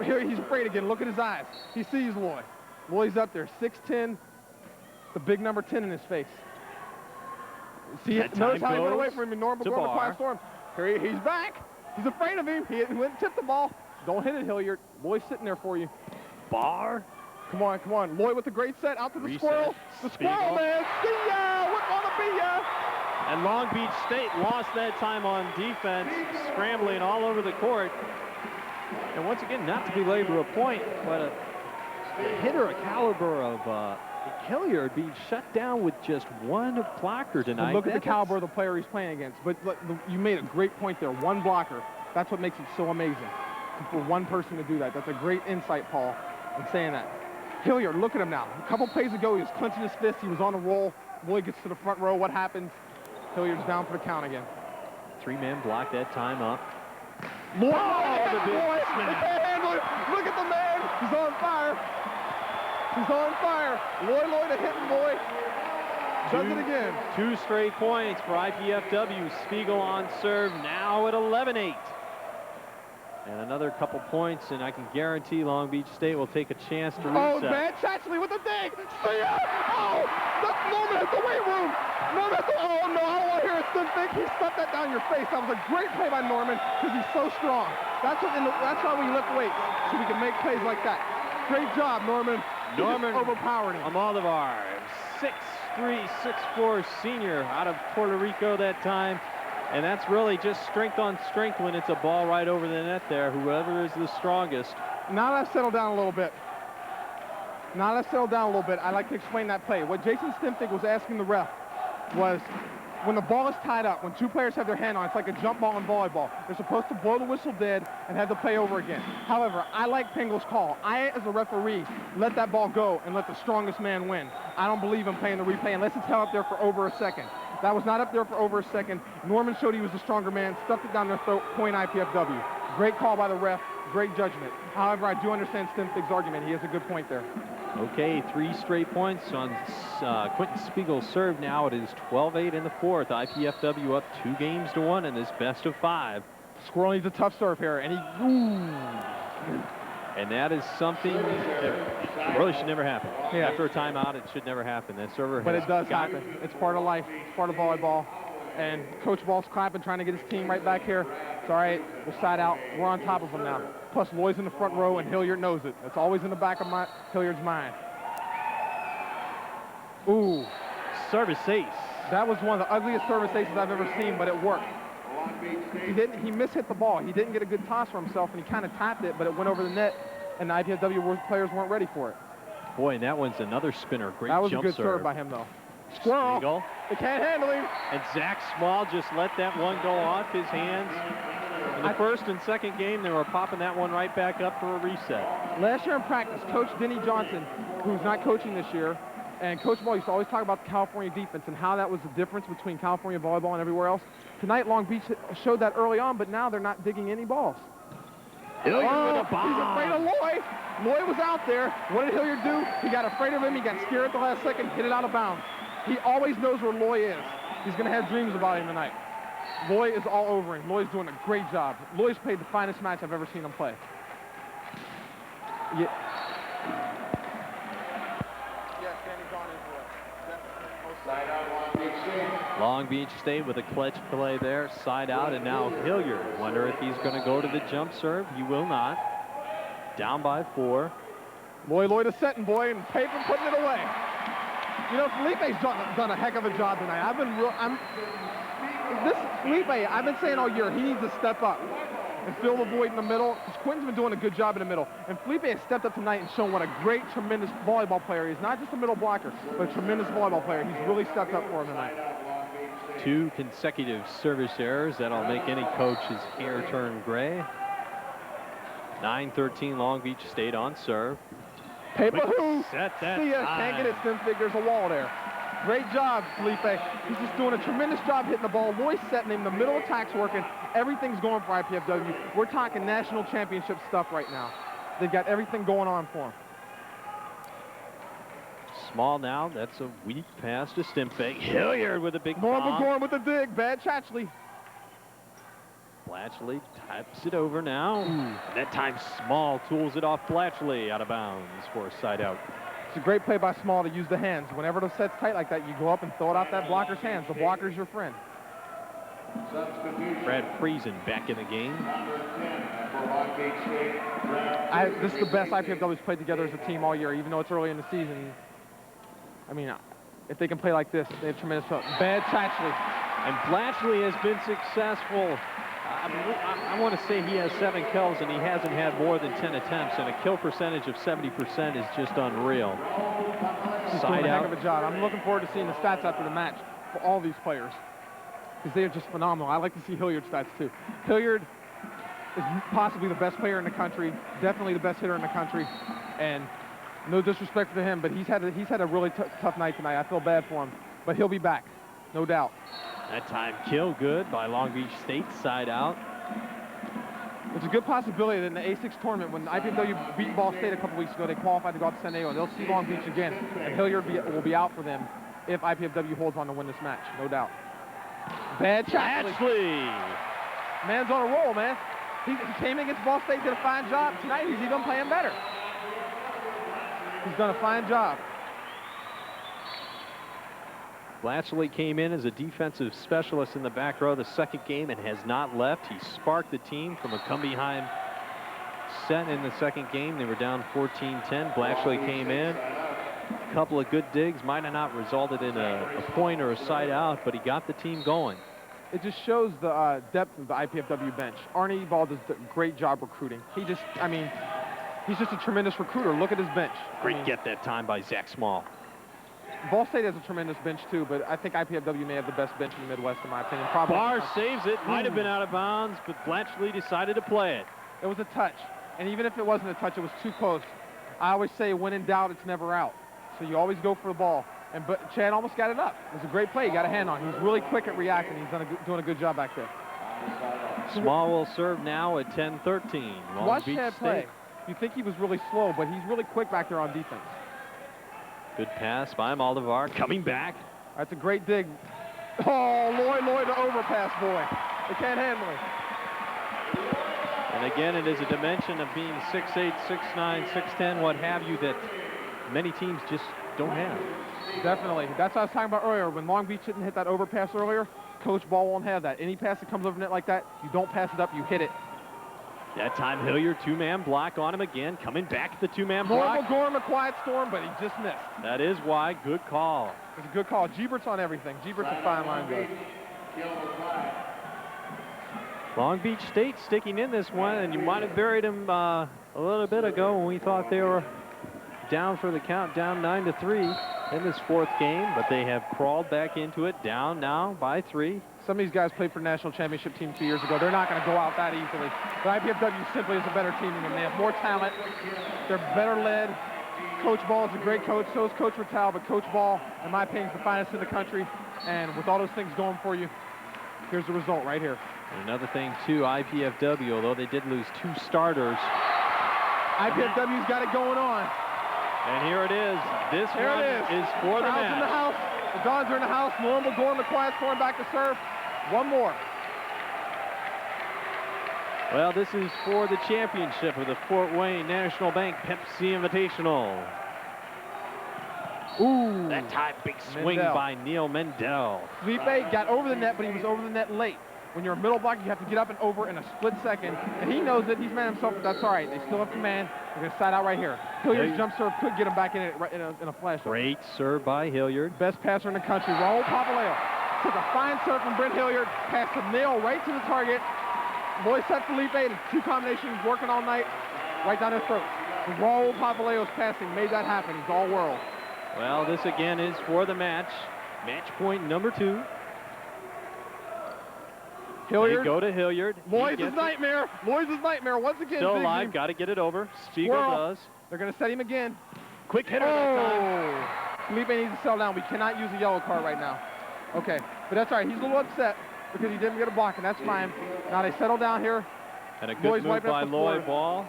Here he's afraid again. Look at his eyes. He sees Lloyd. Lloyd's up there, 6'10", the big number 10 in his face. See, notice how he went away from him. Norm McGorn, the quiet storm. Here he's back. He's afraid of him. He went and tipped the ball. Don't hit it, Hilliard. Lloyd's sitting there for you. Bar. Come on. Lloyd with the great set out to the squirrel. The squirrel, man. See ya. What's on the be ya? And Long Beach State lost that time on defense, scrambling all over the court. And once again, not to belabor a point, but a hitter a caliber of Hilliard being shut down with just one blocker tonight. And look at the caliber of the player he's playing against. But you made a great point there. One blocker. That's what makes it so amazing. For one person to do that. That's a great insight, Paul, in saying that. Hilliard, look at him now. A couple plays ago, he was clenching his fist. He was on a roll. Lloyd gets to the front row. What happens? Hilliard's down for the count again. Three-man block that time up. Lloyd! Lloyd! They can't handle it! Look at the man! He's on fire! He's on fire! Lloyd, a hitting boy. Does it again. 2 straight points for IPFW. Spiegel on serve now at 11-8. And another couple points, and I can guarantee Long Beach State will take a chance to reset. Oh, man, Chatchley with the dig! See ya! Oh! Norman hit the weight room! Oh, no, I don't want to hear it. He stuffed that down your face. That was a great play by Norman because he's so strong. That's why we lift weights, so we can make plays like that. Great job, Norman. Norman overpowered him. Almodovar, 6'3", 6'4", senior out of Puerto Rico that time. And that's really just strength on strength when it's a ball right over the net there, whoever is the strongest. Now let's settle down a little bit. I'd like to explain that play. What Jason Stimfig was asking the ref was when the ball is tied up, when two players have their hand on, it's like a jump ball in volleyball. They're supposed to blow the whistle dead and have the play over again. However, I like Pingle's call. I, as a referee, let that ball go and let the strongest man win. I don't believe in playing the replay unless it's held up there for over a second. That was not up there for over a second. Norman showed he was the stronger man, stuffed it down their throat, point IPFW. Great call by the ref, great judgment. However, I do understand Stimfig's argument. He has a good point there. Okay, 3 straight points on Quentin Spiegel's serve now. It is 12-8 in the fourth. IPFW up 2-1 in this best of 5. Squirrel needs a tough serve here, and And that is something that really should never happen. Yeah. After a timeout, it should never happen. That server But it does happen. It's part of life. It's part of volleyball. And Coach Ball's clapping, trying to get his team right back here. It's all right. We'll side out. We're on top of him now. Plus, Lloyd's in the front row, and Hilliard knows it. It's always in the back of Hilliard's mind. Ooh. Service ace. That was one of the ugliest service aces I've ever seen, but it worked. He mishit the ball. He didn't get a good toss for himself, and he kind of tapped it, but it went over the net, and the IPFW players weren't ready for it. Boy, and that one's another spinner. Great jump serve. That was a good serve by him, though. Squirrel. Spiegel. They can't handle him. And Zach Small just let that one go off his hands. In the first and second game, they were popping that one right back up for a reset. Last year in practice, Coach Denny Johnson, who's not coaching this year, and Coach Ball used to always talk about the California defense and how that was the difference between California volleyball and everywhere else. Tonight, Long Beach showed that early on, but now they're not digging any balls. Hilliard with a bomb. He's afraid of Lloyd. Lloyd was out there. What did Hilliard do? He got afraid of him. He got scared at the last second, hit it out of bounds. He always knows where Lloyd is. He's going to have dreams about him tonight. Lloyd is all over him. Lloyd's doing a great job. Lloyd's played the finest match I've ever seen him play. Yeah, Sandy Gone is most Side out, Long Beach State. Long Beach State with a clutch play there, side out, and now Hilliard. Wonder if he's going to go to the jump serve. He will not. Down by 4. Lloyd is setting, boy, and Paper putting it away. You know, Felipe's done a heck of a job tonight. Felipe, I've been saying all year, he needs to step up and fill the void in the middle, because Quentin's been doing a good job in the middle. And Felipe has stepped up tonight and shown what a great, tremendous volleyball player he is. Not just a middle blocker, but a tremendous volleyball player. He's really stepped up for him tonight. 2 consecutive service errors. That'll make any coach's hair turn gray. 9-13 Long Beach State on serve. Paper who? Set that See ya. Can't get it, Stimfig. There's a wall there. Great job, Felipe. He's just doing a tremendous job hitting the ball. Loy's setting him. The middle attack's working. Everything's going for IPFW. We're talking national championship stuff right now. They've got everything going on for them. Small now. That's a weak pass to Stimfig. Hilliard with a big Normal bomb. Gorham with the dig. Bad Chatchley. Blatchley types it over now. That time Small tools it off Blatchley out of bounds for a side out. It's a great play by Small to use the hands. Whenever the set's tight like that, you go up and throw it out that blocker's hands. The blocker's your friend. Brad Friesen back in the game. This is the best IPFW's played together as a team all year, even though it's early in the season. I mean, if they can play like this, they have tremendous help. Bad Chatchley. And Blatchley has been successful. I want to say he has 7 kills, and he hasn't had more than 10 attempts, and a kill percentage of 70% is just unreal. Side out. Heck of a job. I'm looking forward to seeing the stats after the match for all these players, because they are just phenomenal. I like to see Hilliard's stats too. Hilliard is possibly the best player in the country, definitely the best hitter in the country, and no disrespect to him, but he's had a really tough night tonight. I feel bad for him, but he'll be back, no doubt. That time kill good by Long Beach State, side out. It's a good possibility that in the A6 tournament, when IPFW beat Ball State a couple weeks ago, they qualified to go out to San Diego, and they'll see Long Beach again, and Hilliard will be out for them if IPFW holds on to win this match, no doubt. Bad Chatchley. Man's on a roll, man. He came in against Ball State, did a fine job. Tonight, he's even playing better. He's done a fine job. Blatchley came in as a defensive specialist in the back row the second game and has not left. He sparked the team from a come-behind set in the second game. They were down 14-10. Blatchley came in. A couple of good digs. Might have not resulted in a point or a side out, but he got the team going. It just shows the depth of the IPFW bench. Arnie Ball does a great job recruiting. He's just a tremendous recruiter. Look at his bench. Great get that time by Zach Small. Ball State has a tremendous bench too, but I think IPFW may have the best bench in the Midwest, in my opinion. Probably. Barr saves it. Might have been out of bounds, but Blatchley decided to play it. It was a touch, and even if it wasn't a touch, it was too close. I always say, when in doubt, it's never out. So you always go for the ball. But Chad almost got it up. It was a great play. He got a hand on. He was really quick at reacting. He's doing a good job back there. Small will serve now at 10-13. Watch Chad play. You think he was really slow, but he's really quick back there on defense. Good pass by Almodovar, coming back. That's a great dig. Oh, Lloyd to overpass, boy. They can't handle it. And again, it is a dimension of being 6'8", 6'9", 6'10", what have you, that many teams just don't have. Definitely. That's what I was talking about earlier. When Long Beach didn't hit that overpass earlier, Coach Ball won't have that. Any pass that comes over net like that, you don't pass it up, you hit it. That time Hilliard, 2-man block on him again, coming back to the 2-man block. Normal Gorham, a quiet storm, but he just missed. That is why. Good call. It's a good call. Giebert's on everything. Giebert's a fine line guy. Long Beach State sticking in this one, and you might have buried him a little bit ago when we thought they were down for the count, down 9-3 in this fourth game, but they have crawled back into it, down now by 3. Some of these guys played for the national championship team 2 years ago. They're not going to go out that easily. But IPFW simply is a better team than them. They have more talent. They're better led. Coach Ball is a great coach. So is Coach Rattal. But Coach Ball, in my opinion, is the finest in the country. And with all those things going for you, here's the result right here. And another thing, too, IPFW, although they did lose 2 starters. IPFW's got it going on. And here it is. This one is for the match. In the house. The Dons are in the house. Normal Gorham, the quiet storm, back to serve. One more. Well, this is for the championship of the Fort Wayne National Bank Pepsi Invitational. Ooh, that time, big swing Mendel. by Neil Mendel. Felipe got over the net, but he was over the net late. When you're a middle block, you have to get up and over in a split second. And he knows it. He's mad himself, but that's all right. They still have command. They're going to side out right here. Hilliard's jump serve could get him back in it in a flash. Great serve by Hilliard. Best passer in the country. Raul Papaleo took a fine serve from Brent Hilliard, passed the nail right to the target. Boy set Felipe, the two combinations working all night, right down his throat. Raul Papaleo's passing made that happen. He's all world. Well, this again is for the match. Match point number 2. Hilliard. They go to Hilliard. Loy's' nightmare. Loy's' nightmare once again. Still alive. Got to get it over. Spiegel does. They're going to set him again. Quick hitter that time. Felipe needs to settle down. We cannot use a yellow card right now. Okay, but that's all right. He's a little upset because he didn't get a block, and that's fine. Now they settle down here. And a good move by Lloyd Ball.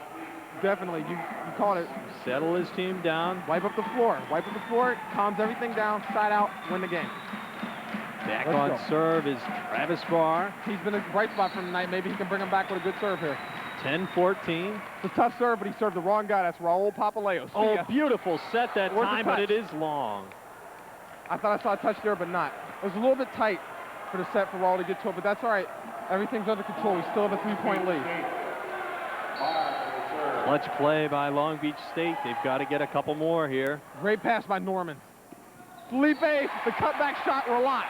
Definitely. You called it. Settle his team down. Wipe up the floor. Wipe up the floor. Calms everything down. Side out. Win the game. Back on serve is Travis Barr. He's been a bright spot for tonight. Maybe he can bring him back with a good serve here. 10-14. It's a tough serve, but he served the wrong guy. That's Raul Papaleo. Oh, beautiful set that time, but it is long. I thought I saw a touch there, but not. It was a little bit tight for the set for Raul to get to it, but that's all right. Everything's under control. We still have a 3-point lead. Clutch play by Long Beach State. They've got to get a couple more here. Great pass by Norman. Felipe, the cutback shot, Relat.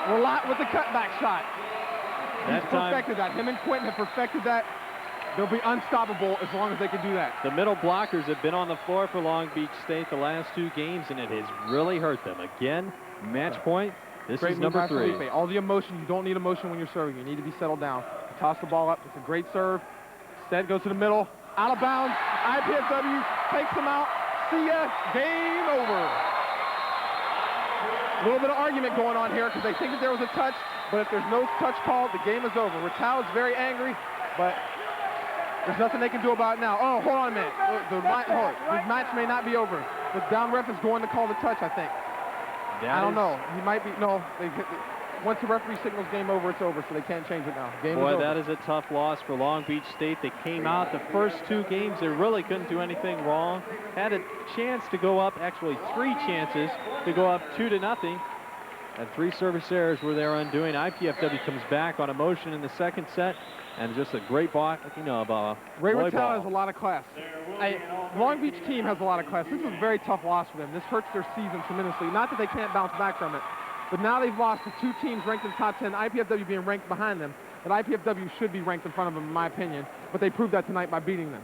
Relat with the cutback shot. He's perfected that. Him and Quentin have perfected that. They'll be unstoppable as long as they can do that. The middle blockers have been on the floor for Long Beach State the last 2 games, and it has really hurt them. Again, match point. This is number 3. Felipe. All the emotion. You don't need emotion when you're serving. You need to be settled down. Toss the ball up. It's a great serve. Set goes to the middle. Out of bounds. IPFW takes him out. See ya. Game over. A little bit of argument going on here because they think that there was a touch, but if there's no touch called, the game is over. Rattal is very angry, but there's nothing they can do about it now. Oh, hold on a minute. The match may not be over. The down ref is going to call the touch, I think. I don't know. He might be. No. Once the referee signals game over, it's over, so they can't change it now. Game is over. That is a tough loss for Long Beach State. They came out the first 2 games. They really couldn't do anything wrong. Had a chance to go up, actually 3 chances to go up 2-0. And 3 service errors were their undoing. IPFW comes back on a motion in the second set. And just a great block, Ray Rattal has a lot of class. Long Beach team has a lot of class. This is a very tough loss for them. This hurts their season tremendously. Not that they can't bounce back from it, but now they've lost to 2 teams ranked in the top 10, IPFW being ranked behind them. But IPFW should be ranked in front of them, in my opinion. But they proved that tonight by beating them.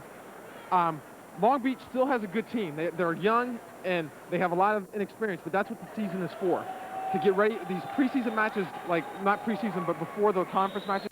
Long Beach still has a good team. They're young, and they have a lot of inexperience, but that's what the season is for. To get ready, these preseason matches, like not preseason, but before the conference matches,